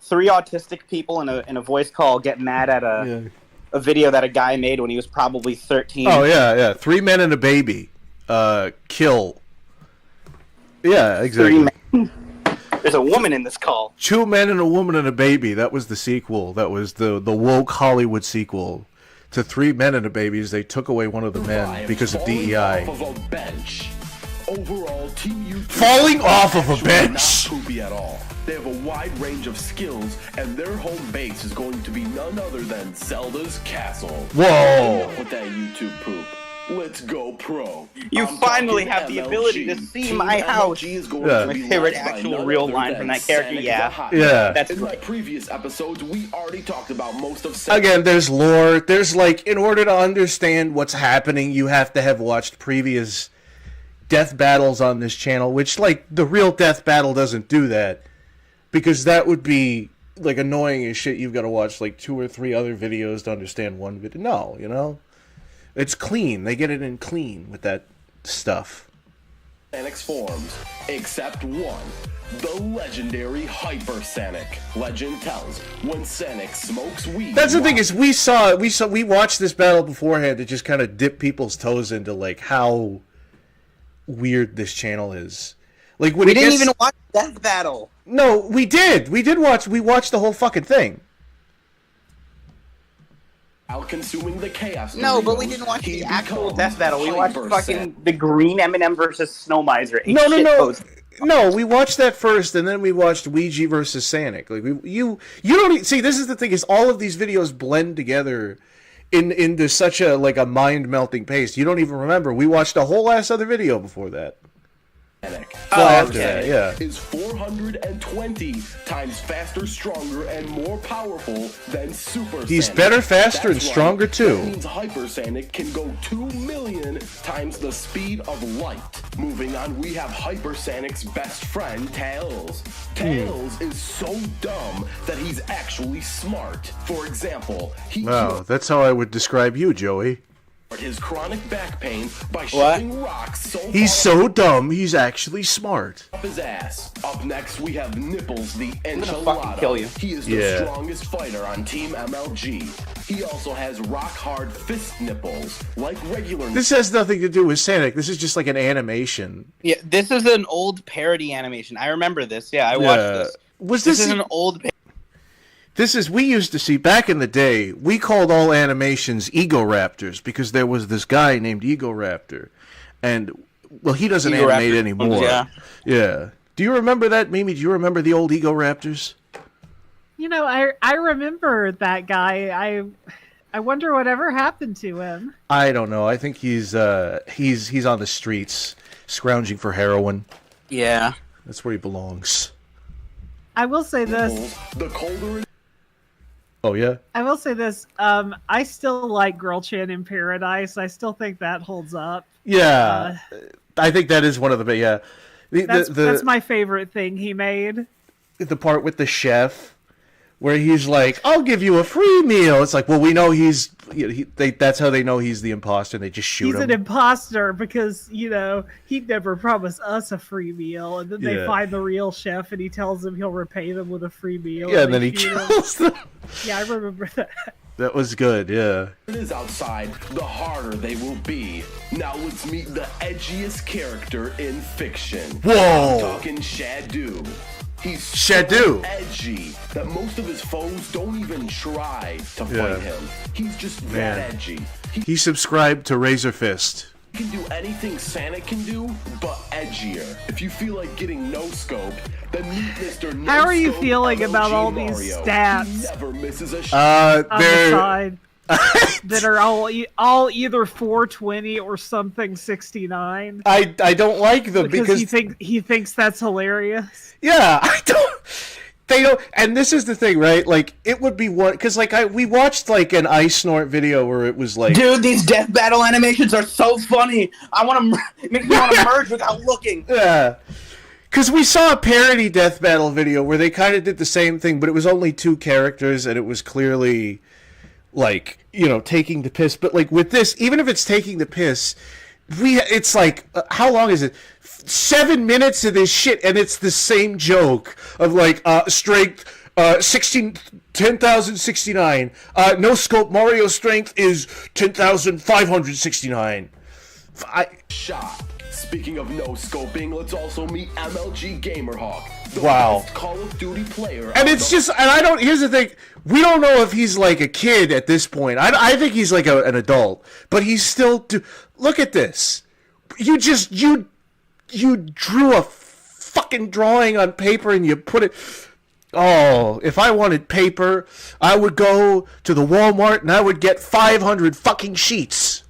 H: 3 autistic people in a voice call get mad at a video that a guy made when he was probably 13.
E: Oh yeah. 3 men and a baby. Kill. Yeah, exactly.
H: There's a woman in this call.
E: 2 men and a woman and a baby. That was the sequel. That was the woke Hollywood sequel to 3 men and a baby. They took away one of the men because of DEI.
N: Off of a bench. Overall, Team YouTube
E: falling off of a bench.
N: Not poopy at all. They have a wide range of skills, and their home base is going to be none other than Zelda's castle.
E: Whoa!
N: With that YouTube poop. Let's go pro.
H: You
N: I'm
H: finally
N: talking
H: have the
N: MLG.
H: ability to see
N: Team
H: my house.
N: MLG is going
E: Yeah.
N: to
H: My
N: be
H: favorite
N: led by
H: actual
N: none
H: real
N: other
H: line
N: than
H: from that character,
N: Sonic
H: yeah.
N: the Hedgehog.
E: Yeah.
H: That's
N: In my
H: great.
N: previous episodes, we already talked about most of Sonic.
E: Again, there's lore. There's like, in order to understand what's happening, you have to have watched previous death battles on this channel, which, like, the real death battle doesn't do that. Because that would be, like, annoying as shit. You've got to watch, like, 2 or 3 other videos to understand one video. No, you know? It's clean. They get it in clean with that stuff.
N: Sonic's forms, except one. The legendary Hyper Sonic. Legend tells, when Sonic smokes weed...
E: That's the thing is, we watched this battle beforehand to just kind of dip people's toes into, like, how weird this channel is. Like, when
H: We
E: it
H: didn't
E: gets...
H: even watch Death Battle.
E: No, we did. We watched the whole fucking thing.
N: Out consuming the chaos.
H: No, but we
N: Doritos,
H: didn't watch
N: he
H: the actual
N: becomes
H: Death Battle. We watched
N: Hyper
H: fucking
N: Sonic.
H: the green Eminem versus Snow Miser.
E: No, we watched that first, and then we watched Ouija versus Sonic. Like, you don't see. This is the thing: is all of these videos blend together into such a like a mind melting pace. You don't even remember. We watched a whole ass other video before that. After that, yeah.
N: Is 420 times faster, stronger, and more powerful than Super
E: He's
N: Sonic.
E: better, faster,
N: That's
E: and stronger,
N: right.
E: too.
N: That means Hyper Sonic can go 2 million times the speed of light. Moving on, we have Hyper Sonic's best friend, Tails. Tails is so dumb that he's actually smart. For example, he
E: Wow, that's how I would describe you, Joey.
N: cured his chronic back pain by shoving rocks so
E: He's
N: far
E: so dumb. He's actually smart.
N: up his ass. Up next, we have Nipples the
H: gonna fucking
N: Enchilada.
H: kill you.
N: He is the
E: Yeah.
N: strongest fighter on Team MLG. He also has rock-hard fist nipples, like regular
E: This has nothing to do with Sonic. This is just like an animation.
H: Yeah, this is an old parody animation. I remember this. Yeah, I watched this.
E: Was
H: This
E: this
H: is an old.
E: we used to see back in the day, we called all animations Ego Raptors because there was this guy named Ego Raptor. And, well, he doesn't
H: Ego
E: animate
H: Raptor,
E: anymore.
H: yeah.
E: Yeah. Do you remember that, Mimi? Do you remember the old Ego Raptors?
O: You know, I remember that guy. I wonder whatever happened to him.
E: I don't know. I think he's on the streets scrounging for heroin.
H: Yeah.
E: That's where he belongs.
O: I will say this.
N: The colder.
E: Oh, yeah?
O: I will say this. I still like Girl Chan in Paradise. I still think that holds up.
E: Yeah. I think that is one of the... Yeah.
O: That's my favorite thing he made.
E: The part with the chef where he's like, I'll give you a free meal. It's like, well, we know that's how they know he's the imposter. And they just shoot
O: He's
E: him.
O: an imposter because, he'd never promised us a free meal. And then they
E: Yeah.
O: find the real chef and he tells them he'll repay them with a free meal.
E: Yeah, and then he
O: they shoot him.
E: kills them.
O: Yeah, I remember that.
E: That was good, yeah.
N: It is outside, the harder they will be. Now let's meet the edgiest character in fiction.
E: Whoa!
N: I'm talking Shadu. He's
E: Shadu.
N: so edgy that most of his foes don't even try to
E: Yeah.
N: fight him. He's just
E: Man.
N: that edgy.
E: He subscribed to Razor Fist.
N: He can do anything Sonic can do, but edgier. If you feel like getting no-scoped, then meet Mr. No
O: How are you feeling about all these
N: Mario.
O: stats?
N: He never misses a shot.
O: On the side that are all either 420 or something 69.
E: I don't like them because
O: he thinks that's hilarious.
E: Yeah, I don't. They don't, and this is the thing, right? Like, it would be one because, like, we watched like an Ice Snort video where it was like,
H: Dude, these death battle animations are so funny. I want to. It makes me want to merge without looking.
E: yeah, because we saw a parody death battle video where they kind of did the same thing, but it was only 2 characters, and it was clearly like taking the piss. But like with this, even if it's taking the piss, it's like how long is it? 7 minutes of this shit, and it's the same joke of like strength 10,069. No scope. Mario strength is 10,569.
N: Shot. Speaking of no scoping, let's also meet MLG Gamerhawk. The
E: Wow.
N: best Call of Duty player.
E: And
N: of
E: it's
N: the-
E: just, and I don't. Here's the thing: we don't know if he's like a kid at this point. I think he's like an adult, but he's still. Look at this. You drew a fucking drawing on paper and you put it. Oh, if I wanted paper, I would go to the Walmart and I would get 500 fucking sheets.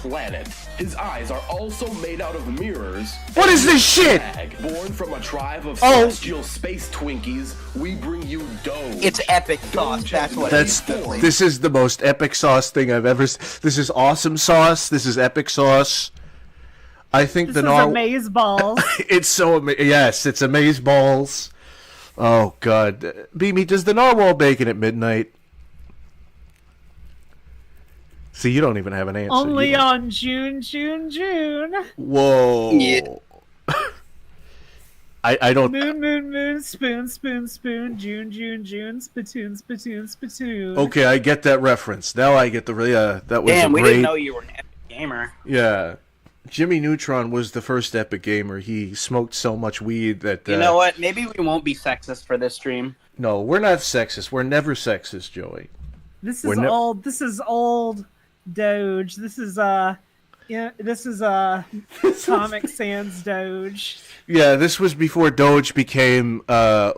N: planet. His eyes are also made out of mirrors.
E: What is this shit?
N: Born from a tribe of
E: Oh.
N: celestial space Twinkies, we bring you Doge.
H: It's epic sauce. That's what
E: This is the most epic sauce thing I've ever. This is awesome sauce. This is epic sauce. I think
O: This
E: the
O: is
E: narwhal.
O: amaze balls.
E: It's so yes, it's amaze balls. Oh God, Beamy, does the narwhal bacon at midnight? See, you don't even have an answer.
O: Only
E: You don't-
O: on June.
E: Whoa.
H: Yeah.
E: I don't.
O: Moon, spoon, June, spittoon.
E: Okay, I get that reference. Now I get the that was
H: Damn,
E: a
H: we
E: great.
H: didn't know you were an epic gamer.
E: Yeah, Jimmy Neutron was the first epic gamer. He smoked so much weed that.
H: You know what? Maybe we won't be sexist for this stream.
E: No, we're not sexist. We're never sexist, Joey.
O: This
E: We're
O: is
E: ne-
O: old. This is old Doge. This is Comic Sans Doge.
E: Yeah, this was before Doge became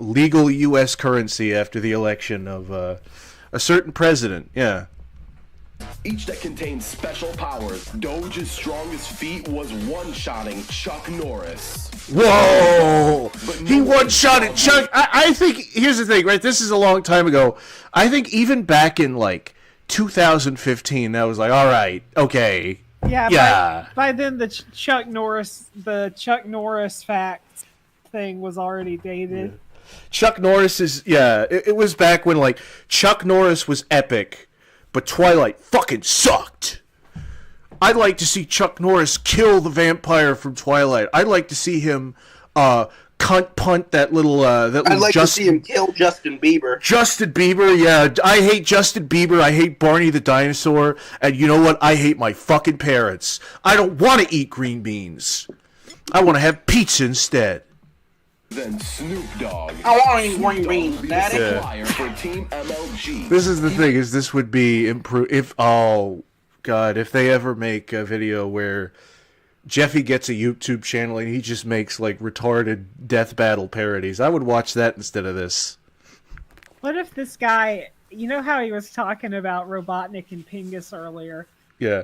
E: legal U.S. currency after the election of a certain president. Yeah.
N: Each that contains special powers. Doge's strongest feat was one-shotting Chuck Norris.
E: Whoa! He one-shotted Chuck. I think, here's the thing, right? This is a long time ago. I think even back in, like, 2015, that was like, all right, okay.
O: Yeah. By then, the Chuck Norris facts thing was already dated.
E: Chuck Norris is, it was back when, like, Chuck Norris was epic, but Twilight fucking sucked. I'd like to see Chuck Norris kill the vampire from Twilight. I'd like to see him punt that little
H: I'd like to see him kill Justin Bieber.
E: Justin Bieber, yeah. I hate Justin Bieber. I hate Barney the dinosaur. And you know what? I hate my fucking parents. I don't want to eat green beans. I want to have pizza instead.
N: Then Snoop Dogg.
H: I want to eat green beans, Daddy.
E: Yeah.
N: Flyer for Team MLG.
E: This is the thing, is this would be if they ever make a video where Jeffy gets a YouTube channel and he just makes like retarded death battle parodies, I would watch that instead of this.
O: What if this guy, you know how he was talking about Robotnik and Pingus earlier?
E: Yeah.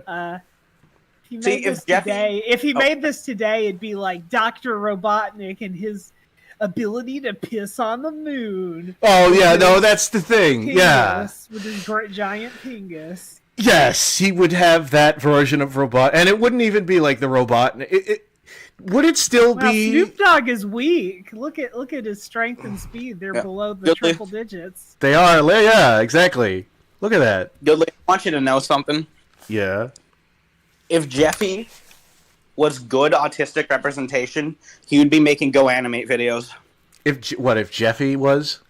O: If he made this today, it'd be like Dr. Robotnik and his ability to piss on the moon.
E: Oh yeah, no, that's the thing.
O: Pingus,
E: Yeah.
O: with his great giant Pingus.
E: Yes, he would have that version of robot, and it wouldn't even be like the robot. Would it still
O: Wow,
E: be?
O: Snoop Dogg is weak. Look at his strength and speed. They're below the triple digits.
E: They are. Yeah, exactly. Look at that.
H: Dudley, I want you to know something.
E: Yeah.
H: If Jeffy was good autistic representation, he would be making Go Animate videos.
E: If Jeffy was?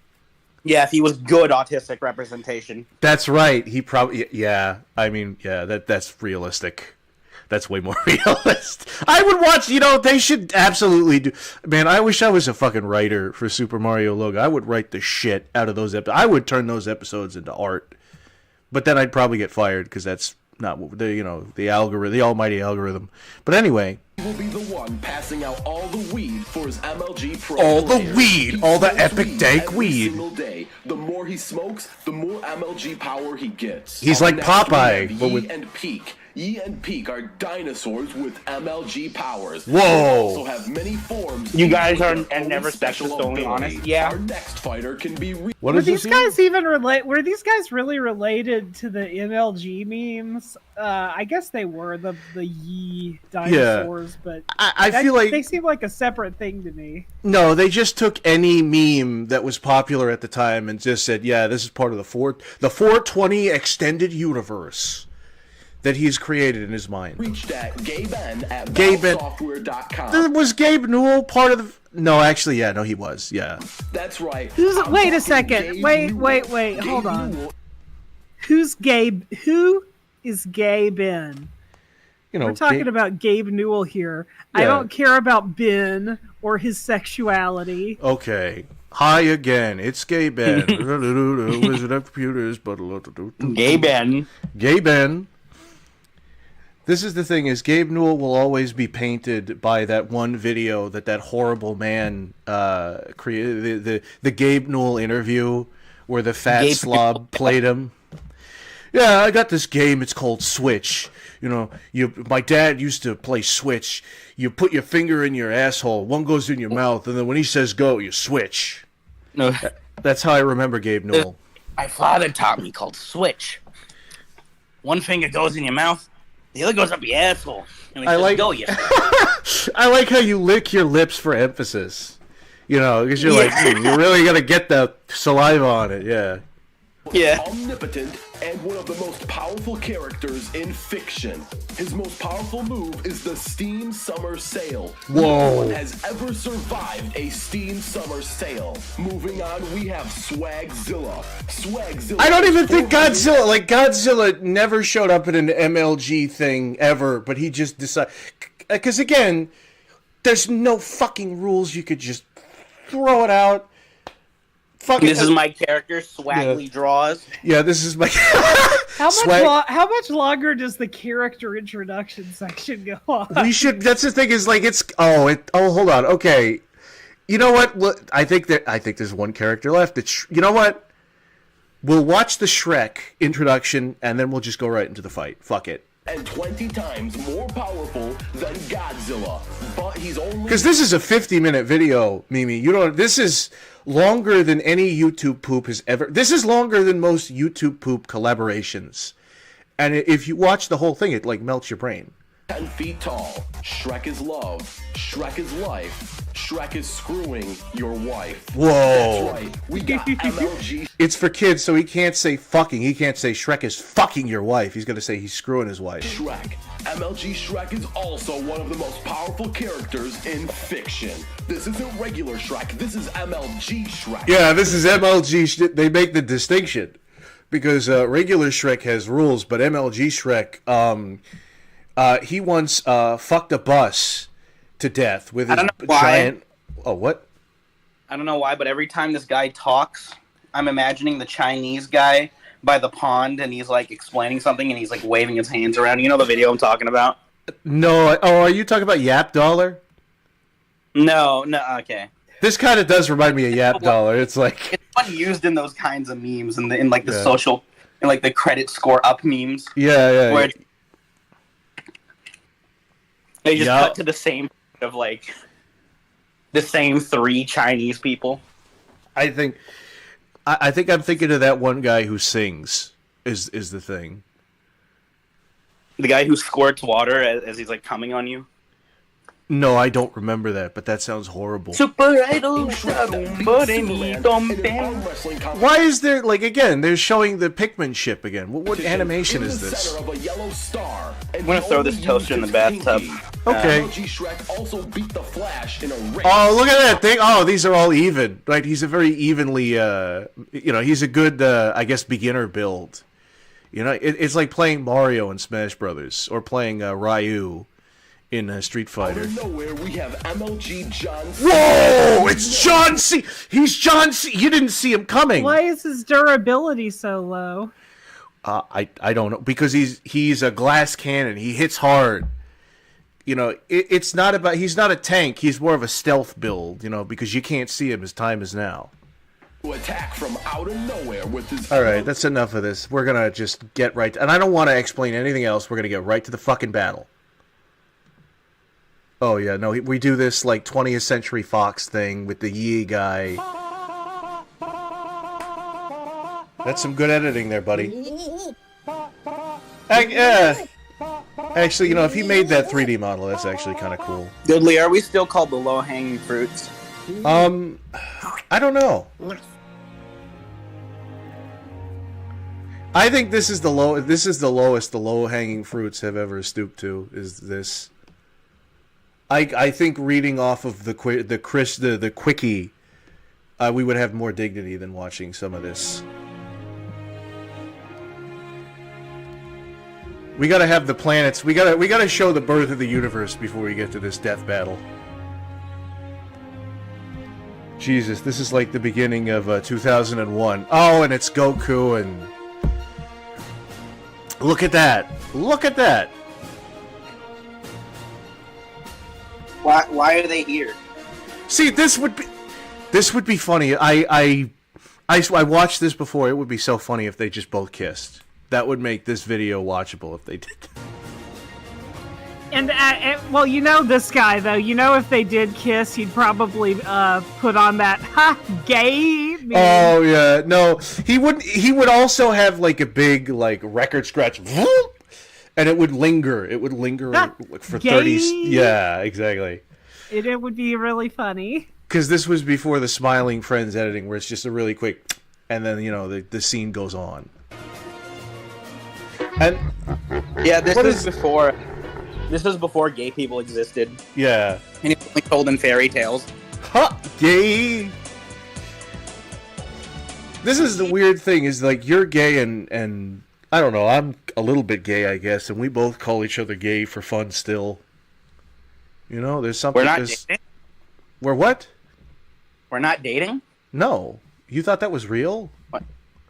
H: Yeah, if he was good autistic representation.
E: That's right. He probably. Yeah. I mean, yeah. That's realistic. That's way more realistic. I would watch. They should absolutely do. Man, I wish I was a fucking writer for Super Mario Logo. I would write the shit out of those episodes. I would turn those episodes into art. But then I'd probably get fired because that's not the algorithm, the almighty algorithm. But anyway.
N: He will be the one passing out all the weed for his MLG Pro.
E: All the
N: players.
E: weed,
N: He
E: all the
N: smokes
E: epic dank
N: every
E: weed.
N: Single day. The more he smokes, the more MLG power he gets.
E: He's
N: Up
E: like
N: next,
E: Popeye,
N: we have
E: but
N: Yi
E: with-
N: and Peak. Yi and Peak are dinosaurs with MLG powers.
E: Whoa.
N: They also have many forms.
H: You guys
N: each with
H: are
N: their own
H: never
N: special
H: sexist, only
N: ability.
H: honest. Yeah.
N: Our next fighter can be.
E: What
O: Were
E: is
O: these
E: this?
O: guys even Were these guys really related to the MLG memes? I guess they were the Yi dinosaurs, but
E: I feel like
O: they seem like a separate thing to me.
E: No, they just took any meme that was popular at the time and just said, "Yeah, this is part of the 420 extended universe that he's created in his mind."
N: Reached at Gaben at
E: Gabe Ben-
N: Software.com.
E: Was Gabe Newell part of the? No, actually, yeah, no, he was. Yeah.
N: That's right.
O: Wait a second. Wait. Hold on. Who's Gabe? Who is Gabe Ben? We're talking
E: Gabe-
O: about Gabe Newell here. I
E: Yeah.
O: don't care about Ben or his sexuality.
E: Okay. Hi again. It's Gay Ben. Wizard of Computers.
H: Gay Ben.
E: Gay Ben. This is the thing: is Gabe Newell will always be painted by that one video that horrible man created, the Gabe Newell interview where the fat
H: Gabe
E: slob played him. Yeah, I got this game. It's called Switch. You know, my dad used to play Switch. You put your finger in your asshole. One goes in your mouth, and then when he says go, you switch.
H: No,
E: that's how I remember Gabe Newell.
H: My father taught me called Switch. One finger goes in your mouth, the other goes up your asshole. And
E: I like.
H: Go, you.
E: I like how you lick your lips for emphasis. You know, because you're like, you're really gonna get the saliva on it. Yeah.
H: Yeah.
N: Omnipotent and one of the most powerful characters in fiction. His most powerful move is the Steam Summer Sale.
E: Whoa.
N: No one has ever survived a Steam Summer Sale. Moving on, we have Swagzilla. Swagzilla.
E: I don't even think Godzilla never showed up in an MLG thing ever, but he just decided. Because again, there's no fucking rules. You could just throw it out.
H: This is my character, Swaggly Draws.
E: Yeah, this is my.
O: How much longer does the character introduction section go on?
E: We should. That's the thing. Is like it's. Oh, hold on. Okay, you know what? I think there's one character left. You know what? We'll watch the Shrek introduction and then we'll just go right into the fight. Fuck it.
N: And 20 times more powerful than Godzilla, but he's only.
E: Because this is a 50-minute video, Mimi. This is longer than any YouTube poop has ever. This is longer than most YouTube poop collaborations, and if you watch the whole thing, it like melts your brain.
N: 10 feet tall. Shrek is love. Shrek is life. Shrek is screwing your wife.
E: Whoa.
N: That's right. We got MLG.
E: It's for kids, so he can't say fucking. He can't say Shrek is fucking your wife. He's going to say he's screwing his wife.
N: Shrek. MLG Shrek is also one of the most powerful characters in fiction. This isn't regular Shrek. This is MLG Shrek.
E: Yeah, this is MLG. They make the distinction. Because regular Shrek has rules, but MLG Shrek, he once fucked a bus to death with his giant. Oh, what?
H: I don't know why, but every time this guy talks, I'm imagining the Chinese guy by the pond, and he's like explaining something, and he's like waving his hands around. You know the video I'm talking about?
E: No. Oh, are you talking about Yap Dollar?
H: No. Okay.
E: This kind of does remind me of Yap Dollar. It's like
H: it's one used in those kinds of memes, in the social, in like the credit score up memes.
E: Yeah.
H: Where they just cut to the same of like the same 3 Chinese people.
E: I think I'm thinking of that one guy who sings is the thing.
H: The guy who squirts water as he's like coming on you.
E: No, I don't remember that, but that sounds horrible.
H: Super Idol.
E: Why is there again? They're showing the Pikmin ship again. What animation is this?
H: I'm gonna throw this toaster in the bathtub.
E: Okay.
N: Also beat the Flash in a race.
E: Oh, look at that thing! Oh, these are all even. Right? He's a very evenly. He's a good, I guess, beginner build. It's like playing Mario in Smash Brothers or playing Ryu in Street Fighter.
N: Out of nowhere, we have MLG John C.
E: Whoa! It's John C. He's John C. You didn't see him coming.
O: Why is his durability so low?
E: I don't know, because he's a glass cannon. He hits hard. It's not about. He's not a tank. He's more of a stealth build. Because you can't see him. His time is now.
N: Attack from out of nowhere with his.
E: All right, that's enough of this. We're gonna just get right. And I don't want to explain anything else. We're gonna get right to the fucking battle. Oh, yeah, no, we do this, 20th Century Fox thing with the Yi guy. That's some good editing there, buddy. Actually, if he made that 3D model, that's actually kind of cool.
H: Goodly, are we still called the low-hanging fruits?
E: I don't know. I think this is the lowest the low-hanging fruits have ever stooped to, is this. I think reading off of the quickie, we would have more dignity than watching some of this. We gotta have the planets. We gotta show the birth of the universe before we get to this death battle. Jesus, this is like the beginning of 2001. Oh, and it's Goku and look at that! Look at that!
H: Why are they here?
E: See, this would be funny. I watched this before. It would be so funny if they just both kissed. That would make this video watchable if they did.
O: And well, you know this guy though. You know if they did kiss, he'd probably put on that gay meme.
E: Oh yeah, no, he wouldn't. He would also have like a big like record scratch, and it would linger. It would linger like, for 30. Yeah, exactly.
O: It would be really funny.
E: Because this was before the Smiling Friends editing, where it's just a really quick, and then the scene goes on. And
H: yeah, this is before. This was before gay people existed.
E: Yeah.
H: And it only told in fairy tales.
E: Ha! Gay! This is the weird thing, is like, you're gay and I don't know, I'm a little bit gay, I guess, and we both call each other gay for fun still. You know, there's something...
H: We're not dating?
E: We're what?
H: We're not dating?
E: No. You thought that was real?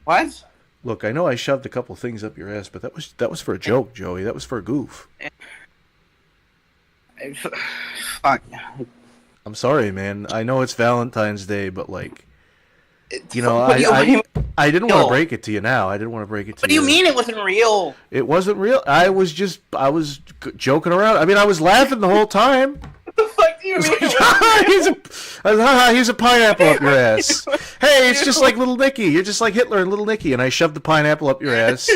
H: What?
E: Look, I know I shoved a couple things up your ass, but that was for a joke, Joey. That was for a goof.
H: Fuck.
E: I'm sorry, man. I know it's Valentine's Day, but like, you know,
H: What do you-
E: I didn't want to break it to you now. I didn't want to break it to you.
H: What do you mean it wasn't real?
E: It wasn't real. I was joking around. I mean, I was laughing the whole time.
H: What the fuck do you mean?
E: Here's a pineapple up your ass. Hey, it's just like Little Nicky. You're just like Hitler and Little Nicky, and I shoved the pineapple up your ass.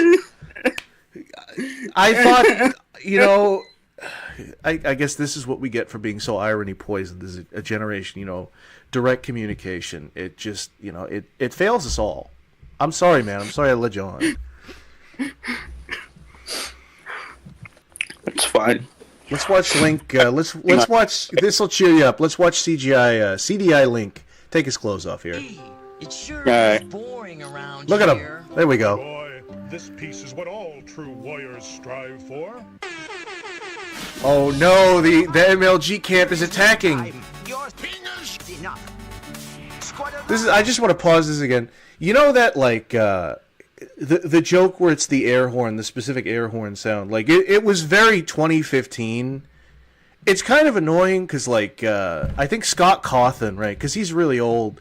E: I thought, you know, I guess this is what we get for being so irony poisoned as a generation, you know, direct communication. It just, you know, it fails us all. I'm sorry, man. I'm sorry I led you on.
H: It's fine.
E: Let's watch Link. Let's watch. This will cheer you up. Let's watch CDI Link. Take his clothes off here.
P: It sure is boring around
E: Look at
P: here.
E: him. There we go.
Q: Boy, this piece is what all true warriors strive for.
E: Oh no, the MLG camp is attacking. This is. I just want to pause this again. You know that like the joke where it's the air horn, the specific air horn sound. Like it was very 2015. It's kind of annoying because like I think Scott Cawthon, right? Because he's really old,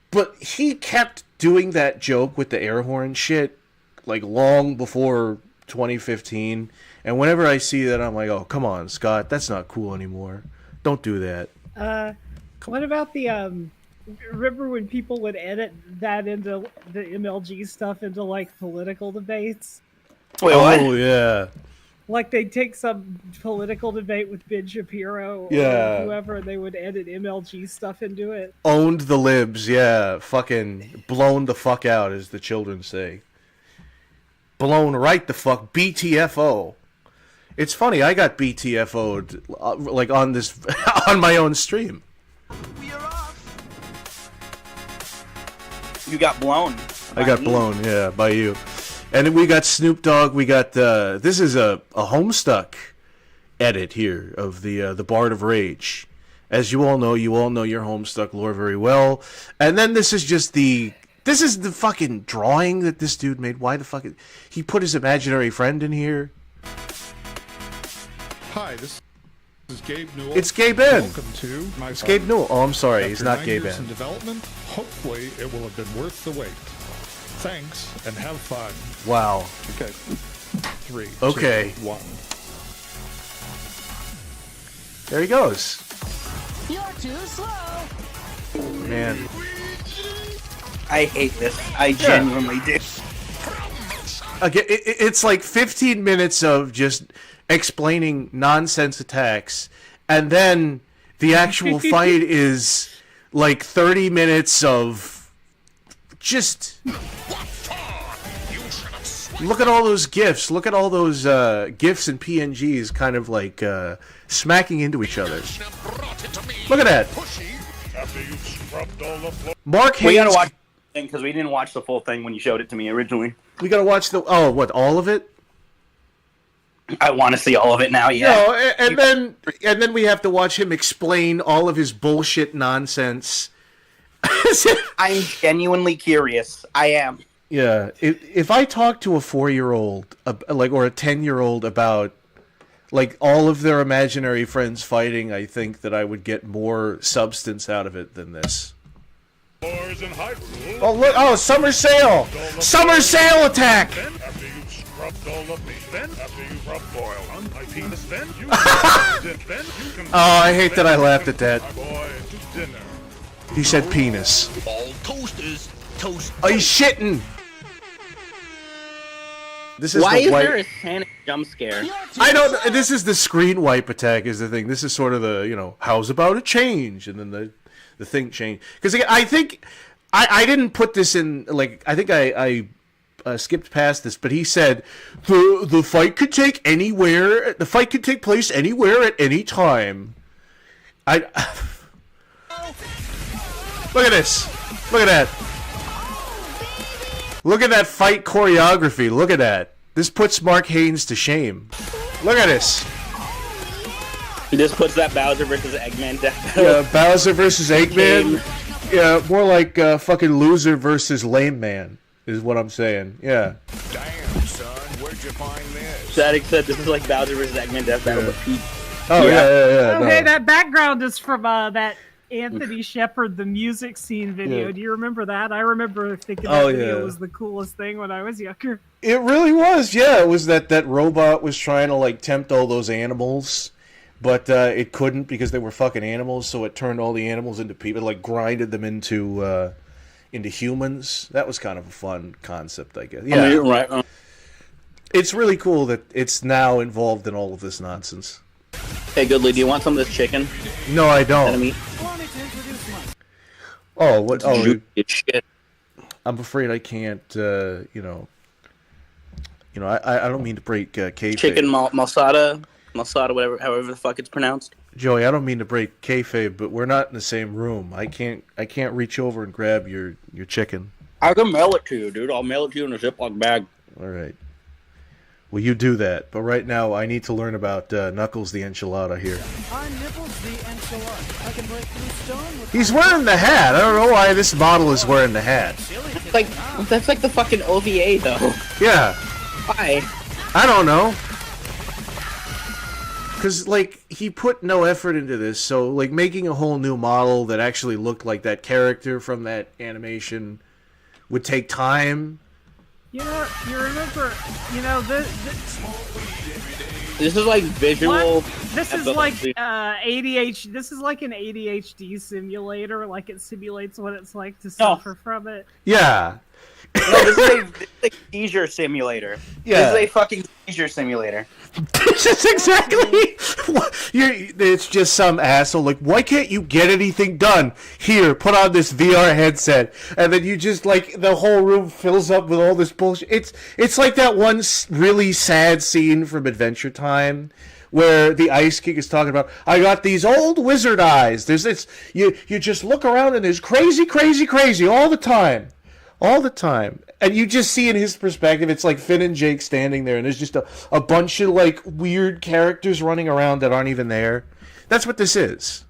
E: but he kept doing that joke with the air horn shit like long before 2015. And whenever I see that, I'm like, oh, come on, Scott, that's not cool anymore. Don't do that.
O: What about the remember when people would edit that into the MLG stuff into like political debates?
H: Wait, what?
E: Oh yeah.
O: Like they'd take some political debate with Ben Shapiro or whoever, and they would edit MLG stuff into it.
E: Owned the libs, yeah. Fucking blown the fuck out, as the children say. Blown right the fuck. BTFO. It's funny, I got BTFO'd like on this on my own stream.
H: You got blown.
E: I got blown, yeah, by you. And then we got Snoop Dogg. We got this is a Homestuck edit here of the Bard of Rage. As you all know your Homestuck lore very well. And then this is the fucking drawing that this dude made. Why the fuck he put his imaginary friend in here?
Q: Hi, this is Gabe Newell.
E: It's Gabe Ben.
Q: Welcome to my
E: It's Gabe Newell. Oh, I'm sorry, he's not
Q: After 9
E: Gabe
Q: years
E: Ben.
Q: in development, hopefully it will have been worth the wait. Thanks and have fun.
E: Wow.
Q: Okay. 3,
E: Okay.
Q: 2, 1.
E: There he goes.
P: You're too slow.
E: Man.
H: I hate this. I genuinely do.
E: Again, it's like 15 minutes of just explaining nonsense attacks, and then the actual fight is like 30 minutes of just look at all those GIFs. Look at all those GIFs and PNGs kind of like smacking into each other. Look at that. Mark Haynes.
H: We gotta watch the thing because we didn't watch the full thing when you showed it to me originally.
E: We gotta watch all of it?
H: I want to see all of it now. Yeah.
E: No, and then we have to watch him explain all of his bullshit nonsense.
H: I'm genuinely curious. I am.
E: Yeah, if I talk to a 4-year-old, like, or a 10-year-old about like all of their imaginary friends fighting, I think that I would get more substance out of it than this. Oh look! Oh, summer sale! Summer sale attack!
Q: After you've scrubbed all of me, then after you've rubbed oil on my penis, then you
E: Oh, I hate that I laughed at that.
Q: boy to dinner.
E: He said penis.
J: All toasters toast.
E: Oh, he's shitting! This is
H: Why
E: the
H: is
E: wipe.
H: there a Sonic jump scare?
E: I don't. This is the screen wipe attack. Is the thing. This is sort of the how's about a change, and then the thing changed. Because I think I didn't put this in. Like I think I skipped past this, but he said the fight could take anywhere. The fight could take place anywhere at any time. Look at this. Look at that. Look at that fight choreography. Look at that. This puts Mark Haynes to shame. Look at this.
H: This puts that Bowser versus Eggman death battle.
E: Yeah, Bowser versus Eggman. Yeah, more like fucking loser versus lame man is what I'm saying. Yeah.
J: Damn, son, where'd you find this?
H: Static said this is like Bowser versus Eggman death battle, but Pete.
E: Oh yeah.
O: Okay,
E: No.
O: that background is from that Anthony Shepard, the music scene video.
E: Yeah.
O: Do you remember that? I remember thinking that video was the coolest thing when I was younger.
E: It really was. Yeah, it was that robot was trying to like tempt all those animals, but it couldn't because they were fucking animals. So it turned all the animals into people, like grinded them into humans. That was kind of a fun concept, I guess. Yeah,
H: right.
E: It's really cool that it's now involved in all of this nonsense.
H: Hey, Goodly, do you want some of this chicken?
E: No, I don't.
H: Enemy?
E: Oh, what? Oh,
H: shit.
E: I'm afraid I can't. I don't mean to break kayfabe.
H: Chicken malsada, whatever, however the fuck it's pronounced.
E: Joey, I don't mean to break kayfabe, but we're not in the same room. I can't reach over and grab your chicken.
H: I can mail it to you, dude. I'll mail it to you in a Ziploc bag.
E: All right. Well, you do that, but right now I need to learn about Knuckles the Enchilada here.
P: I'm Nipples the Enchilada. I can break through stone with
E: He's wearing the hat. I don't know why this model is wearing the hat.
H: That's like the fucking OVA, though.
E: Yeah.
H: Why?
E: I don't know. Because, like, he put no effort into this, so, like, making a whole new model that actually looked like that character from that animation would take time.
O: You know, you remember,
H: This is like visual.
O: This is like ADHD. This is like an ADHD simulator. Like it simulates what it's like to suffer from it.
E: Yeah.
H: No, this is a seizure simulator.
E: Yeah.
H: This is a fucking seizure simulator.
E: This is exactly it's just some asshole like, why can't you get anything done? Here, put on this VR headset, and then you just like the whole room fills up with all this bullshit. It's like that one really sad scene from Adventure Time where the Ice King is talking about, I got these old wizard eyes. There's this you just look around and there's crazy all the time. All the time. And you just see in his perspective, it's like Finn and Jake standing there, and there's just a bunch of, like, weird characters running around that aren't even there. That's what this is.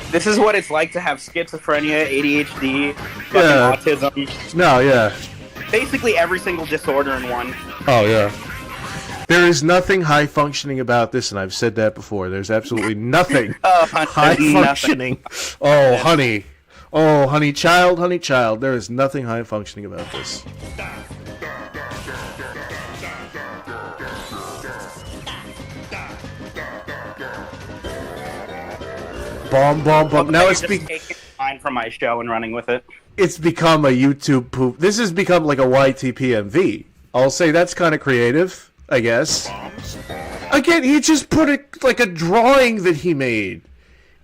H: This is what it's like to have schizophrenia, ADHD, fucking autism.
E: No, yeah.
H: Basically every single disorder in one.
E: Oh, yeah. There is nothing high-functioning about this, and I've said that before. There's absolutely nothing high-functioning. Oh, honey. Oh, honey child. There is nothing high-functioning about this. Bomb. Now it's
H: taking mine from my show and running with it.
E: It's become a YouTube poop. This has become like a YTPMV. I'll say that's kind of creative, I guess. Again, he just put it like a drawing that he made,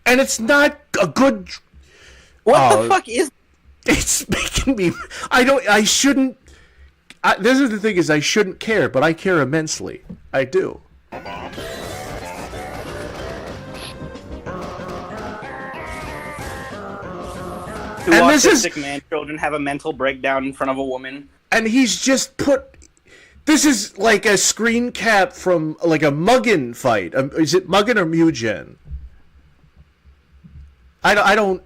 E: and it's not a good.
H: What the fuck is?
E: It's making me. I shouldn't. This is the thing: is I shouldn't care, but I care immensely. I do.
H: Two autistic man children have a mental breakdown in front of a woman.
E: And he's just put. This is like a screen cap from like a Mugen fight. Is it Mugen or Mugen? I don't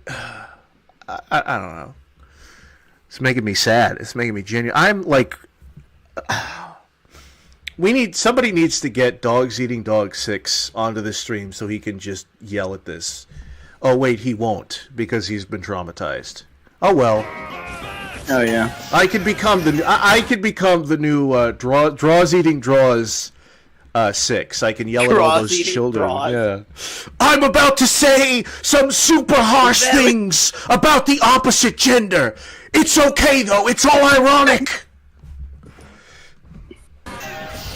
E: know. It's making me sad. It's making me genuine. I'm like, somebody needs to get Dogs Eating Dog 6 onto the stream so he can just yell at this. Oh wait, he won't because he's been traumatized. Oh well.
H: Oh yeah.
E: I could become the new Draws Eating Draws 6. I can yell at all those children. Yeah. I'm about to say some super harsh things about the opposite gender. It's okay though. It's all ironic.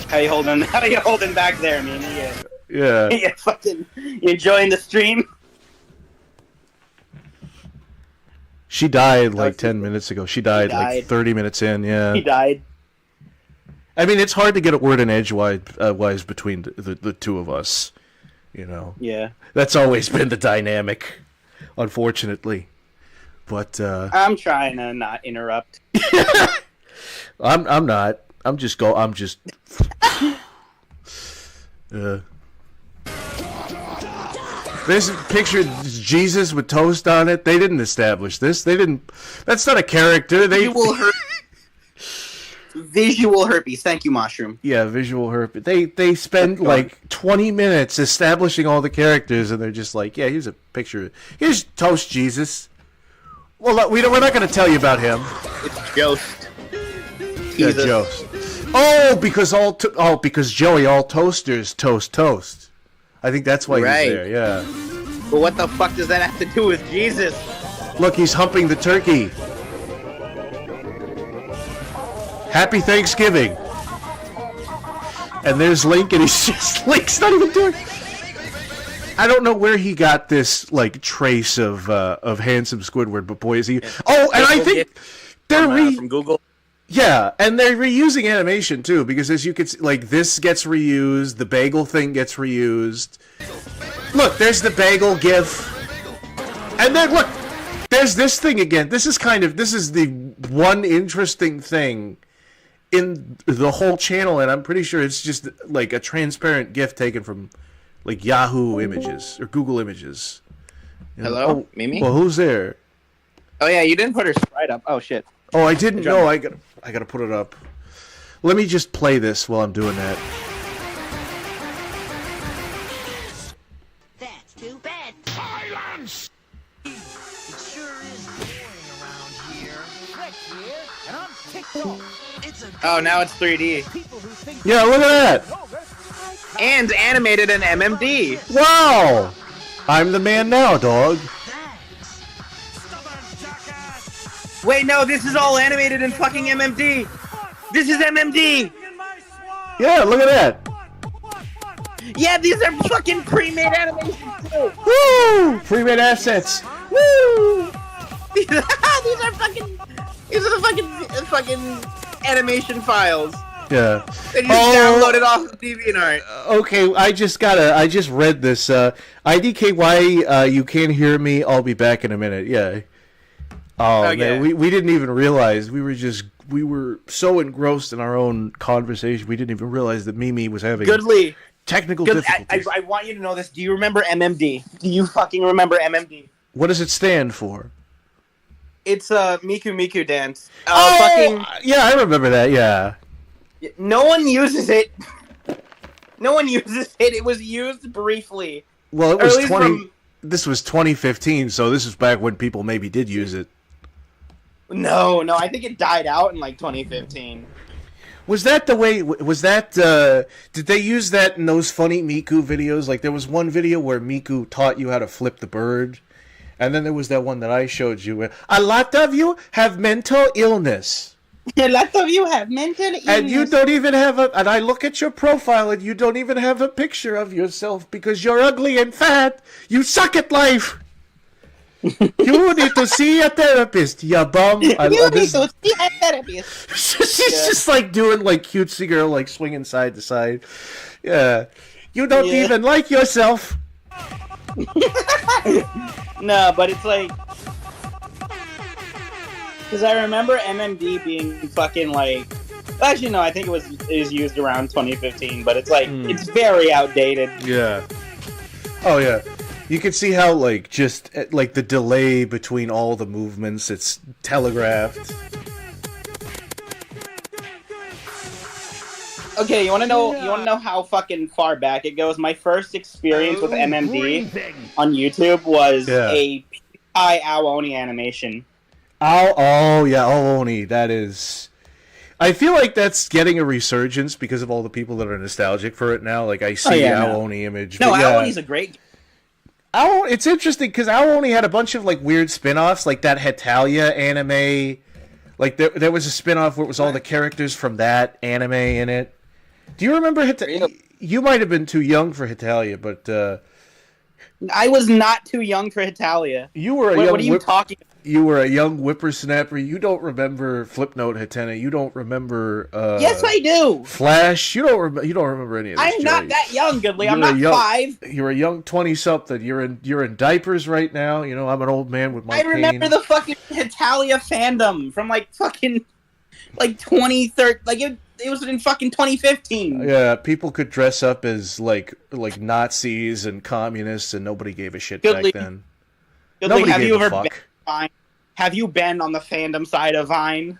H: How you holding back there, Mimi?
E: Yeah.
H: You fucking enjoying the stream?
E: She died like 10 minutes ago. She died like 30 minutes in, yeah.
H: He died.
E: I mean, it's hard to get a word in edgewise between the two of us, you know.
H: Yeah.
E: That's always been the dynamic, unfortunately. But
H: I'm trying to not interrupt.
E: I'm not. I'm just This picture Jesus with toast on it. They didn't establish this. They didn't. That's not a character.
H: Visual herpes. Thank you, Mushroom.
E: Yeah, visual herpes. They spend like 20 minutes establishing all the characters, and they're just like, yeah, here's a picture. Here's Toast Jesus. Well, we're not going to tell you about him.
H: It's Jost.
E: Yeah, Jost. Oh, because Joey, all toasters toast. I think that's why he's there, yeah.
H: But what the fuck does that have to do with Jesus?
E: Look, he's humping the turkey. Happy Thanksgiving. And there's Link, and Link's not even doing. I don't know where he got this like trace of handsome Squidward, but boy is he. Oh, and I think they're
H: from Google.
E: Yeah, and they're reusing animation too, because as you can see, like, this gets reused, the bagel thing gets reused. Look, there's the bagel gif. And then look, there's this thing again. This is the one interesting thing in the whole channel, and I'm pretty sure it's just like a transparent gif taken from like Yahoo Images or Google Images. You know?
H: Hello, Mimi?
E: Well, who's there?
H: Oh yeah, you didn't put her sprite up. Oh shit.
E: Oh, I didn't know. I gotta put it up. Let me just play this while I'm doing that.
R: That's too bad. Silence! It sure is boring around here. Rick here, and I'm TikTok. It's a
H: Oh, now it's 3D.
E: Yeah, look at that.
H: And animated in MMD.
E: Wow! I'm the man now, dog.
H: Wait, no, this is all animated in fucking MMD. This is MMD.
E: Yeah, look at that.
H: Yeah, these are fucking pre-made animations too.
E: Woo! Pre-made assets. Woo!
H: These are the fucking animation files.
E: Yeah.
H: They just downloaded off of DeviantArt.
E: Okay, I just read this. IDKY, you can't hear me. I'll be back in a minute. Yeah. Oh,
H: okay.
E: Man, we didn't even realize. We were so engrossed in our own conversation, we didn't even realize that Mimi was having technical difficulties.
H: I want you to know this. Do you remember MMD? Do you fucking remember MMD?
E: What does it stand for?
H: It's Miku Miku Dance.
E: Yeah, I remember that, yeah.
H: No one uses it. No one uses it. It was used briefly.
E: Well, it was this was 2015, so this is back when people maybe did use it.
H: No, I think it died out in like 2015.
E: Was that the way? Was that? Did they use that in those funny Miku videos? Like there was one video where Miku taught you how to flip the bird, and then there was that one that I showed you where a lot of you have mental illness.
H: A lot of you have mental illness,
E: and you don't even have a. And I look at your profile, and you don't even have a picture of yourself because you're ugly and fat. You suck at life. You need to see a therapist, you bum.
H: You need to see a therapist.
E: She's just like doing like cutesy girl, like swinging side to side. Yeah, you don't even like yourself.
H: No, but it's like, because I remember MMD being fucking like. Actually, no, I think it was used around 2015, but it's like it's very outdated.
E: Yeah. Oh yeah. You can see how, like, just, like, the delay between all the movements, it's telegraphed.
H: Okay, you want to know? You want to know how fucking far back it goes? My first experience with MMD on YouTube was a PewDiePie Aoni animation.
E: Oh yeah, Oni. That is. I feel like that's getting a resurgence because of all the people that are nostalgic for it now. Like I see Aoni image.
H: No, Aoni's a great.
E: It's interesting because Aoni had a bunch of like weird spin-offs, like that Hetalia anime. Like there was a spin-off where it was all the characters from that anime in it. Do you remember Hetalia? You might have been too young for Hetalia, but
H: I was not too young for Hetalia.
E: You were
H: What are you talking about?
E: You were a young whippersnapper. You don't remember Flipnote Hatena. You don't remember.
H: Yes, I do.
E: Flash. You don't remember any of this.
H: I'm not that young, Goodley. I'm not 5.
E: You're a young 20-something. You're in diapers right now. You know, I'm an old man with my
H: I remember the fucking Hetalia fandom from like fucking 2013. Like it was in fucking 2015.
E: Yeah, people could dress up as like Nazis and communists, and nobody gave a shit back then.
H: Goodley, have you ever been Vine? Have you been on the fandom side of Vine?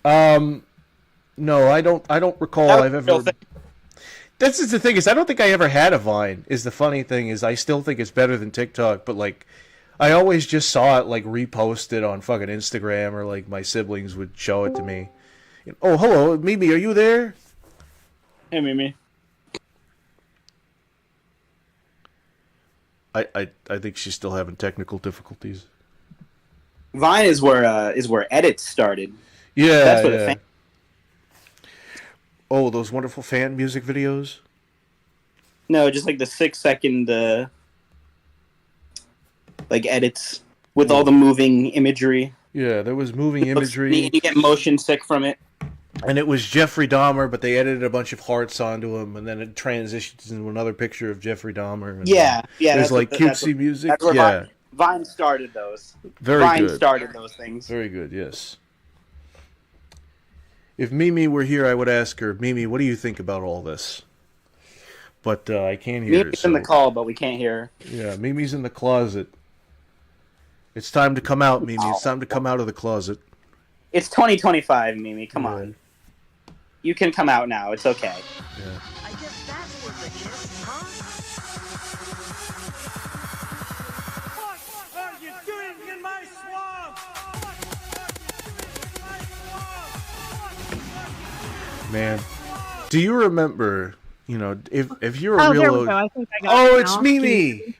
E: No, I don't recall I've ever. This is the thing, is I don't think I ever had a Vine. Is the funny thing is I still think it's better than TikTok, but like I always just saw it like reposted on fucking Instagram, or like my siblings would show it to me. Oh, hello, Mimi, are you there?
H: Hey, Mimi.
E: I think she's still having technical difficulties.
H: Vine is where edits started.
E: Yeah,
H: that's what
E: Oh, those wonderful fan music videos?
H: No, just like the 6-second like edits with all the moving imagery.
E: Yeah, there was moving imagery.
H: You get motion sick from it.
E: And it was Jeffrey Dahmer, but they edited a bunch of hearts onto him, and then it transitions into another picture of Jeffrey Dahmer. And
H: yeah.
E: There's like cutesy music.
H: That's where Vine started those.
E: Vine
H: started those things.
E: Very good, yes. If Mimi were here, I would ask her, Mimi, what do you think about all this? But I can't hear her.
H: Mimi's in the call, but we can't hear her.
E: Yeah, Mimi's in the closet. It's time to come out, Mimi. It's time to come out of the closet.
H: It's 2025, Mimi. Come on. You can come out now. It's okay.
E: Yeah.
R: I guess that's what it is, huh? What are you doing in my swamp?
E: Man, do you remember, you know, if you're a
O: Oh,
E: real...
O: there we go. I think I got it
E: it's
O: now.
E: Mimi!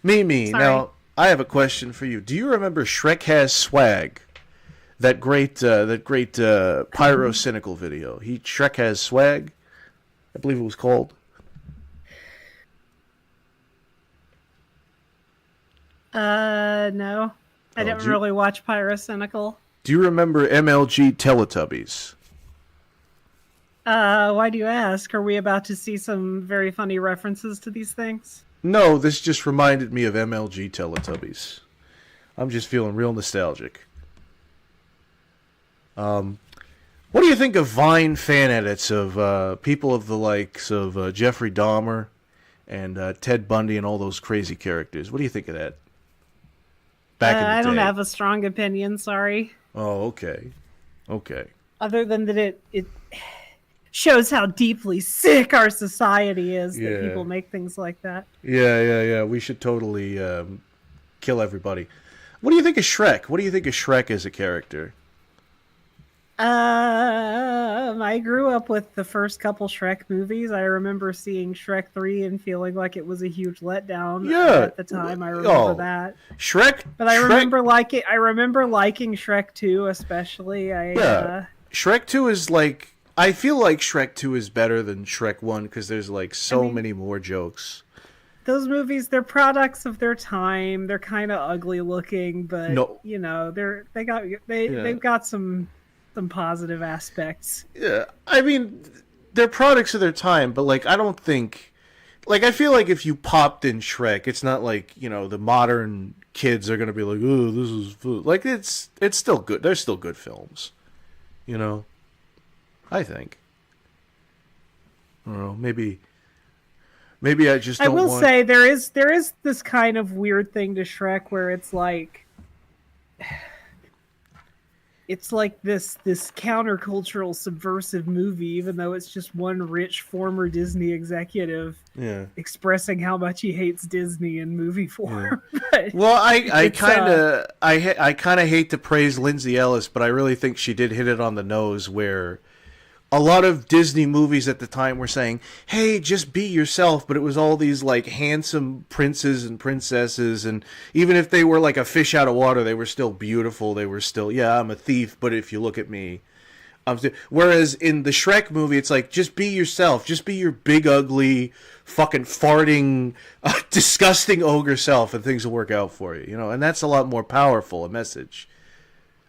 E: Mimi,
O: Sorry.
E: now, I have a question for you. Do you remember Shrek Has Swag? That great Pyro-Cynical video. Shrek Has Swag, I believe it was called.
O: No. I didn't really watch Pyrocynical.
E: Do you remember MLG Teletubbies?
O: Why do you ask? Are we about to see some very funny references to these things?
E: No, this just reminded me of MLG Teletubbies. I'm just feeling real nostalgic. What do you think of Vine fan edits of people of the likes of Jeffrey Dahmer and Ted Bundy and all those crazy characters? What do you think of that? Back in the
O: I don't
E: day.
O: have a strong opinion, sorry.
E: Oh, okay. Okay.
O: Other than that it shows how deeply sick our society is that people make things like that.
E: Yeah. We should totally kill everybody. What do you think of Shrek? What do you think of Shrek as a character?
O: I grew up with the first couple Shrek movies. I remember seeing Shrek 3 and feeling like it was a huge letdown at the time. I remember that.
E: Shrek,
O: but I remember liking Shrek 2 especially.
E: Shrek 2 is like, I feel like Shrek 2 is better than Shrek 1 because there's like many more jokes.
O: Those movies, they're products of their time. They're kind of ugly looking, but you know, they've got some positive aspects.
E: Yeah, I mean, they're products of their time, but like I don't think, like I feel like if you popped in Shrek, it's not like, you know, the modern kids are gonna be like, oh, this is food. Like it's still good. They're still good films, you know. I think. I don't know. Maybe I just don't.
O: I will say there is this kind of weird thing to Shrek where it's like it's like this countercultural subversive movie, even though it's just one rich former Disney executive expressing how much he hates Disney in movie form.
E: Yeah. Well, I kind of hate to praise Lindsay Ellis, but I really think she did hit it on the nose where a lot of Disney movies at the time were saying, hey, just be yourself, but it was all these like handsome princes and princesses, and even if they were like a fish out of water, they were still beautiful. They were still, yeah, I'm a thief, but if you look at me, I'm still... Whereas in the Shrek movie, it's like, just be yourself. Just be your big, ugly, fucking farting, disgusting ogre self, and things will work out for you, you know? And that's a lot more powerful a message,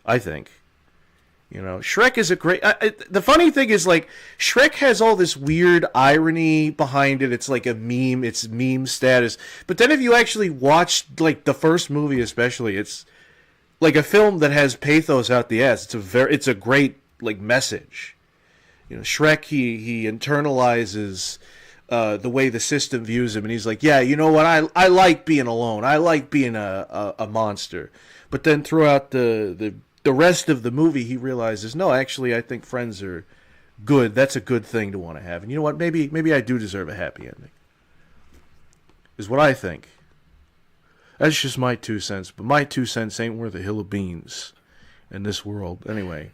E: I think. You know, Shrek is a great... the funny thing is, like, Shrek has all this weird irony behind it. It's like a meme. It's meme status. But then if you actually watch, like, the first movie especially, it's like a film that has pathos out the ass. It's a great, like, message. You know, Shrek, he internalizes the way the system views him. And he's like, yeah, you know what? I like being alone. I like being a monster. But then throughout the rest of the movie, he realizes, no, actually, I think friends are good. That's a good thing to want to have. And you know what? Maybe I do deserve a happy ending. Is what I think. That's just my 2 cents. But my 2 cents ain't worth a hill of beans in this world. Anyway.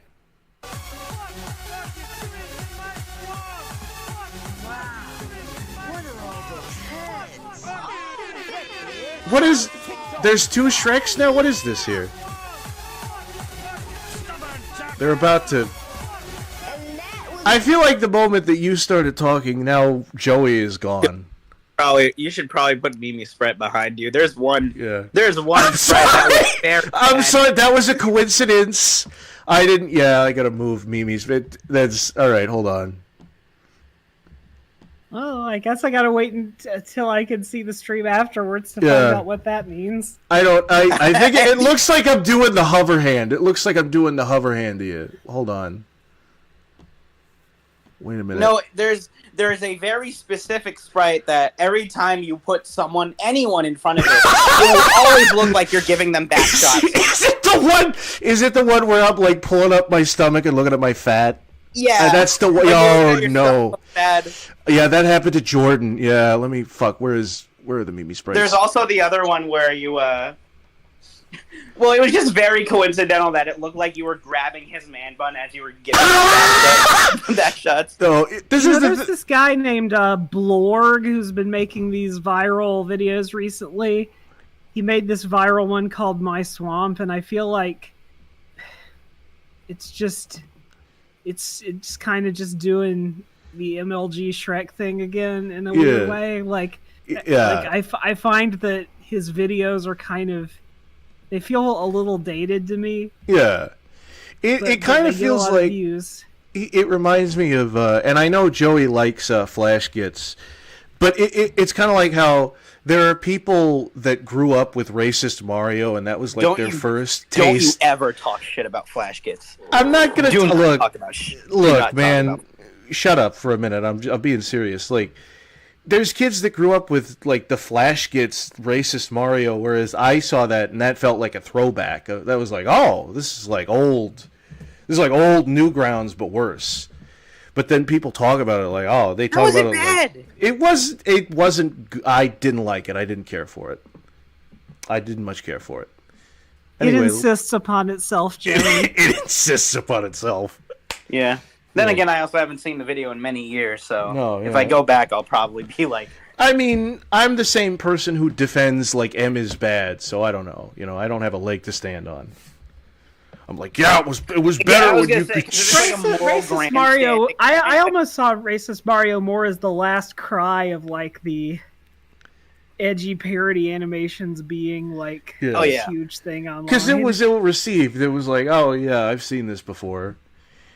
E: What is... There's 2 Shreks now? What is this here? They're about to... I feel like the moment that you started talking, now Joey is gone.
H: You should probably put Mimi Spread behind you. There's one. Yeah. There's one spread that was very
E: I'm
H: bad.
E: sorry, that was a coincidence. I didn't... Yeah, I gotta move Mimi's. That's... Alright, hold on.
O: Oh, I guess I gotta wait until I can see the stream afterwards to find out what that means.
E: I think it looks like I'm doing the hover hand. It looks like I'm doing the hover hand to you. Hold on. Wait a minute.
H: No, there's a very specific sprite that every time you put anyone in front of it, it will always look like you're giving them back shots.
E: Is it the one where I'm like pulling up my stomach and looking at my fat?
H: Yeah.
E: That's the one. Oh, no. Yeah, that happened to Jordan. Yeah, let me... Fuck, where are the Mimi sprites?
H: There's also the other one where you, Well, it was just very coincidental that it looked like you were grabbing his man bun as you were giving that shot.
E: So,
O: there's this guy named Blorg who's been making these viral videos recently. He made this viral one called My Swamp, and I feel like it's kind of just doing the MLG Shrek thing again in a weird way. I find that his videos are they feel a little dated to me.
E: Yeah. It kind of feels like... It reminds me of... and I know Joey likes Flash Gits, but it's kind of like how there are people that grew up with racist Mario, and that was like their first taste.
H: Don't you ever talk shit about Flash Gits.
E: I'm not going to
H: talk about shit.
E: Look, man, shut up for a minute. I'm being serious. Like, there's kids that grew up with like the Flash Gits racist Mario, whereas I saw that and that felt like a throwback. That was like, oh, this is like old Newgrounds, but worse. But then people talk about it like, oh, they talk about it.
H: Bad?
E: It wasn't. I didn't like it. I didn't care for it. I didn't much care for it.
O: Anyway, it insists upon itself, Joey.
E: It insists upon itself.
H: Yeah. Then again, I also haven't seen the video in many years, so if I go back, I'll probably be like...
E: I mean, I'm the same person who defends, like, M is bad, so I don't know. You know, I don't have a leg to stand on. I'm like, yeah, it was better when you could...
O: Racist Mario, I almost saw Racist Mario more as the last cry of, like, the edgy parody animations being, like, a huge thing online.
E: Because it was ill-received. It was like, oh, yeah, I've seen this before.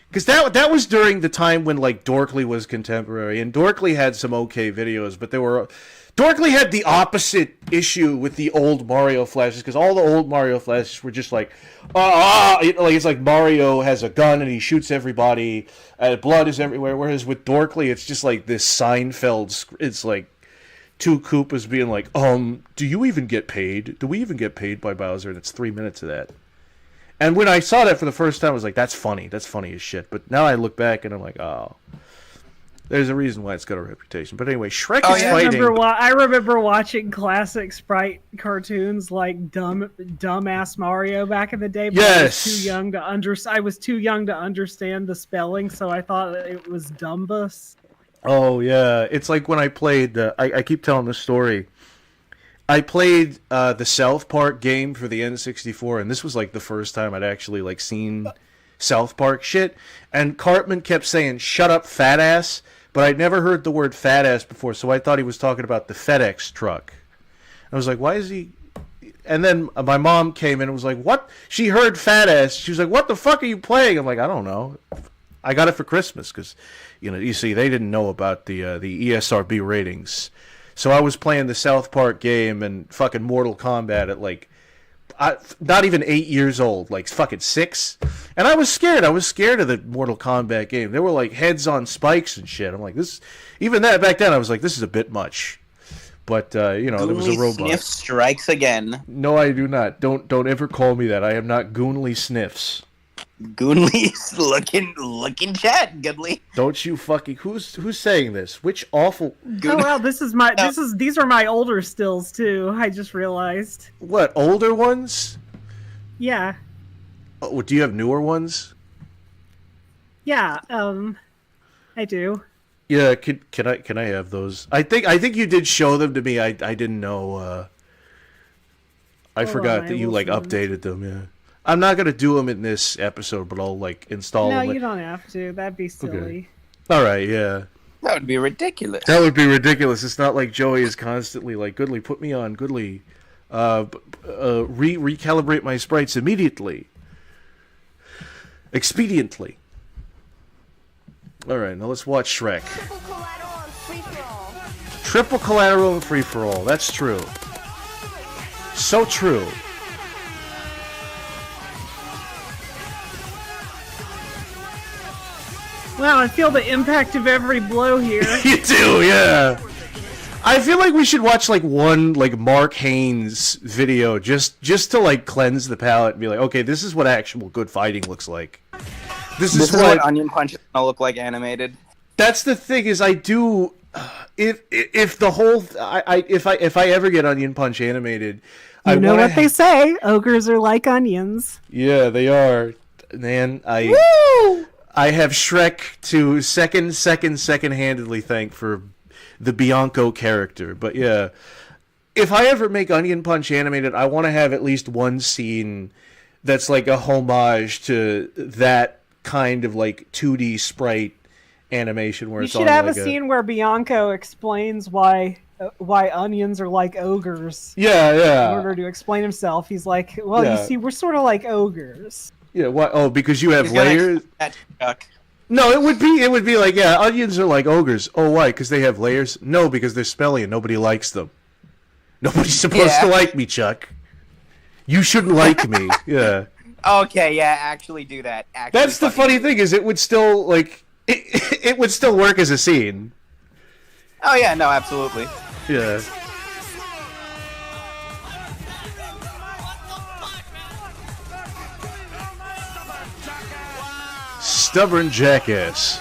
E: Because that was during the time when, like, Dorkly was contemporary, and Dorkly had some okay videos, but Dorkly had the opposite issue with the old Mario flashes, because all the old Mario flashes were just like, it's like Mario has a gun and he shoots everybody, blood is everywhere, whereas with Dorkly, it's just like this Seinfeld, it's like two Koopas being like, do you even get paid? Do we even get paid by Bowser? And it's 3 minutes of that. And when I saw that for the first time, I was like, that's funny. That's funny as shit. But now I look back and I'm like, oh, there's a reason why it's got a reputation. But anyway, Shrek is fighting.
O: I remember watching classic Sprite cartoons like Dumbass Mario back in the day. But
E: Yes.
O: I was too young to understand the spelling, so I thought it was Dumbus.
E: Oh, yeah. It's like when I played, I keep telling this story. I played the South Park game for the N64, and this was like the first time I'd actually like seen South Park shit. And Cartman kept saying, "Shut up, fat ass," but I'd never heard the word fat ass before, so I thought he was talking about the FedEx truck. I was like, why is he... And then my mom came in and was like, what? She heard fat ass. She was like, what the fuck are you playing? I'm like, I don't know. I got it for Christmas because, you see, they didn't know about the ESRB ratings. So I was playing the South Park game and fucking Mortal Kombat at like, not even 8 years old, like fucking 6. And I was scared. I was scared of the Mortal Kombat game. There were like heads on spikes and shit. I'm like, even that back then, I was like, this is a bit much. But, there was a robot.
H: Sniff strikes again.
E: No, I do not. Don't ever call me that. I am not Goonly Sniffs.
H: Goonly's looking chat, Goodly.
E: Don't you fucking... Who's saying this? Which awful...
O: Oh wow, these are my older stills too. I just realized.
E: What, older ones?
O: Yeah.
E: Oh, do you have newer ones?
O: Yeah, I do.
E: Yeah, can I have those? I think you did show them to me. I didn't know. I forgot that you like updated them. Yeah, I'm not gonna do them in this episode, but I'll like install them.
O: No, you don't have to. That'd be silly.
E: Okay. All right, yeah.
H: That would be ridiculous.
E: That would be ridiculous. It's not like Joey is constantly like, Goodly, put me on, Goodly. Recalibrate my sprites immediately. Expediently. All right, now let's watch Shrek. Triple collateral and free for all. That's true. So true.
O: Wow, I feel the impact of every blow here.
E: You do, yeah. I feel like we should watch like one like Mark Haynes video just to like cleanse the palate and be like, okay, this is what actual good fighting looks like. This is what
H: Onion Punch is gonna look like animated.
E: That's the thing is I do if the whole if I ever get Onion Punch animated,
O: you know what they say, ogres are like onions.
E: Yeah, they are. Man, I have Shrek to second-handedly thank for the Bianco character. But yeah, if I ever make Onion Punch animated, I want to have at least one scene that's like a homage to that kind of like 2D sprite animation where
O: you
E: it's
O: should have like a scene where Bianco explains why onions are like ogres.
E: Yeah.
O: In order to explain himself, he's like, well, you see, we're sort of like ogres.
E: Yeah, what? Oh, because you have layers? No, it would be like, yeah, onions are like ogres. Oh, why? Because they have layers? No, because they're smelly and nobody likes them. Nobody's supposed to like me, Chuck. You shouldn't like me. Yeah.
H: Okay, yeah, actually do that.
E: That's the funny thing is it would still like it would still work as a scene.
H: Oh yeah, no, absolutely.
E: Yeah. Stubborn jackass.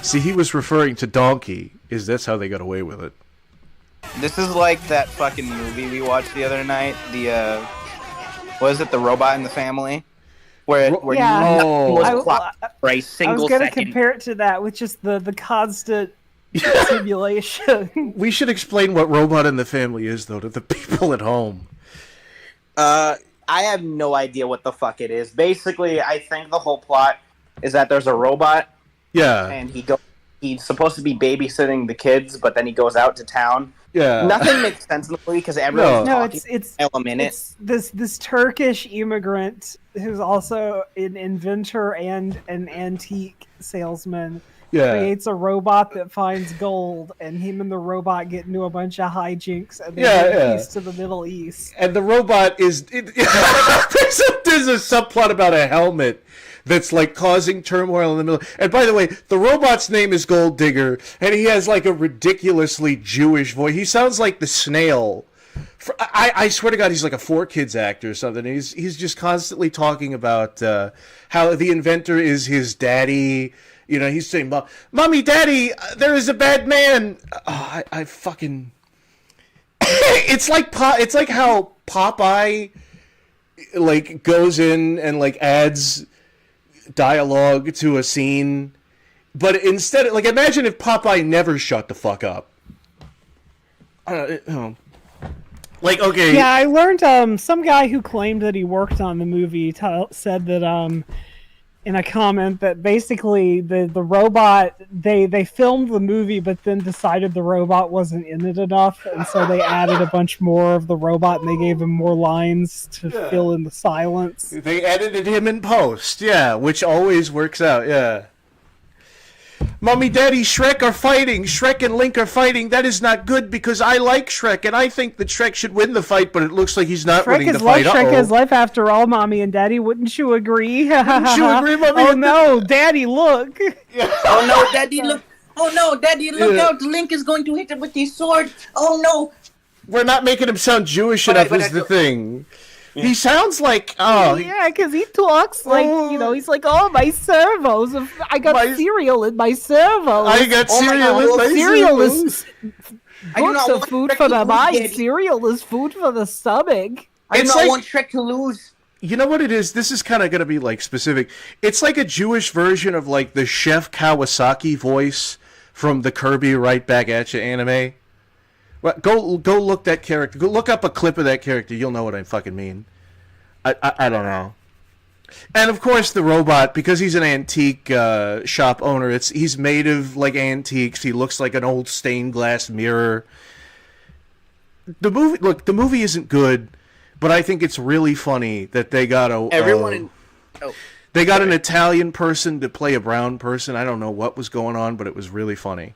E: See, he was referring to Donkey. That's how they got away with it.
H: This is like that fucking movie we watched the other night. The was it The Robot in the Family? Where
O: yeah.
H: was for a single
O: I was gonna
H: second.
O: compare it to that with just the constant simulation.
E: We should explain what Robot in the Family is, though, to the people at home.
H: I have no idea what the fuck it is. Basically, I think the whole plot is that there's a robot.
E: Yeah.
H: And he's supposed to be babysitting the kids, but then he goes out to town.
E: Yeah.
H: Nothing makes sense in the movie because everyone's talking
O: it's this Turkish immigrant who's also an inventor and an antique salesman.
E: Yeah.
O: Creates a robot that finds gold, and him and the robot get into a bunch of hijinks, and they get peace to the Middle East.
E: And the robot is there's a subplot about a helmet that's like causing turmoil in the middle. And by the way, the robot's name is Gold Digger, and he has like a ridiculously Jewish voice. He sounds like the snail I swear to God, he's like a 4Kids actor or something. He's just constantly talking about how the inventor is his daddy. You know, he's saying, "Mommy, Daddy, there is a bad man." Oh, I fucking. It's like how Popeye like goes in and like adds dialogue to a scene, but instead, like, imagine if Popeye never shut the fuck up. Like, okay.
O: Yeah, I learned some guy who claimed that he worked on the movie said that in a comment that basically the robot they filmed the movie but then decided the robot wasn't in it enough, and so they added a bunch more of the robot and they gave him more lines to fill in the silence.
E: They edited him in post, yeah, which always works out, yeah. Mommy, Daddy, Shrek are fighting. Shrek and Link are fighting. That is not good because I like Shrek and I think that Shrek should win the fight, but it looks like he's not winning the fight.
O: Shrek is life after all, Mommy and Daddy. Wouldn't you agree?
E: Wouldn't you agree, Mommy?
O: Oh no, Daddy, look.
H: Oh no, Daddy, look. Oh no, Daddy, look out. Link is going to hit him with his sword. Oh no.
E: We're not making him sound Jewish enough is the thing. He sounds like,
O: yeah, because he talks like, he's like, oh, my servos. I got cereal in my servos.
E: I got cereal in my
O: cereal
E: servos.
O: Books are food for the mind. Cereal is food for the stomach.
H: I do not want Shrek to lose.
E: You know what it is? This is kind of going to be, like, specific. It's like a Jewish version of, like, the Chef Kawasaki voice from the Kirby Right Back At You anime. Well, go look that character. Go look up a clip of that character. You'll know what I fucking mean. I don't know. And of course the robot, because he's an antique shop owner. He's made of like antiques. He looks like an old stained glass mirror. The movie isn't good, but I think it's really funny that they got they got an Italian person to play a brown person. I don't know what was going on, but it was really funny.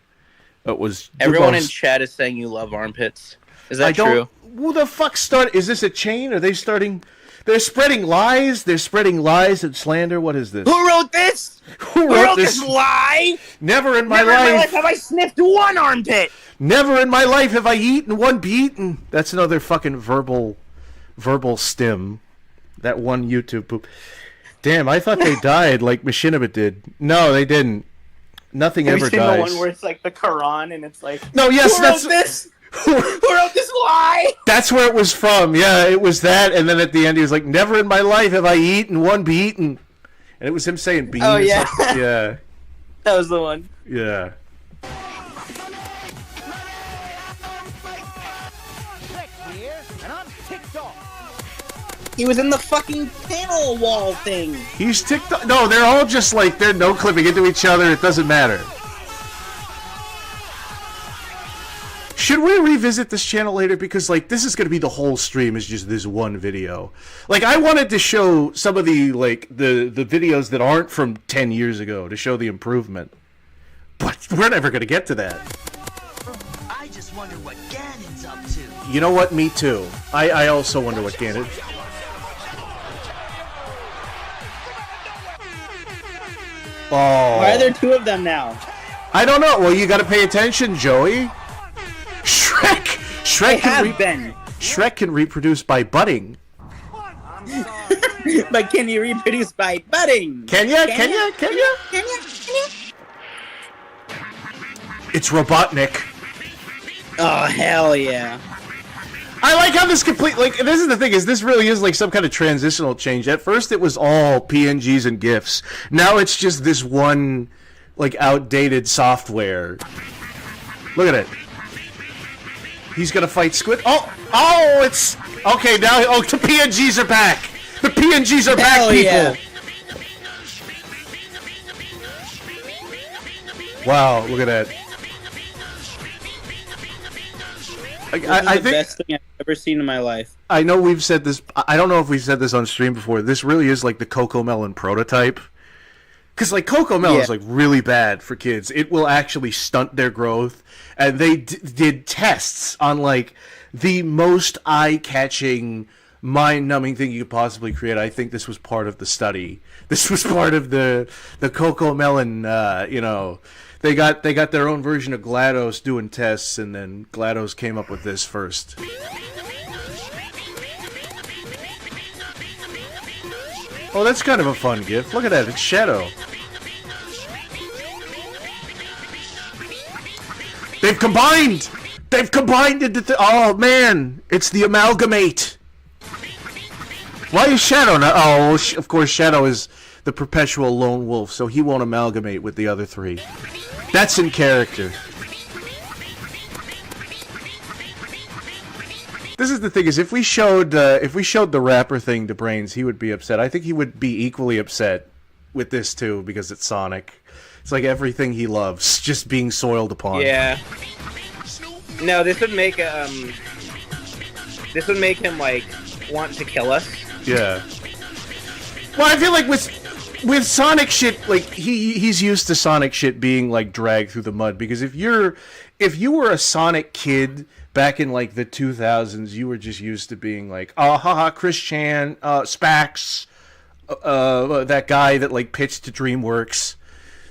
E: It was
H: everyone in chat is saying you love armpits. Is that true?
E: Who the fuck is this a chain? Are they starting? They're spreading lies. They're spreading lies and slander. What is this?
H: Who wrote this?
E: Who wrote this
H: lie?
E: Never in my
H: life. Never in my life
E: life
H: have I sniffed one armpit.
E: Never in my life have I eaten one beaten. That's another fucking verbal stim. That one YouTube poop. Damn, I thought they died like Machinima did. No, they didn't. Nothing ever dies.
H: Have you seen the one where it's like the Quran and it's like,
E: no, yes,
H: who wrote this? Who wrote this lie?
E: That's where it was from. Yeah, it was that, and then at the end he was like, "Never in my life have I eaten one beaten," and it was him saying bean.
H: Oh yeah,
E: yeah.
H: That was the one.
E: Yeah.
H: He was in the fucking panel wall thing.
E: He's TikTok. No, they're all just like they're no clipping into each other. It doesn't matter. Should we revisit this channel later? Because, like, this is going to be the whole stream is just this one video. Like, I wanted to show some of the, like, the videos that aren't from 10 years ago to show the improvement. But we're never going to get to that.
R: I just wonder what Ganon's up to.
E: You know what? Me too. I also wonder what Ganon... Oh.
H: Why are there two of them now?
E: I don't know. Well, you got to pay attention, Joey. Shrek can reproduce by budding.
H: But can you reproduce by budding?
E: Can ya? It's Robotnik.
H: Oh hell yeah!
E: I like how this this is the thing is this really is like some kind of transitional change. At first it was all PNGs and GIFs. Now it's just this one like outdated software. Look at it. He's gonna fight Squid. Oh, it's okay now. Oh, the PNGs are back. The PNGs are back, people. Yeah. Wow, look at that.
H: I think the best thing I've ever seen in my life.
E: I know we've said this. I don't know if we've said this on stream before. This really is like the CoComelon prototype. Because, like, CoComelon is, like, really bad for kids. It will actually stunt their growth. And they did tests on, like, the most eye-catching, mind-numbing thing you could possibly create. I think this was part of the study. This was part of the CoComelon, you know... They got their own version of GLaDOS doing tests, and then GLaDOS came up with this first. Oh, that's kind of a fun gift. Look at that. It's Shadow. They've combined! They've combined into oh, man! It's the amalgamate! Why is Shadow not... Oh, well, of course, Shadow is the perpetual lone wolf, so he won't amalgamate with the other three. That's in character. This is the thing, is if we showed the rapper thing to Brains, he would be upset. I think he would be equally upset with this, too, because it's Sonic. It's like everything he loves just being soiled upon.
H: Yeah. No, this would make him like want to kill us.
E: Yeah. Well, I feel like with Sonic shit, like he's used to Sonic shit being like dragged through the mud, because if you were a Sonic kid back in like the 2000s, you were just used to being like, oh, haha, Chris Chan, Spax, that guy that like pitched to DreamWorks.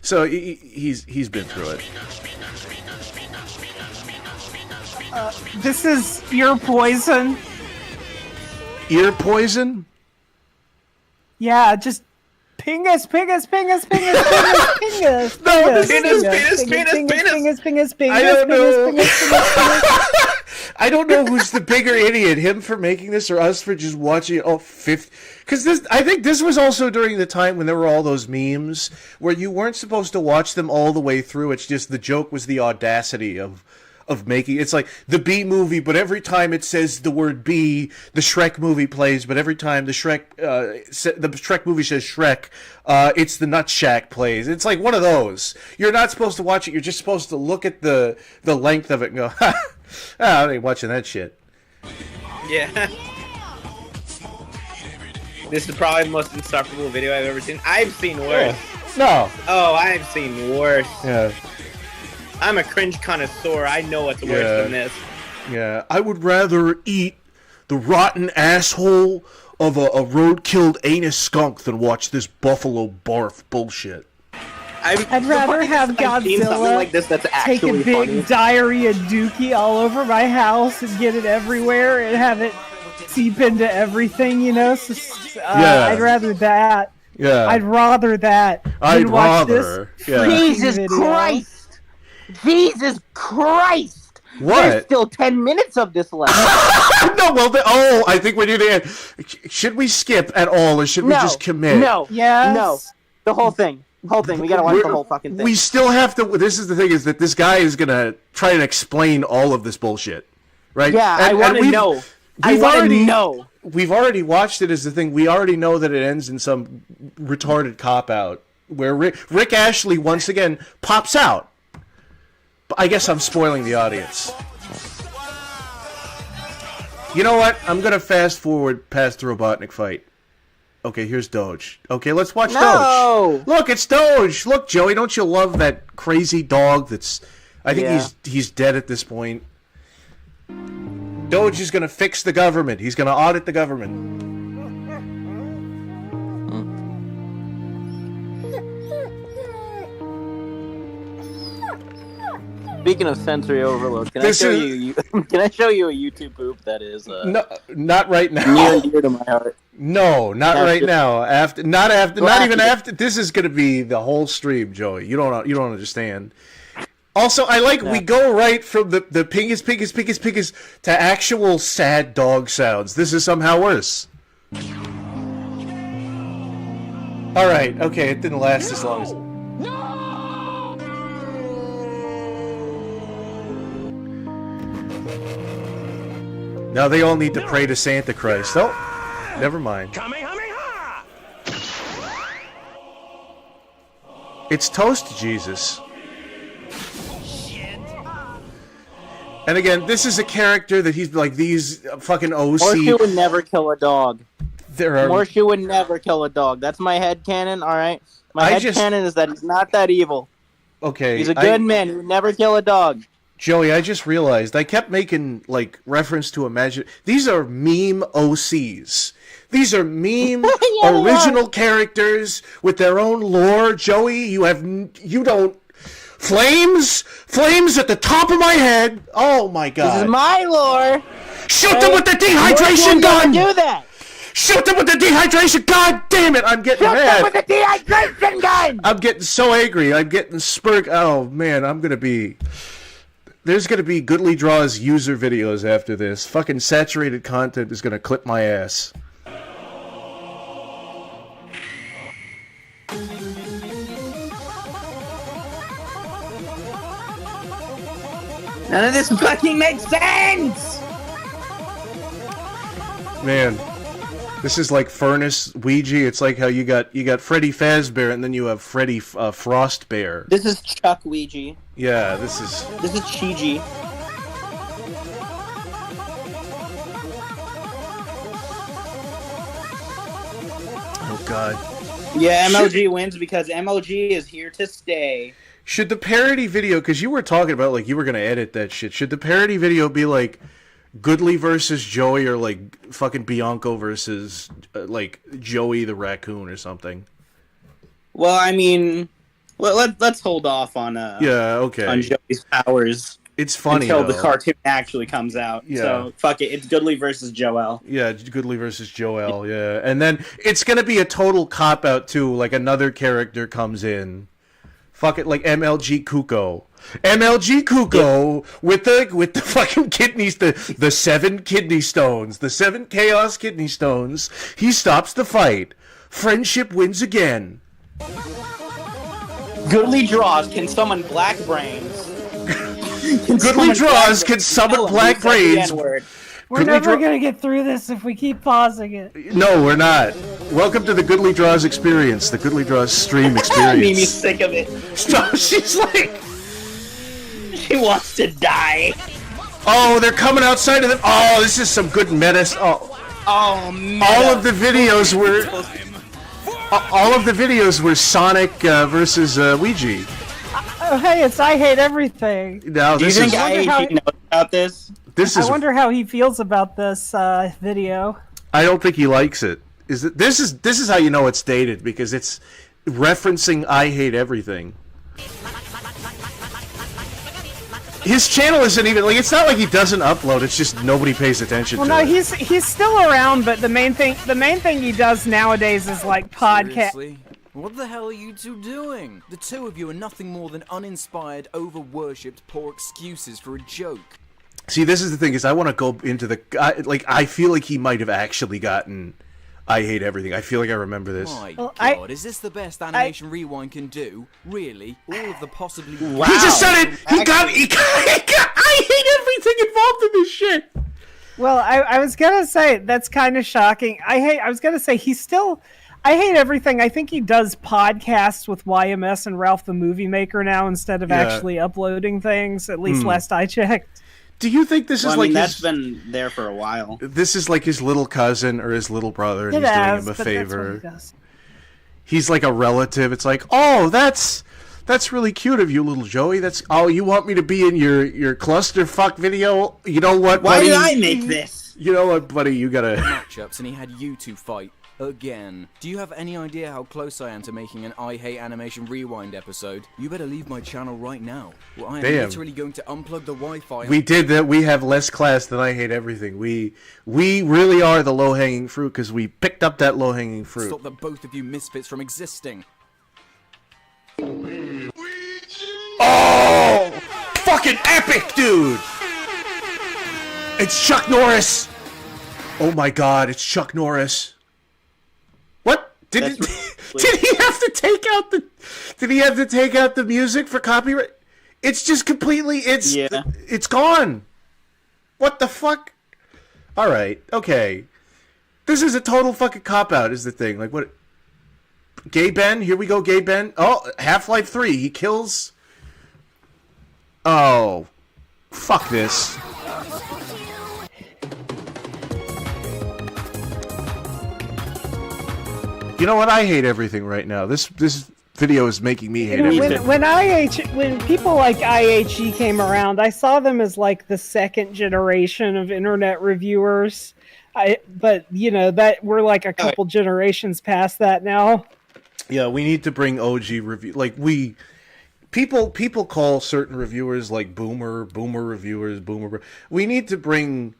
E: So he's been through it.
O: This is ear poison.
E: Ear poison?
O: Yeah, just ping us.
E: No,
O: Penis.
E: I don't know. I don't know who's the bigger idiot, him for making this or us for just watching it all 50. Because I think this was also during the time when there were all those memes where you weren't supposed to watch them all the way through. It's just the joke was the audacity of making it's like the B movie, but every time it says the word B, the Shrek movie plays, but every time the Shrek movie says Shrek, it's the Nut Shack plays. It's like one of those. You're not supposed to watch it. You're just supposed to look at the length of it and go, I ain't watching that shit.
H: Yeah. This is probably the most insufferable video I've ever seen. I've seen worse.
E: Yeah. No.
H: Oh, I've seen worse.
E: Yeah.
H: I'm a cringe connoisseur. I know what's worse than this.
E: Yeah, I would rather eat the rotten asshole of a road-killed anus skunk than watch this buffalo barf bullshit.
O: I'd rather have Godzilla
H: like this that's
O: take a
H: actually
O: big
H: funny.
O: diarrhea dookie all over my house and get it everywhere and have it seep into everything, you know? So,
E: Yeah.
O: I'd rather that.
E: Yeah.
O: I'd rather that.
E: I'd
O: than watch
E: rather,
O: This
E: yeah.
F: Jesus
O: video.
F: Christ! Jesus Christ!
E: What?
F: There's still 10 minutes of this left.
E: No, well, I think we do the end. Should we skip at all, or should we just commit?
F: No.
O: Yes.
F: No. The whole thing. We gotta watch the whole fucking thing.
E: We still have to. This is the thing: is that this guy is gonna try and explain all of this bullshit, right?
F: Yeah, I want to know. I want to know.
E: We've already watched it. As the thing, we already know that it ends in some retarded cop out where Rick Ashley once again pops out. But I guess I'm spoiling the audience. You know what? I'm gonna fast forward past the Robotnik fight. Okay, here's Doge. Okay, let's watch Doge. Look, it's Doge. Look, Joey, don't you love that crazy dog that's... I think he's dead at this point. Doge is going to fix the government. He's going to audit the government.
H: Speaking of sensory overload, can I show you a YouTube poop that is
E: no, not right now.
H: Near and dear to my heart.
E: No, not right now. Not even after. This is going to be the whole stream, Joey. You don't understand. Also, I like we go right from the pingus to actual sad dog sounds. This is somehow worse. All right, okay, it didn't last as long as. Now they all need to pray to Santa Christ. Oh, never mind. It's Toast Jesus. And again, this is a character that he's like these fucking OC.
H: Morshu would never kill a dog.
E: Morshu
H: would never kill a dog. That's my headcanon, alright? My headcanon is that he's not that evil.
E: Okay.
H: He's a good man. He would never kill a dog.
E: Joey, I just realized I kept making like reference to Imagine. These are meme OCs. These are meme original characters with their own lore. Joey, you don't. Flames at the top of my head. Oh my god.
F: This is my lore.
E: Shoot them with the dehydration gun.
F: Do that.
E: Shoot them with the dehydration! God damn it! I'm getting mad.
R: Shoot them with the dehydration gun!
E: I'm getting so angry. I'm getting spurred. Oh man, I'm gonna be. There's gonna be Goodly Draws user videos after this. Fucking saturated content is gonna clip my ass.
H: None of this fucking makes sense!
E: Man, this is like Furnace Ouija. It's like how you got Freddy Fazbear and then you have Freddy Frostbear.
H: This is Chuck Ouija.
E: Yeah, this is
H: Chi-Ji.
E: Oh god.
H: Yeah, MLG wins because MLG is here to stay.
E: Should the parody video, because you were talking about like you were gonna edit that shit, should the parody video be like Goodly versus Joey or like fucking Bianco versus like Joey the raccoon or something?
H: Well, I mean, let's hold off on
E: okay
H: on Joey's powers.
E: It's funny
H: until
E: though.
H: the cartoon actually comes out.
E: Yeah.
H: So fuck it, it's Goodly versus Joel.
E: Yeah, Goodly versus Joel. Yeah, and then it's gonna be a total cop out too. Like another character comes in. Fuck it, like MLG Kuko. MLG Kuko with the fucking kidneys, the 7 kidney stones, the 7 chaos kidney stones. He stops the fight. Friendship wins again.
H: Goodly Draws can summon black brains.
E: Goodly Draws can summon black brains.
O: We're never gonna get through this if we keep pausing it.
E: No, we're not. Welcome to the Goodly Draws experience, the Goodly Draws stream experience.
H: Mimi's sick of it.
E: Stop, she's like...
H: She wants to die.
E: Oh, they're coming outside of them. Oh, this is some good meta.
H: Oh, meta.
E: All of the videos were... all of the videos were Sonic versus Ouija.
O: Oh, hey, it's I Hate Everything.
E: No,
H: Do you think IAG knows about this?
O: I wonder how he feels about this video.
E: I don't think he likes it. This is how you know it's dated, because it's referencing I Hate Everything. His channel isn't even like, it's not like he doesn't upload, it's just nobody pays attention to it.
O: He's still around, but the main thing he does nowadays is like podcast.
S: Seriously? What the hell are you two doing? The two of you are nothing more than uninspired, over-worshipped, poor excuses for a joke.
E: See, this is the thing, is I want to go into the... I feel like he might have actually gotten I Hate Everything. I feel like I remember this.
S: My God, is this the best Animation Rewind can do? Really? All of the possibly...
E: Wow. He just said it! He got I Hate Everything involved in this shit!
O: Well, I was gonna say, that's kind of shocking. I was gonna say, he's still... I Hate Everything. I think he does podcasts with YMS and Ralph the Movie Maker now instead of actually uploading things, at least last I checked.
E: Do you think this is like
H: that's been there for a while.
E: This is like his little cousin or his little brother, and he's doing him a favor. He's like a relative. It's like, oh, that's really cute of you, little Joey. You want me to be in your clusterfuck video? You know what, buddy?
H: Why did I make this?
E: You know what, buddy? You gotta
S: matchups, and he had you two fight again. Do you have any idea how close I am to making an I Hate Animation Rewind episode? You better leave my channel right now. Well, I am literally going to unplug the Wi-Fi.
E: We did that. We have less class than I Hate Everything. We really are the low-hanging fruit because we picked up that low-hanging fruit.
S: Stop the both of you misfits from existing.
E: Oh! Fucking epic, dude! It's Chuck Norris! Oh my god, it's Chuck Norris. What? Did he have to take out the music for copyright? It's just completely it's gone. What the fuck? All right. Okay. This is a total fucking cop out is the thing. Like what? Gay Ben, here we go, Gay Ben. Oh, Half-Life 3. He kills. Oh. Fuck this. You know what? I hate everything right now. This video is making me hate everything.
O: When people like IHE came around, I saw them as like the second generation of internet reviewers. But you know that we're like a couple generations past that now.
E: Yeah, we need to bring OG review. Like people call certain reviewers like boomer reviewers. We need to bring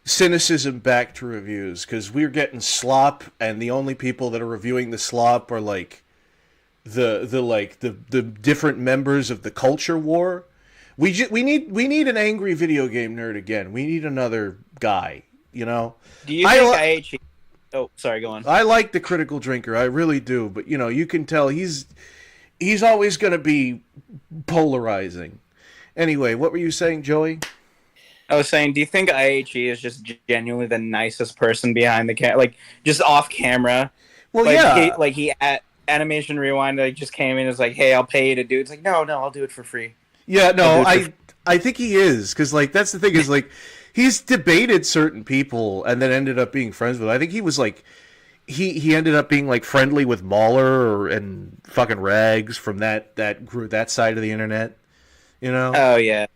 E: cynicism back to reviews, because we're getting slop, and the only people that are reviewing the slop are like the different members of the culture war. We need an angry video game nerd again. We need another guy, you know.
H: Do you think IHE? Oh, sorry, go on.
E: I like the critical drinker, I really do, but you know, you can tell he's always going to be polarizing. Anyway, what were you saying, Joey?
H: I was saying, do you think IHE is just genuinely the nicest person behind the camera, like just off camera?
E: Well,
H: like,
E: yeah.
H: He at Animation Rewind, like just came in and was like, "Hey, I'll pay you to do it." It's like, no, I'll do it for free.
E: Yeah, no, I think he is, because like that's the thing is like he's debated certain people and then ended up being friends with. I think he was like he ended up being like friendly with Mauler and fucking Rags from that group, that side of the internet. You know?
H: Oh yeah.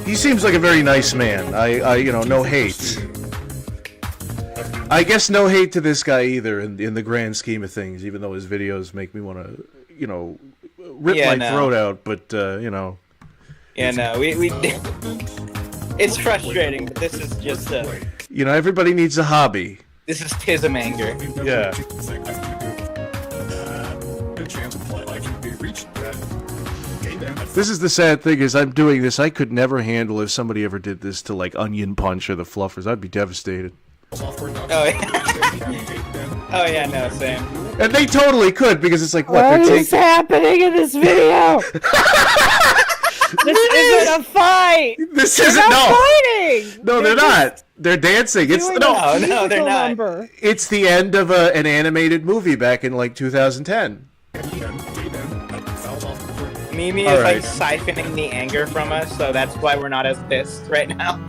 E: He seems like a very nice man. I you know, no hate. I guess no hate to this guy either in the grand scheme of things, even though his videos make me want to, you know, rip my throat out, but you know.
H: Yeah, no, we it's frustrating, but this is just
E: you know, everybody needs a hobby.
H: This is Tism anger.
E: Yeah. This is the sad thing is I'm doing this. I could never handle if somebody ever did this to like Onion Punch or the Fluffers. I'd be devastated.
H: Oh yeah, no, same.
E: And they totally could, because it's like, what
O: is happening in this video? This isn't a fight.
E: This
O: They're
E: isn't
O: not fighting.
E: No, they're not. They're dancing. It's
H: no, they're not.
O: Number.
E: It's the end of an animated movie back in like 2010.
H: Mimi is like siphoning the anger from us, so that's why we're not as pissed right now.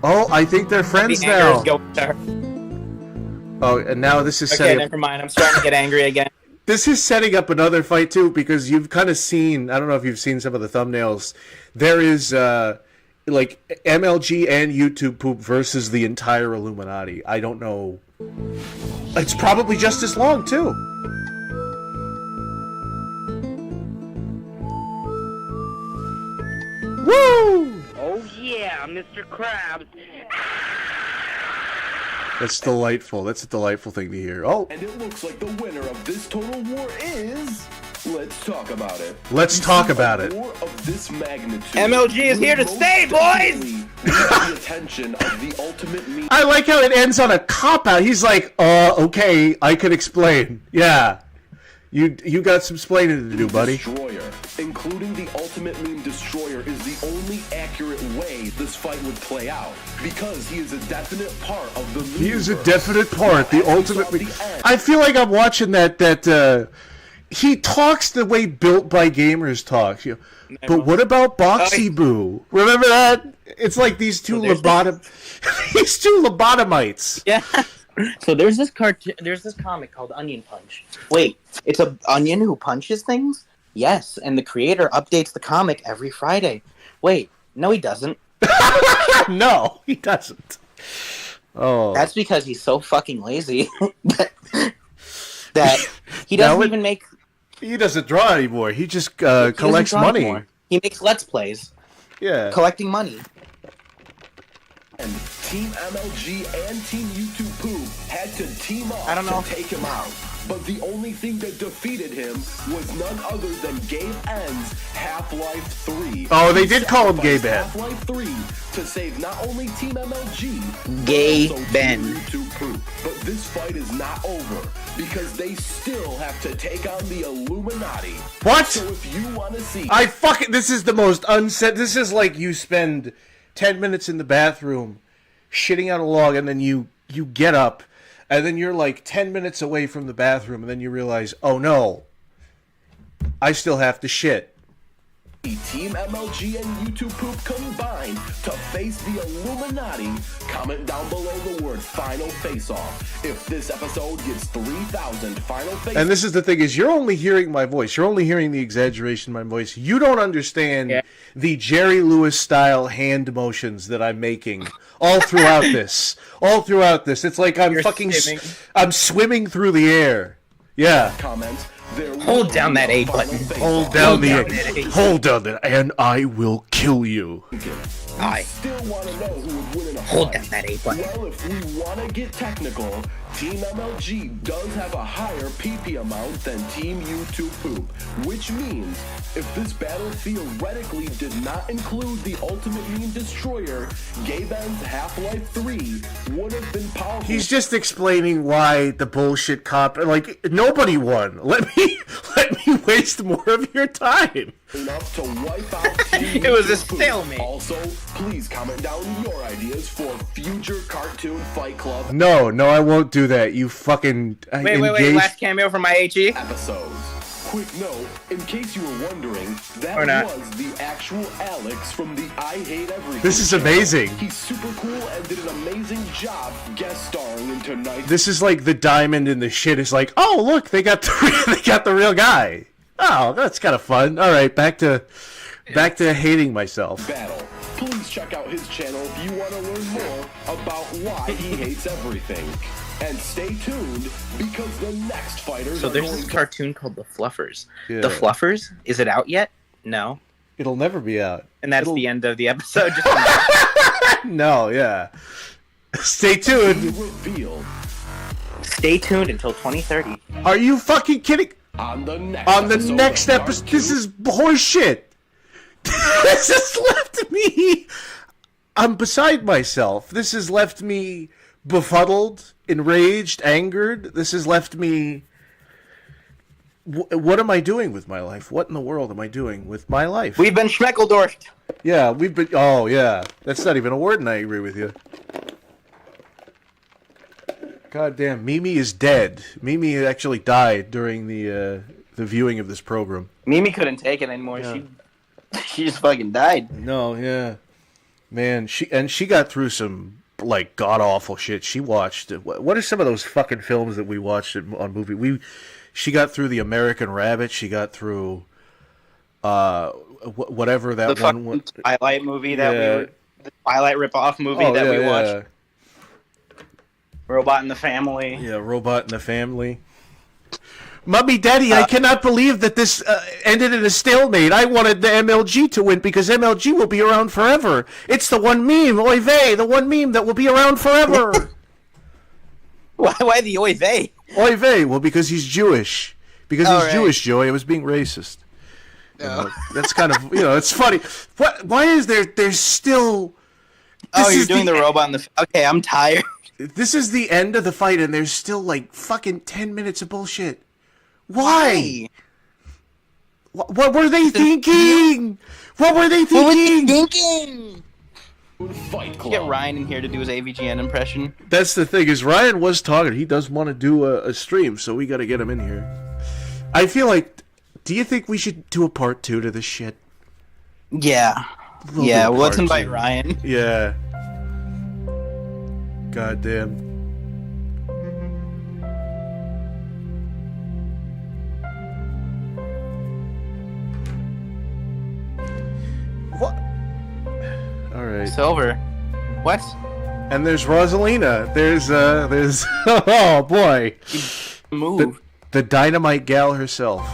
E: Oh, I think they're friends
H: the
E: now.
H: anger is going to her.
E: Oh, and now this is
H: Okay,
E: setting
H: never mind. I'm starting to get angry again.
E: This is setting up another fight too, because you've kind of seen, I don't know if you've seen some of the thumbnails, there is like MLG and YouTube Poop versus the entire Illuminati. I don't know. It's probably just as long too. Woo!
T: Oh yeah, Mr. Krabs.
E: That's delightful. That's a delightful thing to hear. Oh.
N: And it looks like the winner of this total war is... Let's talk about it.
E: Let's talk about it.
N: War of this magnitude.
H: MLG is here to stay, boys!
N: The attention of the ultimate meme.
E: I like how it ends on a cop-out. He's like, okay, I can explain. Yeah. You got some explaining to do, buddy.
N: Destroyer, including the ultimate meme Destroyer, is the only accurate way this fight would play out, because he is a definite part of the meme.
E: He is a definite part, the ultimate meme. I feel like I'm watching that he talks the way Built by Gamers talks. You know, but what about Boxy Boo? Remember that? It's like these two these two lobotomites.
H: Yeah. So there's this comic called Onion Punch. Wait, it's a onion who punches things? Yes, and the creator updates the comic every Friday. Wait, no he doesn't.
E: No, he doesn't. Oh.
H: That's because he's so fucking lazy that he doesn't even make...
E: He doesn't draw anymore. He just collects money.
H: Anymore. He makes Let's Plays.
E: Yeah.
H: Collecting money.
N: And Team MLG and Team YouTube Poop had to team up to take him out. But the only thing that defeated him was none other than Gabe N's Half-Life 3.
E: Oh, they did call him Gabe N.
N: Half-Life 3 to save not only Team MLG,
H: Gabe
N: but also
H: Ben.
N: Team YouTube Poop. But this fight is not over, because they still have to take on the Illuminati.
E: What?
N: So if you want to see...
E: this is the most unsaid... This is like you spend 10 minutes in the bathroom shitting out a log, and then you get up, and then you're like 10 minutes away from the bathroom, and then you realize, oh no, I still have to shit.
N: Team MLG and YouTube Poop combined to face the Illuminati. Comment down below the word Final Face Off if this episode gets 3,000 Final Face.
E: And this is the thing, is you're only hearing my voice. You're only hearing the exaggeration in my voice. You don't understand the Jerry Lewis style hand motions that I'm making all throughout this. All throughout this. It's like I'm I'm swimming through the air. Yeah.
N: Comments
H: Hold down that A button.
E: Hold down hold down that, and I will kill you.
H: Hold down that A button.
N: Well, if we want to get technical, Team MLG does have a higher PP amount than Team YouTube Poop, which means if this battle theoretically did not include the Ultimate Meme Destroyer, Gaben's Half-Life 3 would have been powerful.
E: He's just explaining why the bullshit cop, like, nobody won. Let me waste more of your time.
N: Enough to wipe out Team
H: It was a
N: YouTube Poop.
H: stalemate.
N: Also, please comment down your ideas for future Cartoon Fight Club
E: No, I won't do that. You fucking
H: Wait, last cameo from my HE?
N: episodes. Quick note, in case you were wondering, that
H: Or not.
N: was the actual Alex from the I Hate Everything.
E: This is
N: channel.
E: amazing.
N: He's super cool and did an amazing job guest starring in tonight's.
E: This is like the diamond in the shit is like, oh look, they got the real guy. Oh, that's kind of fun. All right, back to hating myself.
N: battle. Please check out his channel if you want to learn more about why he hates everything. And stay tuned because the next fighters
H: So
N: are
H: there's
N: going
H: this
N: to
H: cartoon called The Fluffers.
E: Yeah.
H: The Fluffers? Is it out yet? No.
E: It'll never be out.
H: And that's the end of the episode. Just
E: No, yeah. Stay tuned.
N: reveal
H: stay tuned until 2030.
E: Are you fucking kidding?
N: on the
E: next episode. This is horseshit. This has left me. I'm beside myself. This has left me befuddled, enraged, angered. This has left me. What am I doing with my life? What in the world am I doing with my life?
H: We've been Schmeckeldorfed.
E: Yeah, we've been. Oh, yeah. That's not even a word, and I agree with you. God damn, Mimi is dead. Mimi actually died during the viewing of this program.
H: Mimi couldn't take it anymore.
E: Yeah.
H: She just fucking died.
E: No, yeah. Man, she got through some like god awful shit. She watched what are some of those fucking films that we watched on movie? She got through The American Rabbit. She got through whatever that
H: The
E: one
H: fucking Twilight movie the Twilight ripoff movie that we watched. Robot in the Family.
E: Yeah, Robot in the Family. Mommy, Daddy, I cannot believe that this ended in a stalemate. I wanted the MLG to win because MLG will be around forever. It's the one meme, oy vey, the one meme that will be around forever.
H: Why the oy vey?
E: Oy vey, well, because he's Jewish. Because he's
H: right.
E: Jewish, Joey. I was being racist. You know, that's kind of, it's funny. Why is there's still...
H: You're doing the robot in the... Okay, I'm tired.
E: This is the end of the fight, and there's still, like, fucking 10 minutes of bullshit. Why? What were they thinking? What were they thinking?
N: Fight Club.
H: Get Ryan in here to do his AVGN impression.
E: That's the thing, is Ryan was talking. He does want to do a stream, so we got to get him in here. I feel like, do you think we should do a part 2 to this shit?
H: Yeah. Yeah, well, let's invite Ryan.
E: Yeah. God damn. What? All right.
H: Silver. What?
E: And there's Rosalina. There's oh boy.
H: Move.
E: The dynamite gal herself.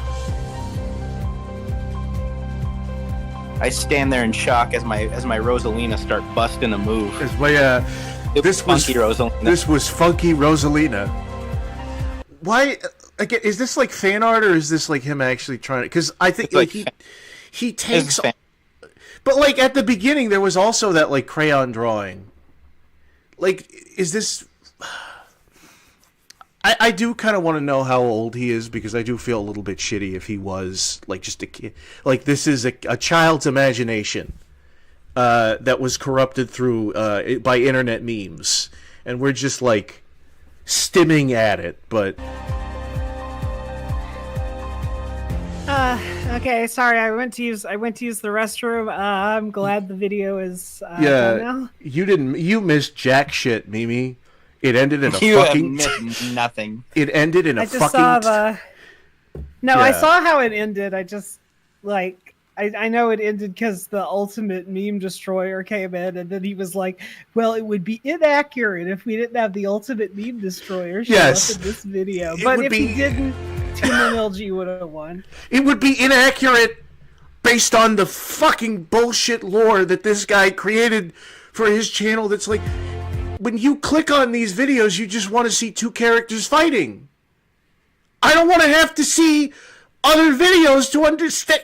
H: I stand there in shock as my Rosalina start busting a move.
E: This was
H: funky Rosalina.
E: This was funky Rosalina. Why again? Is this like fan art or is this like him actually trying to? Because I think like he takes. But like at the beginning, there was also that like crayon drawing. Like, is this? I do kind of want to know how old he is because I do feel a little bit shitty if he was like just a kid. Like this is a child's imagination that was corrupted through by internet memes, and we're just like stimming at it. But
O: okay, sorry, I went to use the restroom. I'm glad the video is done now.
E: You missed jack shit, Mimi. It ended in a
H: you
E: fucking...
H: have missed nothing.
E: It ended in a
O: I just
E: fucking...
O: saw the... No,
E: Yeah.
O: I saw how it ended. I just, like... I know it ended because the ultimate meme destroyer came in, and then he was like, well, it would be inaccurate if we didn't have the ultimate meme destroyer show up in this video. But if he didn't... Team MLG would have won.
E: It would be inaccurate based on the fucking bullshit lore that this guy created for his channel. That's like, when you click on these videos, you just want to see two characters fighting. I don't want to have to see other videos to understand.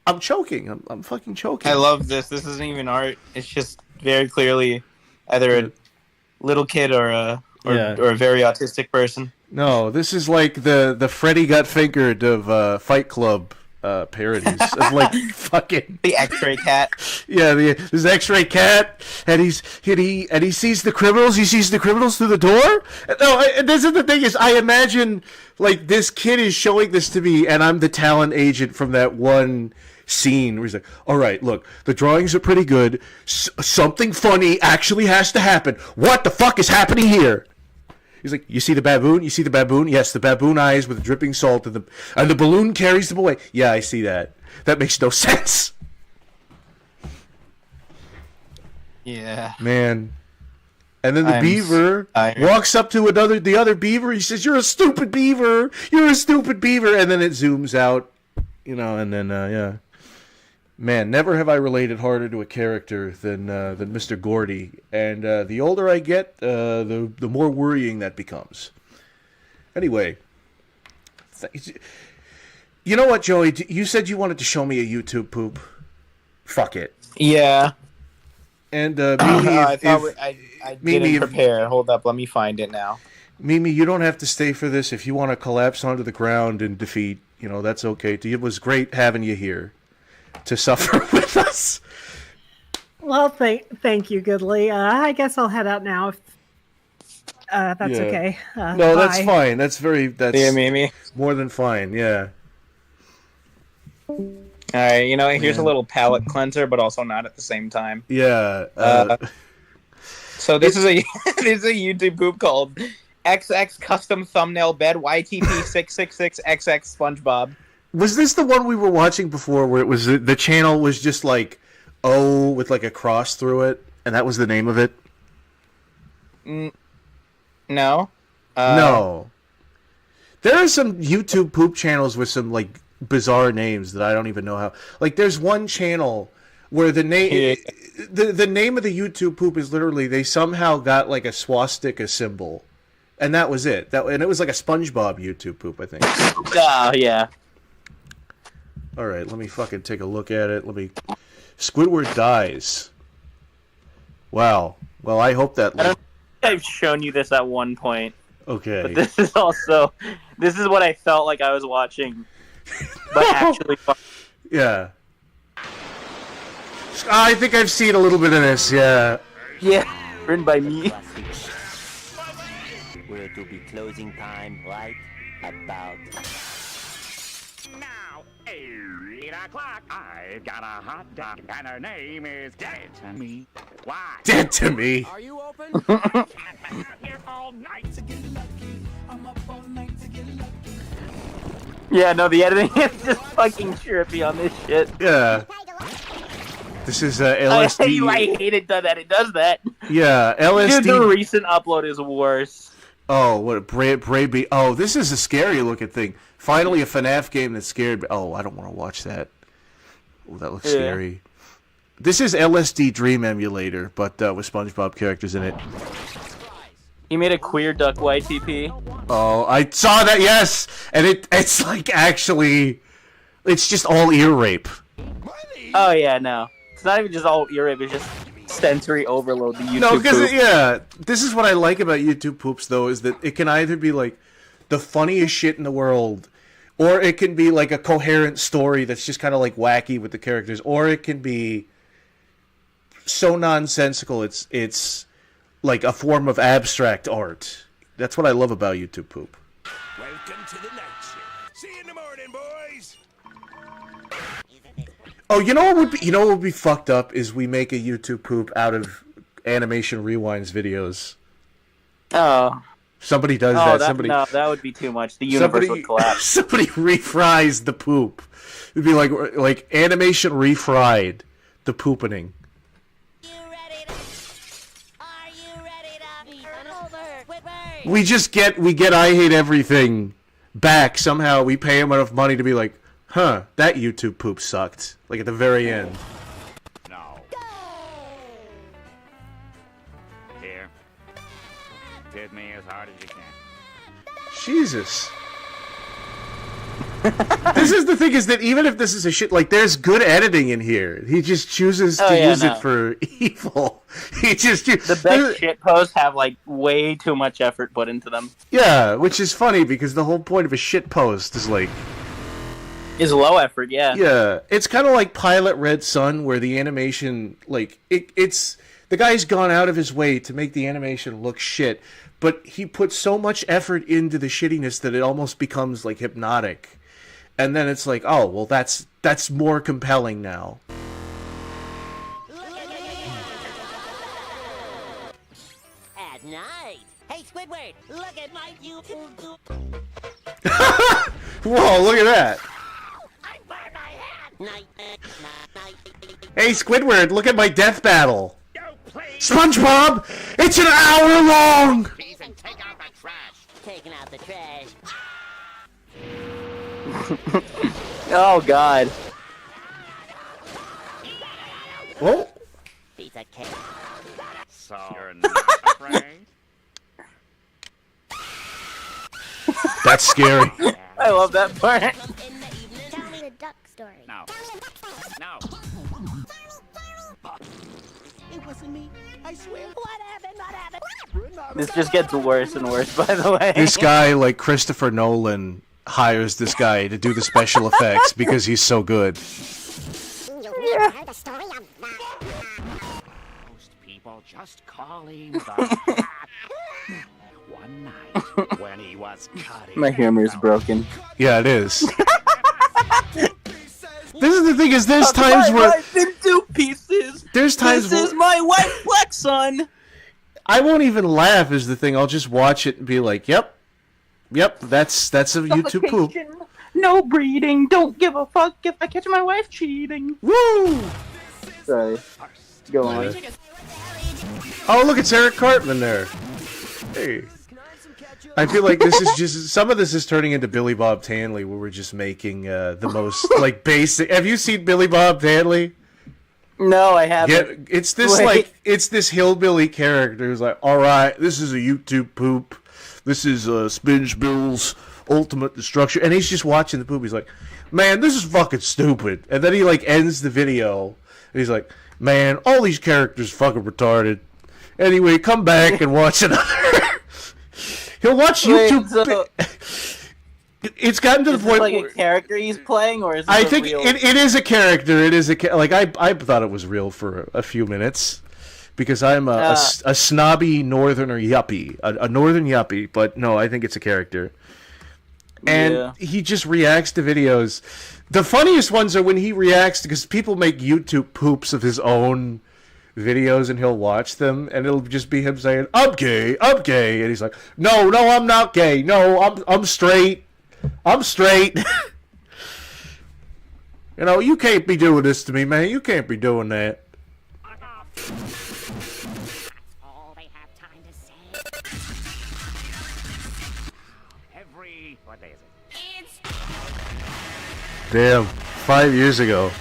E: I'm choking. I'm fucking choking.
H: I love this. This isn't even art. It's just very clearly either a little kid or a very autistic person.
E: No, this is like the Freddy Got Fingered of Fight Club parodies of like fucking
H: the X-ray cat.
E: Yeah, this X-ray cat, and he sees the criminals. He sees the criminals through the door. No, this is the thing is, I imagine like this kid is showing this to me, and I'm the talent agent from that one scene where he's like, all right, look, the drawings are pretty good. Something funny actually has to happen. What the fuck is happening here? He's like, you see the baboon? You see the baboon? Yes, the baboon eyes with the dripping salt, and the balloon carries them away. Yeah, I see that. That makes no sense.
H: Yeah.
E: Man. And then the beaver walks up to the other beaver. He says, you're a stupid beaver. You're a stupid beaver. And then it zooms out, and then, yeah. Man, never have I related harder to a character than Mr. Gordy. And the older I get, the more worrying that becomes. Anyway. You know what, Joey? You said you wanted to show me a YouTube poop. Fuck it.
H: Yeah.
E: And
H: I didn't prepare. Hold up, let me find it now.
E: Mimi, you don't have to stay for this. If you want to collapse onto the ground and defeat, that's okay. It was great having you here to suffer with us.
O: Well, thank you, Goodly. I guess I'll head out now if that's okay.
E: No,
O: bye.
E: That's fine. That's
H: Mimi.
E: More than fine, yeah.
H: All right, here's a little palate cleanser, but also not at the same time.
E: Yeah.
H: So this is a YouTube poop called XX Custom Thumbnail Bed YTP666XX SpongeBob.
E: Was this the one we were watching before, where it was the channel was just like O with like a cross through it, and that was the name of it?
H: No.
E: No. There are some YouTube poop channels with some like bizarre names that I don't even know how. Like, there's one channel where the name the name of the YouTube poop is literally they somehow got like a swastika symbol, and that was it. And it was like a SpongeBob YouTube poop, I think.
H: Yeah.
E: All right, let me fucking take a look at it. Squidward dies. Wow. Well, I hope that.
H: I don't think I've shown you this at one point.
E: Okay.
H: But this is what I felt like I was watching, but actually.
E: Yeah. I think I've seen a little bit of this. Yeah.
H: Yeah. Written by me.
U: We're to be closing time right about
R: now. 8 o'clock. I've got a hot dog, and her name is Dead to Me. Why?
E: Dead to Me.
R: Are you open? I'm here all night to get lucky. I'm up all night to get lucky.
H: Yeah, no, the editing is just fucking trippy on this shit.
E: Yeah. This is LSD.
H: I hate it that it does that.
E: Yeah, LSD.
H: Dude, the recent upload is worse.
E: Oh, what Brave. Oh, this is a scary looking thing. Finally, a FNAF game that scared me. Oh, I don't want to watch that. Oh, that looks scary. This is LSD Dream Emulator, but with SpongeBob characters in it.
H: He made a queer duck YTP.
E: Oh, I saw that. Yes, and it's like actually, it's just all ear rape.
H: Oh yeah, no, it's not even just all ear rape. It's just sensory overload. The YouTube.
E: No, because this is what I like about YouTube poops though, is that it can either be like the funniest shit in the world, or it can be like a coherent story that's just kind of like wacky with the characters, or it can be so nonsensical it's like a form of abstract art. That's what I love about YouTube poop.
J: Welcome to the night shift. See you in the morning, boys.
E: Oh, you know what would be fucked up is we make a YouTube poop out of Animation Rewinds videos.
H: Oh.
E: Somebody does that.
H: No, that would be too much. The universe would collapse.
E: Somebody refries the poop. It'd be like Animation refried the poopening. We get I Hate Everything back, somehow we pay him enough money to be like, huh, that YouTube poop sucked. Like at the very end.
R: No. Here. Hit me as hard as you can.
E: Jesus. This is the thing, is that even if this is a shit, like, there's good editing in here. He just chooses to use it for evil. He just
H: the best shit posts have like way too much effort put into them.
E: Yeah, which is funny because the whole point of a shit post is like
H: low effort.
E: Yeah, it's kind of like Pilot Red Sun, where the animation, like, it's the guy's gone out of his way to make the animation look shit, but he puts so much effort into the shittiness that it almost becomes like hypnotic. And then it's like, oh, well, that's more compelling now.
U: At night. Hey, Squidward, look at my YouTube.
E: Whoa, look at that.
U: I burned my hand.
E: Hey, Squidward, look at my death battle. SpongeBob, it's an hour long.
U: Please and take out the trash. Taking out the trash.
H: Oh God.
E: Whoa.
U: Piece of cake.
R: So you're not afraid?
E: That's scary.
H: I love that part.
C: Tell me the duck story.
R: No. No.
U: It wasn't me. I swear. What happened? What happened?
H: This just gets worse and worse, by the way.
E: This guy, like Christopher Nolan, hires this guy to do the special effects because he's so good.
U: Heard the story of most people just call him the One night when he was cutting.
H: My humor's broken.
E: Yeah, it is. This is the thing, is there's times where
H: life in 2 pieces.
E: There's times
H: this is my white black son.
E: I won't even laugh is the thing. I'll just watch it and be like, yep, that's a YouTube poop.
H: No breeding. Don't give a fuck if I catch my wife cheating.
E: Woo!
H: Sorry. Go on.
E: Oh, look, it's Eric Cartman there. Hey. I feel like this is just, some of this is turning into Billy Bob Tanley, where we're just making the most, like, basic. Have you seen Billy Bob Tanley?
H: No, I haven't.
E: Yeah, it's this it's this hillbilly character who's like, all right, this is a YouTube poop. This is Spinge Bill's ultimate destruction, and he's just watching the poop. He's like, man, this is fucking stupid. And then he like ends the video, and he's like, man, all these characters fucking retarded. Anyway, come back and watch another. He'll watch YouTube.
H: So,
E: it's gotten to the point
H: like
E: where
H: a character he's playing, or is it
E: I think
H: real...
E: it is a character. It is like I thought it was real for a few minutes because I'm a snobby northerner yuppie, a northern yuppie. But no, I think it's a character, and he just reacts to videos. The funniest ones are when he reacts because people make YouTube poops of his own videos and he'll watch them and it'll just be him saying, I'm gay, and he's like, no, I'm not gay, no, I'm straight, you know, you can't be doing this to me, man, you can't be doing that.
U: All they have time to say. What day is it? It's
E: Damn, 5 years ago.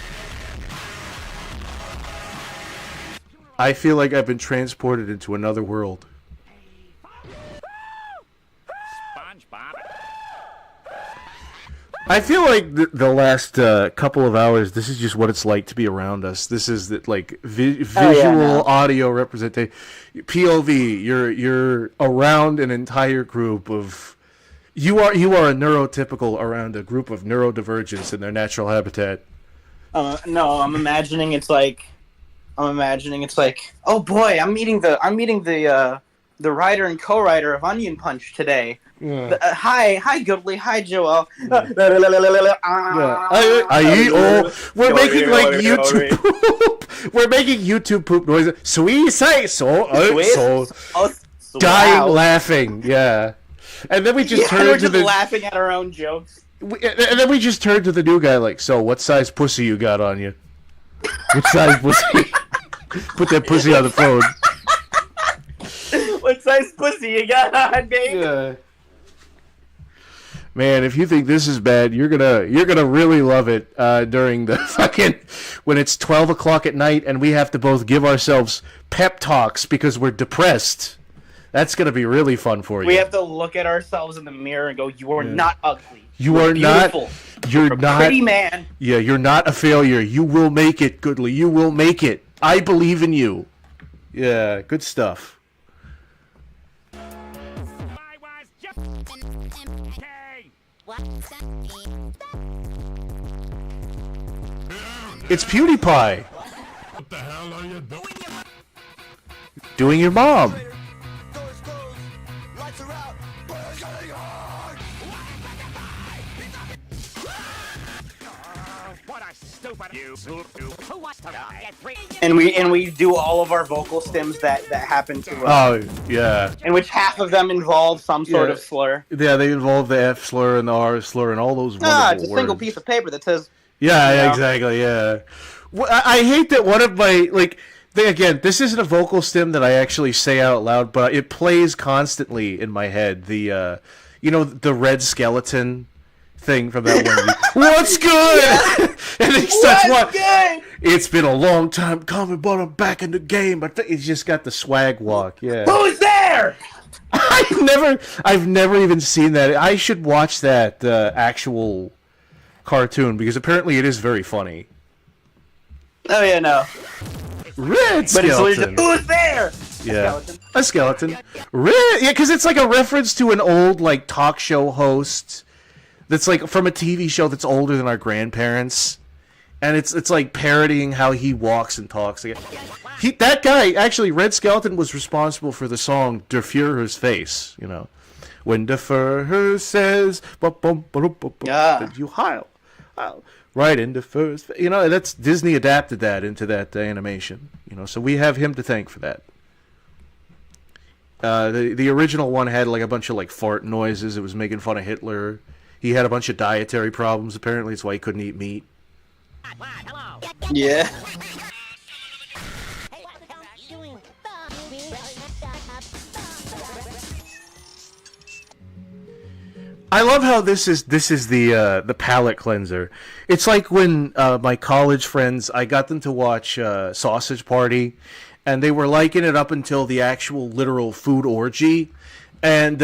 E: I feel like I've been transported into another world.
R: SpongeBob.
E: I feel like the last couple of hours, this is just what it's like to be around us. This is the, like visual, audio representation, POV. You're around an entire group of. You are a neurotypical around a group of neurodivergents in their natural habitat.
H: No, I'm imagining it's like, oh boy, I'm meeting the writer and co-writer of Onion Punch today.
E: Yeah.
H: Hi, Goodley, hi, Joel.
E: We're making like YouTube poop. We're making YouTube poop noises. Sweet say so. Dying laughing, yeah. And then we just turn to the
H: laughing at our own jokes.
E: And then we just turn to the new guy like, so what size pussy you got on you? What size pussy? Put that pussy on the phone.
H: What size pussy you got on, babe?
E: Yeah. Man, if you think this is bad, you're gonna really love it during the fucking when it's 12 o'clock at night and we have to both give ourselves pep talks because we're depressed. That's gonna be really fun for you.
H: We have to look at ourselves in the mirror and go, "You are not ugly.
E: You are
H: beautiful.
E: not. You're
H: a
E: not.
H: Pretty man.
E: Yeah, you're not a failure. You will make it, Goodly. You will make it. I believe in you. Yeah, good stuff. It's PewDiePie.
J: What the hell are you doing?
E: Doing your mom.
H: And we do all of our vocal stems that happen to us.
E: Oh, yeah.
H: In which half of them involve some sort of slur.
E: Yeah, they involve the F slur and the R slur and all those wonderful
H: It's a single piece of paper that says...
E: Yeah, exactly, yeah. I hate that one of my, again, this isn't a vocal stem that I actually say out loud, but it plays constantly in my head. The, the red skeleton thing from that one. What's good? Yeah. And it starts
H: good?
E: It's been a long time coming, but I'm back in the game. But he's just got the swag walk. Yeah.
H: Who's there?
E: I've never even seen that. I should watch that actual cartoon because apparently it is very funny.
H: Oh yeah, no.
E: Red skeleton.
H: Who's there?
E: Yeah, a skeleton. Red. Yeah, because it's like a reference to an old talk show host. That's from a TV show that's older than our grandparents, and it's like parodying how he walks and talks. That guy actually, Red Skeleton, was responsible for the song "Der Führer's Face." When the Führer says, you heil, right in the first. That's Disney adapted that into that animation. So we have him to thank for that. The original one had a bunch of fart noises. It was making fun of Hitler. He had a bunch of dietary problems, apparently. That's why he couldn't eat meat.
H: Yeah.
E: I love how this is the palate cleanser. It's like when my college friends, I got them to watch Sausage Party, and they were liking it up until the actual literal food orgy. And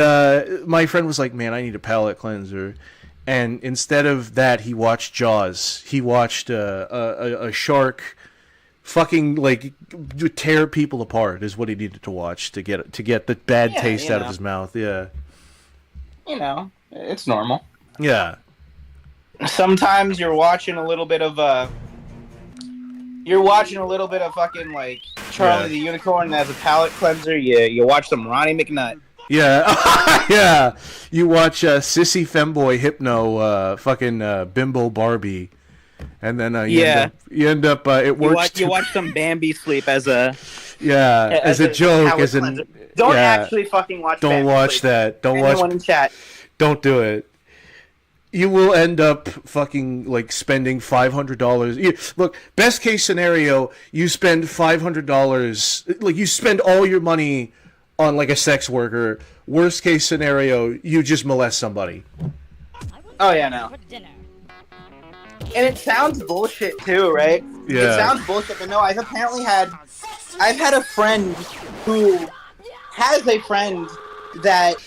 E: my friend was like, man, I need a palate cleanser. And instead of that, he watched Jaws. He watched a shark fucking tear people apart is what he needed to watch to get the bad taste out of his mouth. Yeah.
H: It's normal.
E: Yeah.
H: Sometimes you're watching a little bit of fucking Charlie the Unicorn as a palate cleanser. You watch some Ronnie McNutt.
E: Yeah, yeah. You watch Sissy Femboy Hypno, Bimbo Barbie, and then you end up it works.
H: You watch some Bambi Sleep as a
E: as a joke,
H: Don't actually fucking watch.
E: Don't
H: Bambi
E: watch
H: Sleep.
E: that. Don't
H: Anyone
E: watch.
H: in chat.
E: Don't do it. You will end up fucking spending $500. Look, best case scenario, you spend $500. You spend all your money on a sex worker. Worst case scenario, you just molest somebody.
H: Oh yeah, no. And it sounds bullshit too, right?
E: Yeah.
H: It sounds bullshit, but no, I've had a friend who has a friend that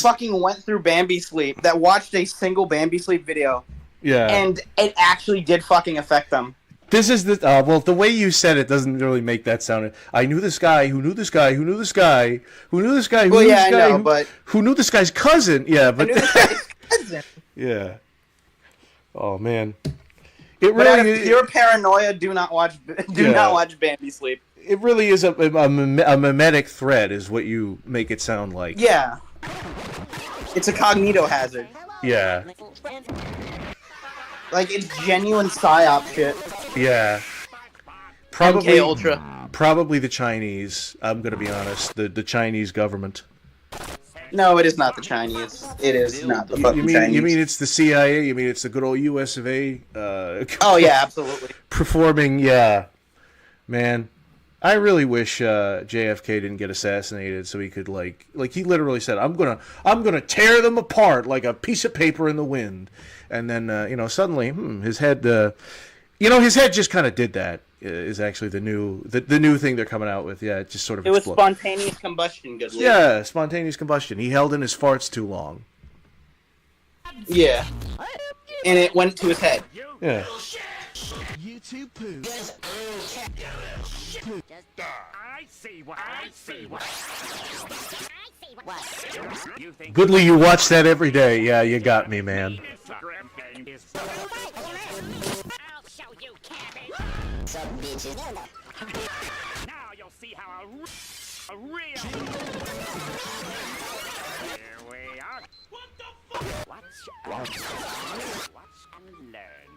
H: fucking went through Bambi Sleep, that watched a single Bambi Sleep video.
E: Yeah.
H: And it actually did fucking affect them.
E: This is the way you said it doesn't really make that sound. I knew this guy who knew this guy who knew this guy who knew this guy who knew this guy who knew this guy's cousin. Yeah, but
H: cousin.
E: Yeah. Oh man.
H: Out of pure paranoia, do not watch Bambi Sleep.
E: It really is a mimetic threat, is what you make it sound like.
H: Yeah. It's a cognito hazard.
E: Yeah.
H: It's genuine psyop shit.
E: Yeah. Probably
H: MK Ultra.
E: Probably the Chinese. I'm gonna be honest. The Chinese government.
H: No, it is not the Chinese. It is not the fucking Chinese.
E: You mean it's the CIA? You mean it's the good old US of A?
H: Oh yeah, absolutely.
E: Performing, man. I really wish JFK didn't get assassinated, so he could like he literally said, "I'm gonna tear them apart like a piece of paper in the wind," and then suddenly his head, his head just kind of did that. Is actually the new thing they're coming out with. Yeah, it just sort of.
H: It was spontaneous combustion, Goodly.
E: Yeah, spontaneous combustion. He held in his farts too long.
H: Yeah, and it went to his head.
E: Yeah.
R: You two poo.
U: I see what. You think
E: Goodly, you watch that every day. Yeah, you got me, man.
U: I'll show you, cabbage. Now you'll see how a real. Here we are. What the fuck? Watch and learn.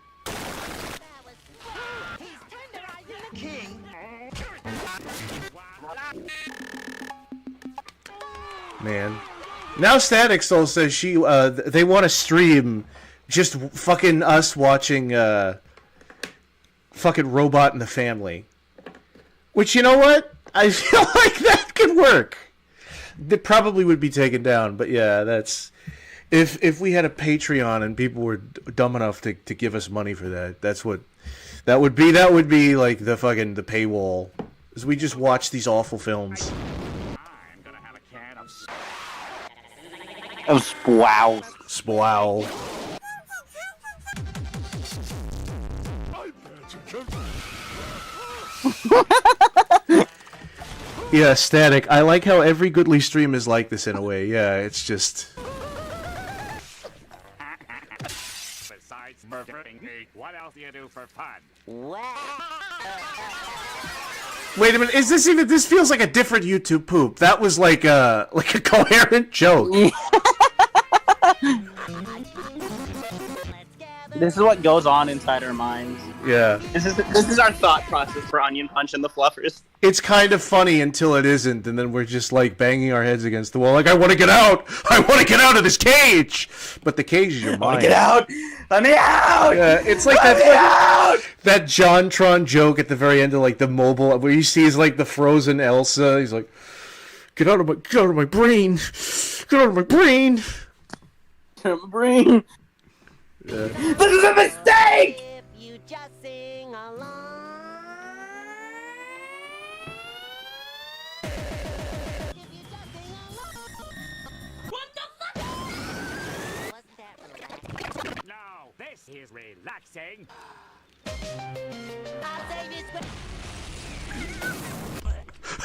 R: He's tenderizing the king.
E: Man. Now Static Soul says they want to stream just fucking us watching fucking Robot in the Family. Which, you know what? I feel like that could work. It probably would be taken down, but yeah, that's... If we had a Patreon and people were dumb enough to give us money for that, that's what... That would be like the paywall. Is we just watch these awful films.
H: Of Splow.
E: Splow. Yeah, Static. I like how every Goodly stream is like this in a way. Yeah, it's just...
U: Besides murdering me, what else do you do for fun?
E: Wait a minute, this feels like a different YouTube poop. That was like a coherent joke.
H: This is what goes on inside our minds.
E: Yeah.
H: This is our thought process for Onion Punch and the Fluffers.
E: It's kind of funny until it isn't, and then we're just like banging our heads against the wall, like, I want to get out! I want to get out of this cage! But the cage is your mind.
H: Get out! Let me out!
E: Yeah, it's like that JonTron joke at the very end of like the mobile, where you see is like the frozen Elsa. He's like, get out of my brain! Get out of my brain!
H: Get out of my brain!
E: Yeah.
H: This is a mistake!
U: No, this is relaxing.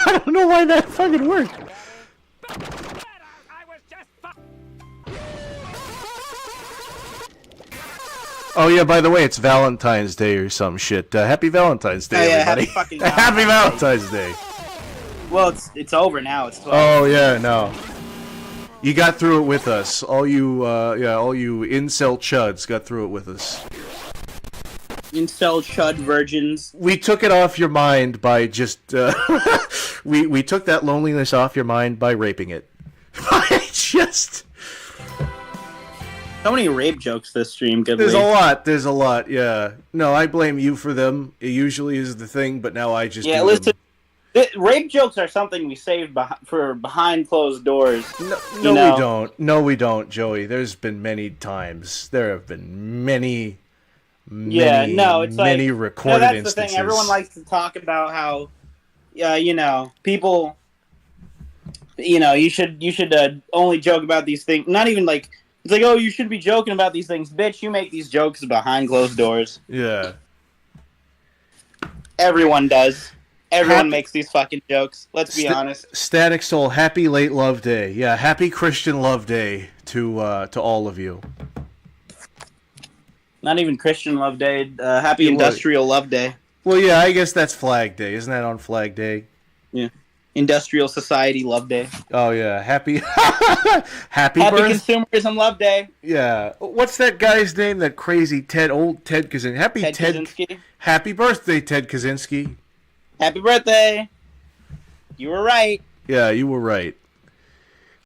E: I don't know why that fucking worked. Oh yeah, by the way, it's Valentine's Day or some shit. Happy Valentine's Day, everybody.
H: Happy fucking
E: Happy Valentine's Day.
H: Well, it's over now. It's 12.
E: Oh yeah, no. You got through it with us. All you incel chuds got through it with us.
H: Incel chud virgins.
E: We took it off your mind by just we took that loneliness off your mind by raping it. Just
H: so many rape jokes this stream.
E: There's a lot. Yeah. No, I blame you for them. It usually is the thing, but now I just do them.
H: Rape jokes are something we save for behind closed doors.
E: No, we don't. No, we don't, Joey. There's been many times. There have been many recorded
H: that's
E: instances.
H: The thing. Everyone likes to talk about how, people, you should only joke about these things. Not even like, it's like, oh, you should be joking about these things. Bitch, you make these jokes behind closed doors.
E: Yeah.
H: Everyone does. Everyone makes these fucking jokes. Let's be honest.
E: Static Soul, happy late love day. Yeah, happy Christian love day to all of you.
H: Not even Christian love day. Happy industrial love day.
E: Well, yeah, I guess that's Flag Day. Isn't that on Flag Day?
H: Yeah. Industrial Society Love Day.
E: Oh yeah, happy
H: Consumerism Love Day.
E: Yeah. What's that guy's name? That crazy old Ted Kaczynski.
H: Ted Kaczynski.
E: Happy birthday, Ted Kaczynski.
H: Happy birthday. You were right.
E: Yeah, you were right.